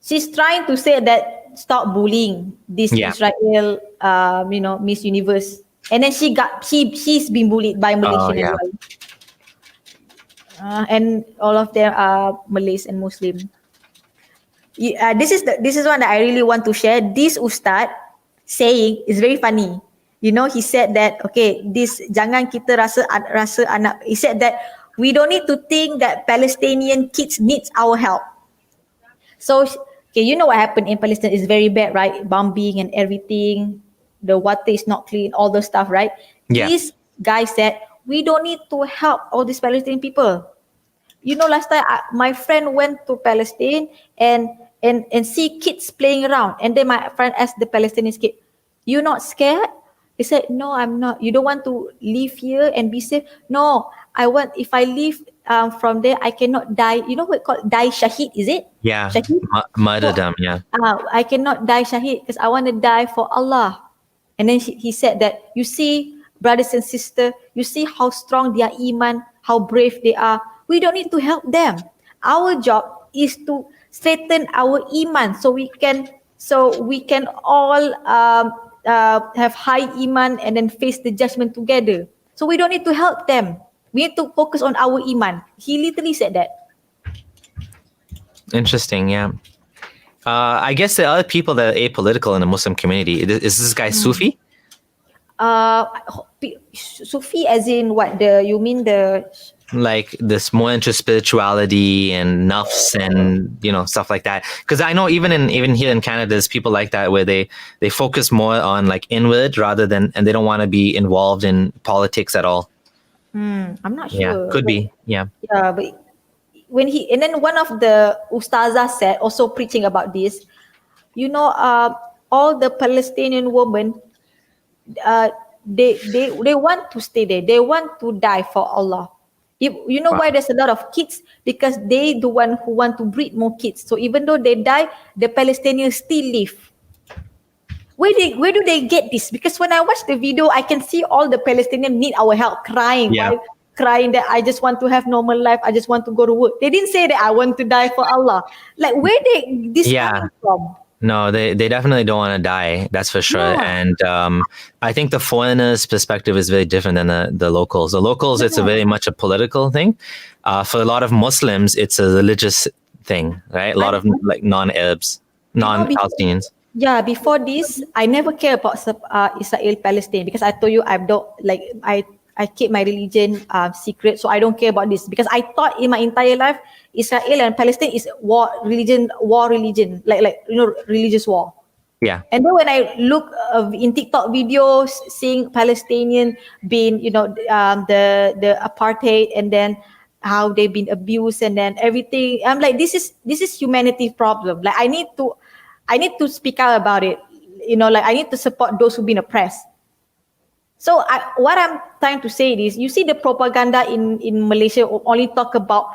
She's trying to say that stop bullying this Yeah. Israel, Miss Universe, and then she's been bullied by Oh Malaysian as yeah. well. And all of them are Malays and Muslim. This is one that I really want to share. This ustad saying is very funny. He said that, okay, this jangan kita rasa anak. He said that we don't need to think that Palestinian kids needs our help. So, okay, you know what happened in Palestine is very bad, right? Bombing and everything. The water is not clean, all those stuff, right? Yeah. This guy said, we don't need to help all these Palestinian people. Last time my friend went to Palestine and see kids playing around. And then my friend asked the Palestinian kid, you not scared? He said, no, I'm not. You don't want to live here and be safe? No, if I leave from there, I cannot die. You know what it's called? Die shahid, is it? Yeah. Shahid? Martyrdom. Yeah. I cannot die shahid because I want to die for Allah. And then he said that, you see, brothers and sisters, you see how strong their iman, how brave they are. We don't need to help them. Our job is to strengthen our iman so we can all have high iman and then face the judgment together. So we don't need to help them. We need to focus on our iman. He literally said that. Interesting. Yeah. I guess the other people that are apolitical in the Muslim community, is this guy Sufi? Sufi as in what? You mean the... Like this more into spirituality and nafs and stuff like that, because I know even here in Canada there's people like that where they focus more on like inward rather than, and they don't want to be involved in politics at all. I'm not sure. Yeah, could be. Yeah. But and then one of the ustazah said, also preaching about this, all the Palestinian women, they want to stay there, they want to die for Allah. Why there's a lot of kids? Because they the one who want to breed more kids. So even though they die, the Palestinians still live. Where do they get this? Because when I watch the video, I can see all the Palestinians need our help, crying. Yeah. Why? Crying that I just want to have normal life, I just want to go to work. They didn't say that I want to die for Allah. Like, where this Yeah. coming from? No, they definitely don't want to die. That's for sure. Yeah, And I think the foreigners' perspective is very different than the locals. The locals, it's a yeah. very much a political thing. For a lot of Muslims, it's a religious thing, right? A lot I, of like non-Arabs, before, non-Palestinians. yeah, before this, I never care about Israel Palestine because I told you I don't like I keep my religion secret, so I don't care about this because I thought in my entire life Israel and Palestine is war religion, like religious war. Yeah. And then when I look in TikTok videos, seeing Palestinian being, the apartheid, and then how they've been abused, and then everything, I'm like, this is humanity problem. Like I need to speak out about it. Like I need to support those who've been oppressed. So what I'm trying to say is, you see the propaganda in Malaysia only talk about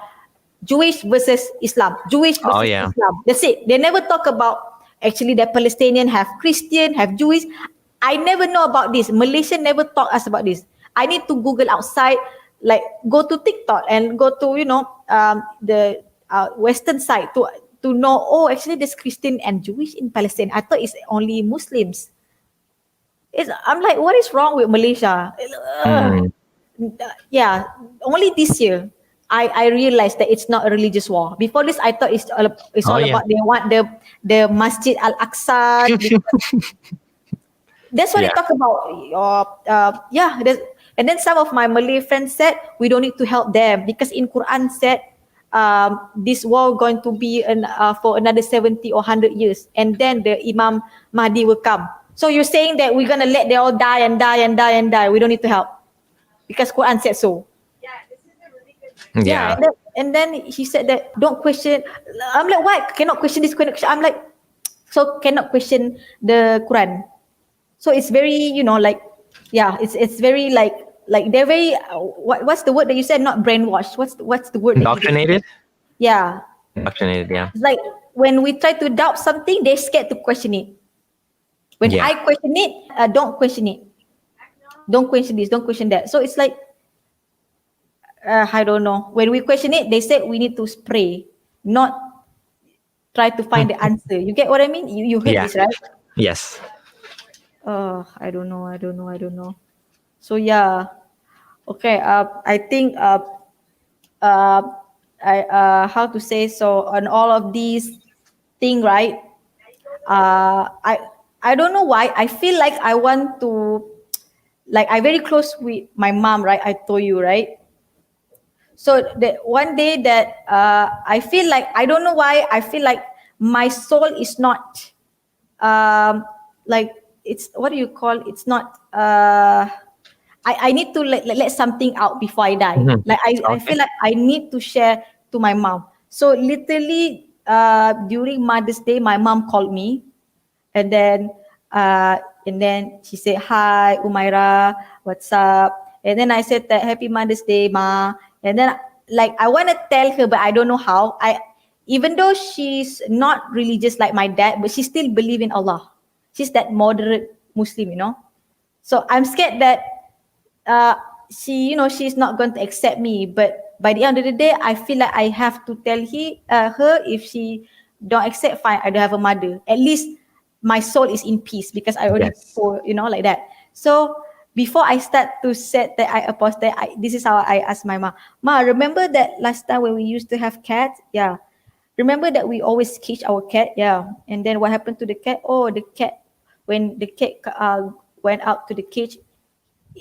Jewish versus Islam, Jewish Oh versus yeah. Islam. That's it. They never talk about actually that Palestinian have Christian, have Jewish. I never know about this. Malaysia never taught us about this. I need to Google outside, like go to TikTok and go to the Western side to know. Oh, actually, there's Christian and Jewish in Palestine. I thought it's only Muslims. I'm like, what is wrong with Malaysia? Mm. Yeah, only this year I realized that it's not a religious war. Before this, I thought it's Oh all yeah. about they want the Masjid Al Aqsa. That's what Yeah. they talk about. Yeah, and then some of my Malay friends said we don't need to help them because in Quran said this war going to be for another 70 or 100 years, and then the Imam Mahdi will come. So you're saying that we're gonna let they all die and die and die and die? We don't need to help because Quran said so. Yeah, Yeah. and then he said that don't question. I'm like, why cannot question this? I'm like, so cannot question the Quran. So it's very, like, yeah, it's very like they're very. What's the word that you said? Not brainwashed. What's the word that you just said? Indoctrinated. Yeah, Indoctrinated. Yeah. it's like when we try to doubt something, they're scared to question it. When Yeah. I question it, don't question it. Don't question this. Don't question that. So it's like I don't know. When we question it, they said we need to pray, not try to find the answer. You get what I mean? You heard Yeah. this, right? Yes. I don't know. I don't know. I don't know. So yeah. Okay. I think uh, how to say so on all of these thing, right? I don't know why. I feel like I want to, like I very close with my mom, right? I told you, right? So that one day that I feel like I don't know why I feel like my soul is not like it's what do you call it's not I need to let something out before I die. Mhm. Like I Okay. feel like I need to share to my mom. So literally during Mother's Day, my mom called me, and then uh, she said, "Hi, Umaira, what's up?" And then I said that Happy Mother's Day, Ma. And then like I want to tell her, but I don't know how. Even though she's not religious like my dad, but she still believe in Allah. She's that moderate Muslim. So I'm scared that uh, she's not going to accept me. But by the end of the day, I feel like I have to tell her if she don't accept, fine, I don't have a mother. At least my soul is in peace because I already Yes. told, like that. So before I start to set that I apostate, this is how I ask my mom. Ma, remember that last time when we used to have cats? Yeah. Remember that we always cage our cat? Yeah. And then what happened to the cat? Oh, the cat, when the cat went out to the cage,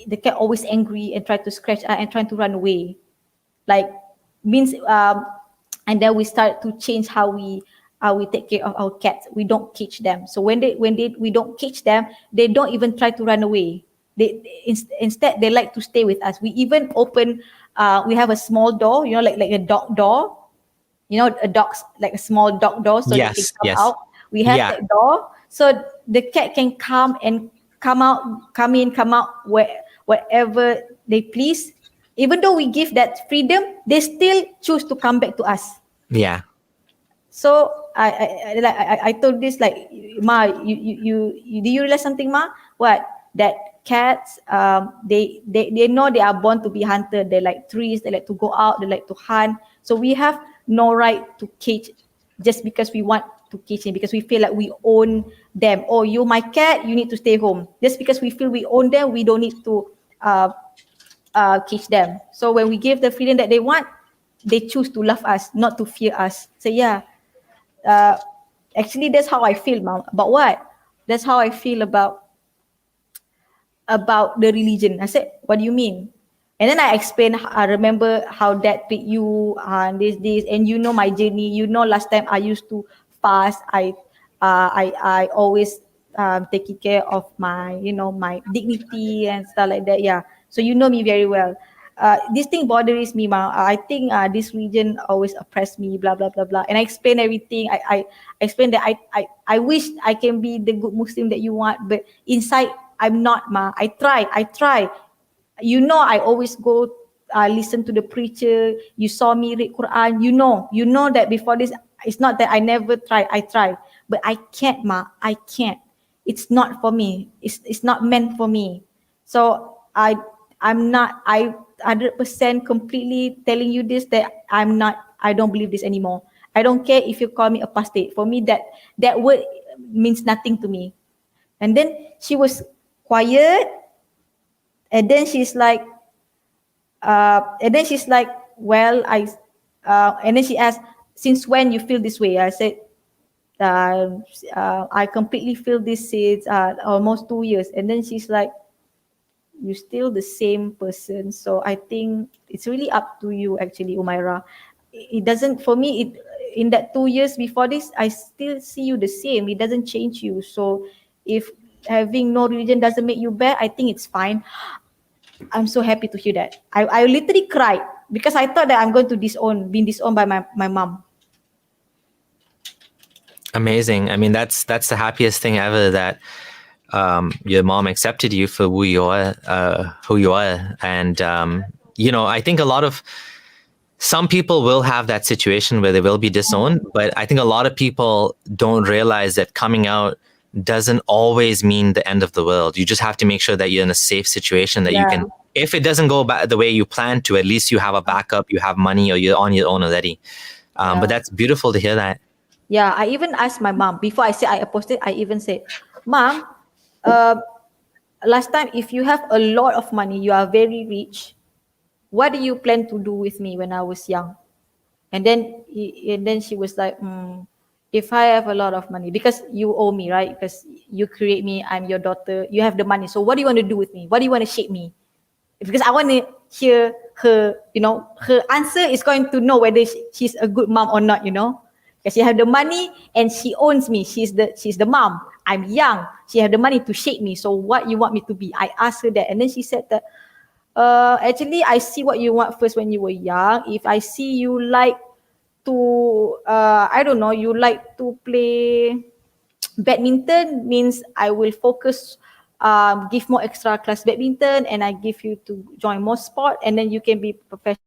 the cat always angry and try to scratch and trying to run away. Like means and then we start to change how we take care of our cats. We don't cage them. So when we don't cage them, they don't even try to run away. Instead they like to stay with us. We even open we have a small door, like a dog door. A dog's like a small dog door so they can Yes. come Yes. out. We have Yeah. that door so the cat can come and come out, come in, come out wherever they please. Even though we give that freedom, they still choose to come back to us. Yeah. So I told this like, Ma, you do you realize something, Ma? What? That cats they know they are born to be hunted. They like trees, they like to go out, they like to hunt. So we have no right to cage just because we want to kitchen because we feel like we own them. Oh, you my cat, you need to stay home. Just because we feel we own them, we don't need to teach them. So when we give the freedom that they want, they choose to love us, not to fear us. So yeah, actually that's how I feel, Mom. About what? That's how I feel about the religion. I said, what do you mean? And then I explained, I remember how dad treat you, this, and you know my journey. You know, last time I used to fast. I always taking care of my, my dignity and stuff like that. Yeah. So you know me very well. This thing bothers me, ma. I think this region always oppress me, blah blah blah blah. And I explain everything. I explain that I wish I can be the good Muslim that you want, but inside I'm not, ma. I try. You know, I always go listen to the preacher. You saw me read Quran. You know that before this, it's not that I never try. I try, but I can't, ma. I can't. It's not for me. It's not meant for me. So I'm not. I 100% completely telling you this that I'm not. I don't believe this anymore. I don't care if you call me apostate. For me, that word means nothing to me. And then she was quiet. And then she's like, well, and then she asked, since when you feel this way? I said, I completely feel this since almost 2 years. And then she's like, you're still the same person. So I think it's really up to you, actually, Umaira. It doesn't, for me, in that 2 years before this, I still see you the same. It doesn't change you. So if having no religion doesn't make you bad, I think it's fine. I'm so happy to hear that. I literally cried because I thought that I'm going to being disowned by my mom. Amazing. I mean, that's the happiest thing ever, that your mom accepted you for who you are, and I think some people will have that situation where they will be disowned, but I think a lot of people don't realize that coming out doesn't always mean the end of the world. You just have to make sure that you're in a safe situation, that you can, if it doesn't go the way you plan to, at least you have a backup, you have money, or you're on your own already. But that's beautiful to hear that. Yeah, I even asked my mom, before I said I apostate, I even said, Mom, last time, if you have a lot of money, you are very rich, what do you plan to do with me when I was young? And then she was like, if I have a lot of money, because you owe me, right? Because you create me, I'm your daughter, you have the money. So what do you want to do with me? What do you want to shape me? Because I want to hear her, her answer is going to know whether she's a good mom or not, Because she have the money and she owns me. She's the mom. I'm young. She have the money to shape me. So what you want me to be? I asked her that. And then she said that, actually, I see what you want first when you were young. If I see you like to you like to play badminton, means I will focus, give more extra class badminton, and I give you to join more sport, and then you can be professional.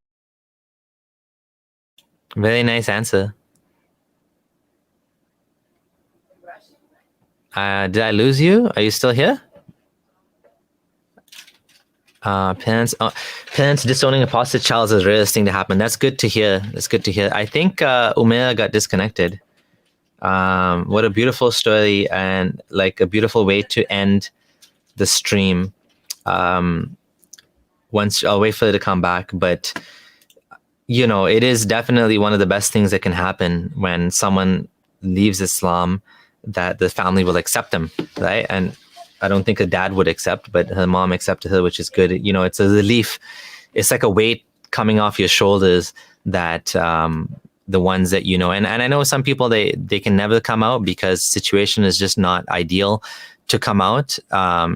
Very nice answer. Did I lose you? Are you still here? Parents disowning apostate child is a rare thing to happen. That's good to hear. I think Umaira got disconnected. What a beautiful story, and like a beautiful way to end the stream. Once I'll wait for her to come back, but it is definitely one of the best things that can happen when someone leaves Islam, that the family will accept them, right? And I don't think her dad would accept, but her mom accepted her, which is good. It's a relief. It's like a weight coming off your shoulders, that the ones that and I know some people, they can never come out because situation is just not ideal to come out.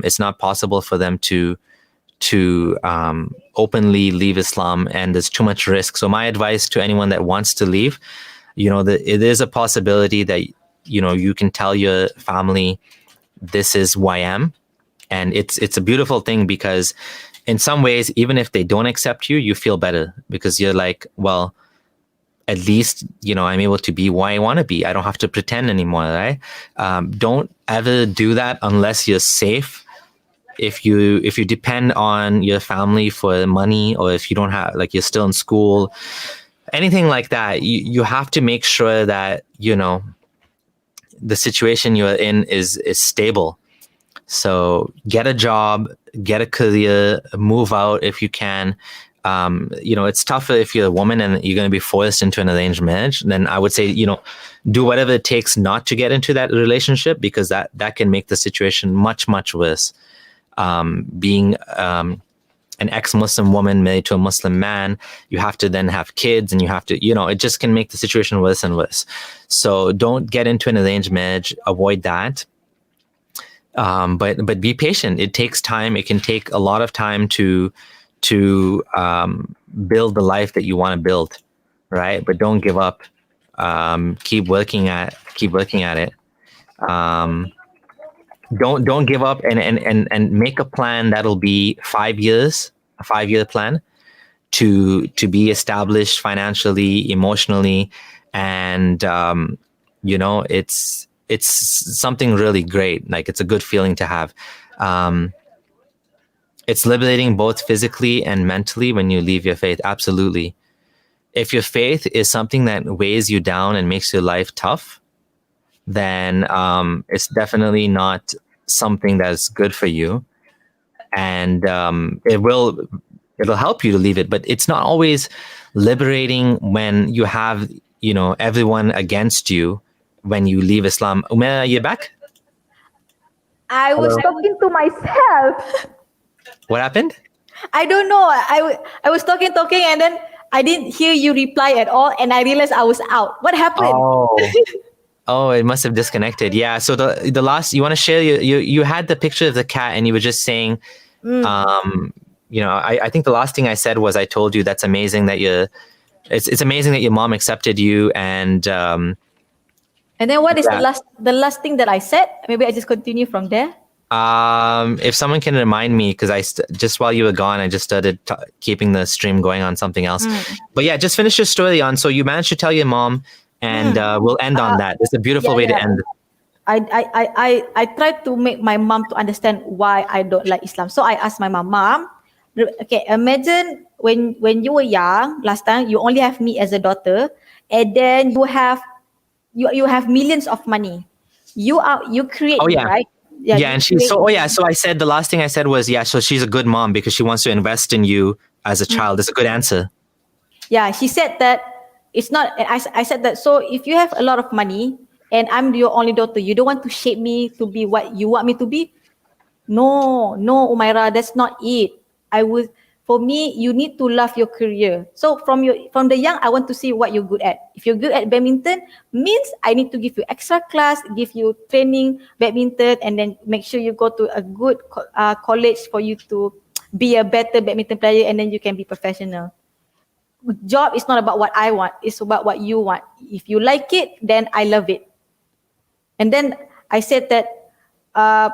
It's not possible for them to openly leave Islam, and there's too much risk. So my advice to anyone that wants to leave, that it is a possibility that you can tell your family, this is who I am. And it's a beautiful thing, because in some ways, even if they don't accept you, you feel better, because you're like, well, at least, I'm able to be who I want to be. I don't have to pretend anymore, right? Don't ever do that unless you're safe. If you depend on your family for money, or if you don't have, like, you're still in school, anything like that, you have to make sure that, the situation you're in is stable. So get a job, get a career, move out if you can. It's tougher if you're a woman and you're going to be forced into an arranged marriage. Then I would say, do whatever it takes not to get into that relationship, because that can make the situation much, much worse. Being an ex-Muslim woman married to a Muslim man, you have to then have kids, and you have to, it just can make the situation worse and worse. So don't get into an arranged marriage. Avoid that. But be patient. It takes time. It can take a lot of time to build the life that you want to build, right? But don't give up. Keep working at it. Don't give up, and make a plan that'll be 5 years, a 5-year plan to be established financially, emotionally, and it's something really great. Like, it's a good feeling to have. It's liberating both physically and mentally when you leave your faith. Absolutely. If your faith is something that weighs you down and makes your life tough, then it's definitely not something that's good for you. And it'll help you to leave it, but it's not always liberating when you have, everyone against you when you leave Islam. Umaira, are you back? I was talking to myself. What happened? I don't know. I was talking, and then I didn't hear you reply at all, and I realized I was out. What happened? Oh, it must have disconnected. Yeah. So the last, you want to share, you had the picture of the cat, and you were just saying, I think the last thing I said was, I told you that's amazing that it's amazing that your mom accepted you, and then what is the last thing that I said? Maybe I just continue from there. If someone can remind me, because just while you were gone, I just started keeping the stream going on something else. But yeah, just finish your story on. So you managed to tell your mom, and we'll end on that. It's a beautiful way to end. I tried to make my mom to understand why I don't like Islam. So I asked my mom, okay, imagine when you were young, last time you only have me as a daughter, and then you have millions of money. You create, right? Yeah, and so I said, the last thing I said was, so she's a good mom because she wants to invest in you as a child. That's a good answer. Yeah, she said that it's not. I said that, so if you have a lot of money and I'm your only daughter, you don't want to shape me to be what you want me to be? No, Umaira, that's not it. For me, you need to love your career. So from the young, I want to see what you're good at. If you're good at badminton, means I need to give you extra class, give you training badminton, and then make sure you go to a good college for you to be a better badminton player, and then you can be professional. Job is not about what I want, it's about what you want. If you like it, then I love it. And then I said that, I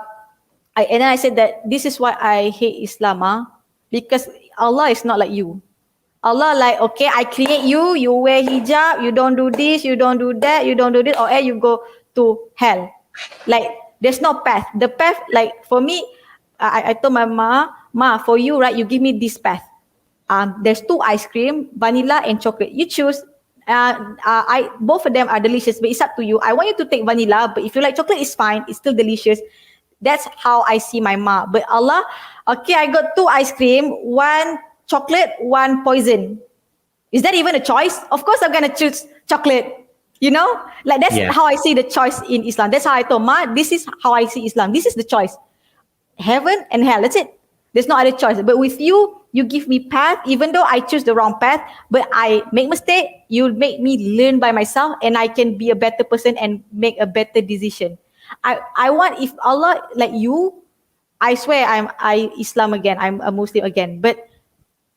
said that this is why I hate Islam, because Allah is not like you. Allah like, okay, I create you, you wear hijab, you don't do this, you don't do that, you don't do this, or you go to hell. Like, there's no path. The path, like, for me, I told my ma, for you, right, you give me this path. There's 2 ice cream, vanilla and chocolate. You choose. Both of them are delicious, but it's up to you. I want you to take vanilla, but if you like chocolate, it's fine. It's still delicious. That's how I see my ma. But Allah, okay, I got 2 ice cream, 1 chocolate, 1 poison. Is that even a choice? Of course I'm going to choose chocolate. Like, that's how I see the choice in Islam. That's how I told Ma, this is how I see Islam. This is the choice. Heaven and hell, that's it. There's no other choice. But with you, you give me path, even though I choose the wrong path, but I make mistake, you make me learn by myself, and I can be a better person and make a better decision. I want, if Allah like you, I swear I Islam again, I'm a Muslim again. But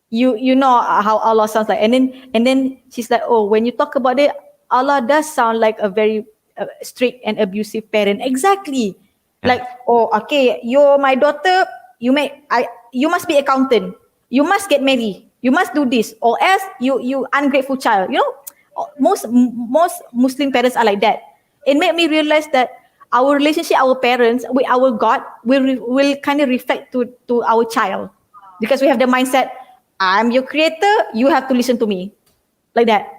you know how Allah sounds like. And then she's like, oh, when you talk about it, Allah does sound like a very strict and abusive parent. Exactly. Like, oh, okay, you're my daughter, you must be accountant, you must get married, you must do this, or else you ungrateful child. Most Muslim parents are like that. It made me realize that our relationship, our parents with our God will kind of reflect to our child, because we have the mindset, I'm your creator, you have to listen to me, like that.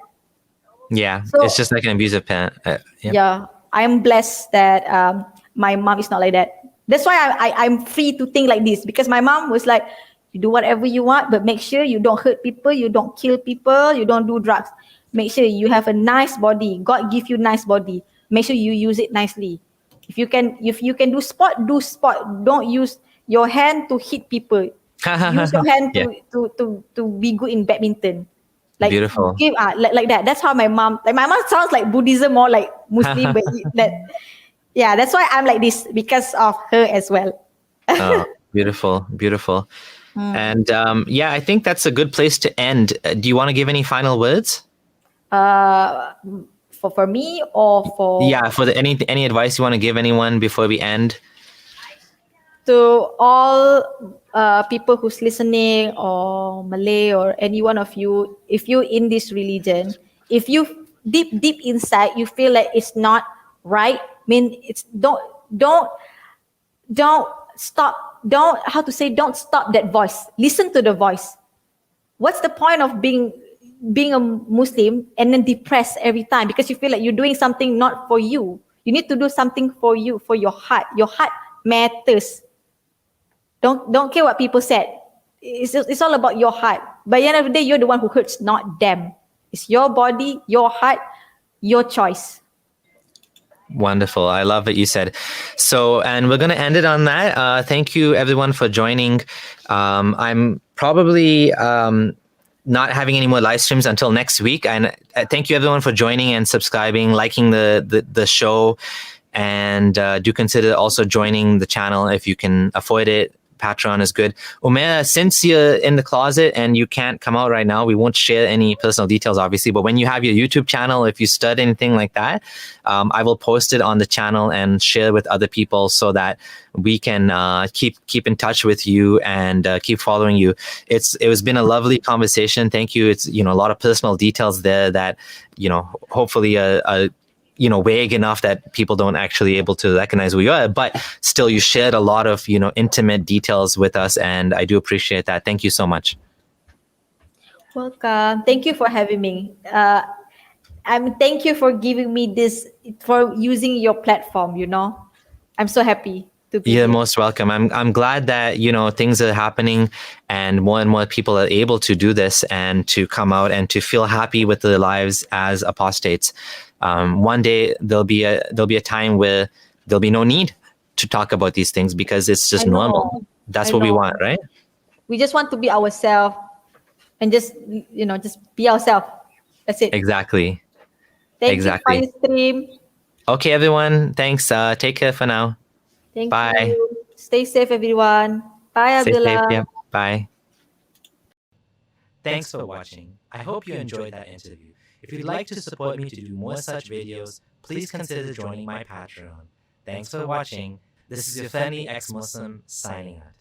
Yeah, so, it's just like an abusive parent. Yeah, I am blessed that my mom is not like that. That's why I'm free to think like this, because my mom was like, you do whatever you want, but make sure you don't hurt people, you don't kill people, you don't do drugs. Make sure you have a nice body. God give you nice body. Make sure you use it nicely. If you can do sport, do sport. Don't use your hand to hit people. Use your hand Yeah. to be good in badminton. Like Beautiful. give like that. That's how my mom. Like my mom sounds like Buddhism more like Muslim, but yeah, that's why I'm like this, because of her as well. Oh, beautiful, beautiful. And yeah, I think that's a good place to end. Do you want to give any final words? For me or for Yeah, for any advice you want to give anyone before we end? to all people who's listening, or Malay, or any one of you, if you in this religion, if you deep inside you feel like it's not right, it's don't stop, don't stop that voice. Listen to the voice. What's the point of being a Muslim and then depressed every time because you feel like you're doing something not for you? You need to do something for you, for your heart. Your heart matters. Don't care what people said. It's all about your heart. By the end of the day, you're the one who hurts, not them. It's your body, your heart, your choice. Wonderful. I love what you said. So, and we're going to end it on that. Thank you everyone for joining. I'm probably not having any more live streams until next week. And thank you everyone for joining and subscribing, liking the show. And do consider also joining the channel if you can afford it. Patreon is good. Umaira, since you're in the closet and you can't come out right now, we won't share any personal details, obviously. But when you have your YouTube channel, if you stud anything like that, I will post it on the channel and share with other people so that we can keep in touch with you and keep following you. It has been a lovely conversation. Thank you. It's a lot of personal details there that hopefully vague enough that people don't actually able to recognize who you are, but still you shared a lot of, intimate details with us. And I do appreciate that. Thank you so much. Welcome. Thank you for having me. Thank you for giving me this, for using your platform, I'm so happy to be You're here. most welcome. I'm glad that, things are happening and more people are able to do this and to come out and to feel happy with their lives as apostates. One day there'll be a time where there'll be no need to talk about these things because it's just normal. That's what we want, right? We just want to be ourselves and just be ourselves. That's it. Exactly. Thank you for your stream. Okay, everyone. Thanks. Take care for now. Thank Bye. you. Stay safe, everyone. Bye, Stay Abdullah. safe. Yeah. Bye. Thanks for watching. I hope you enjoyed that interview. If you'd like to support me to do more such videos, please consider joining my Patreon. Thanks for watching. This is your friendly ex-Muslim signing out.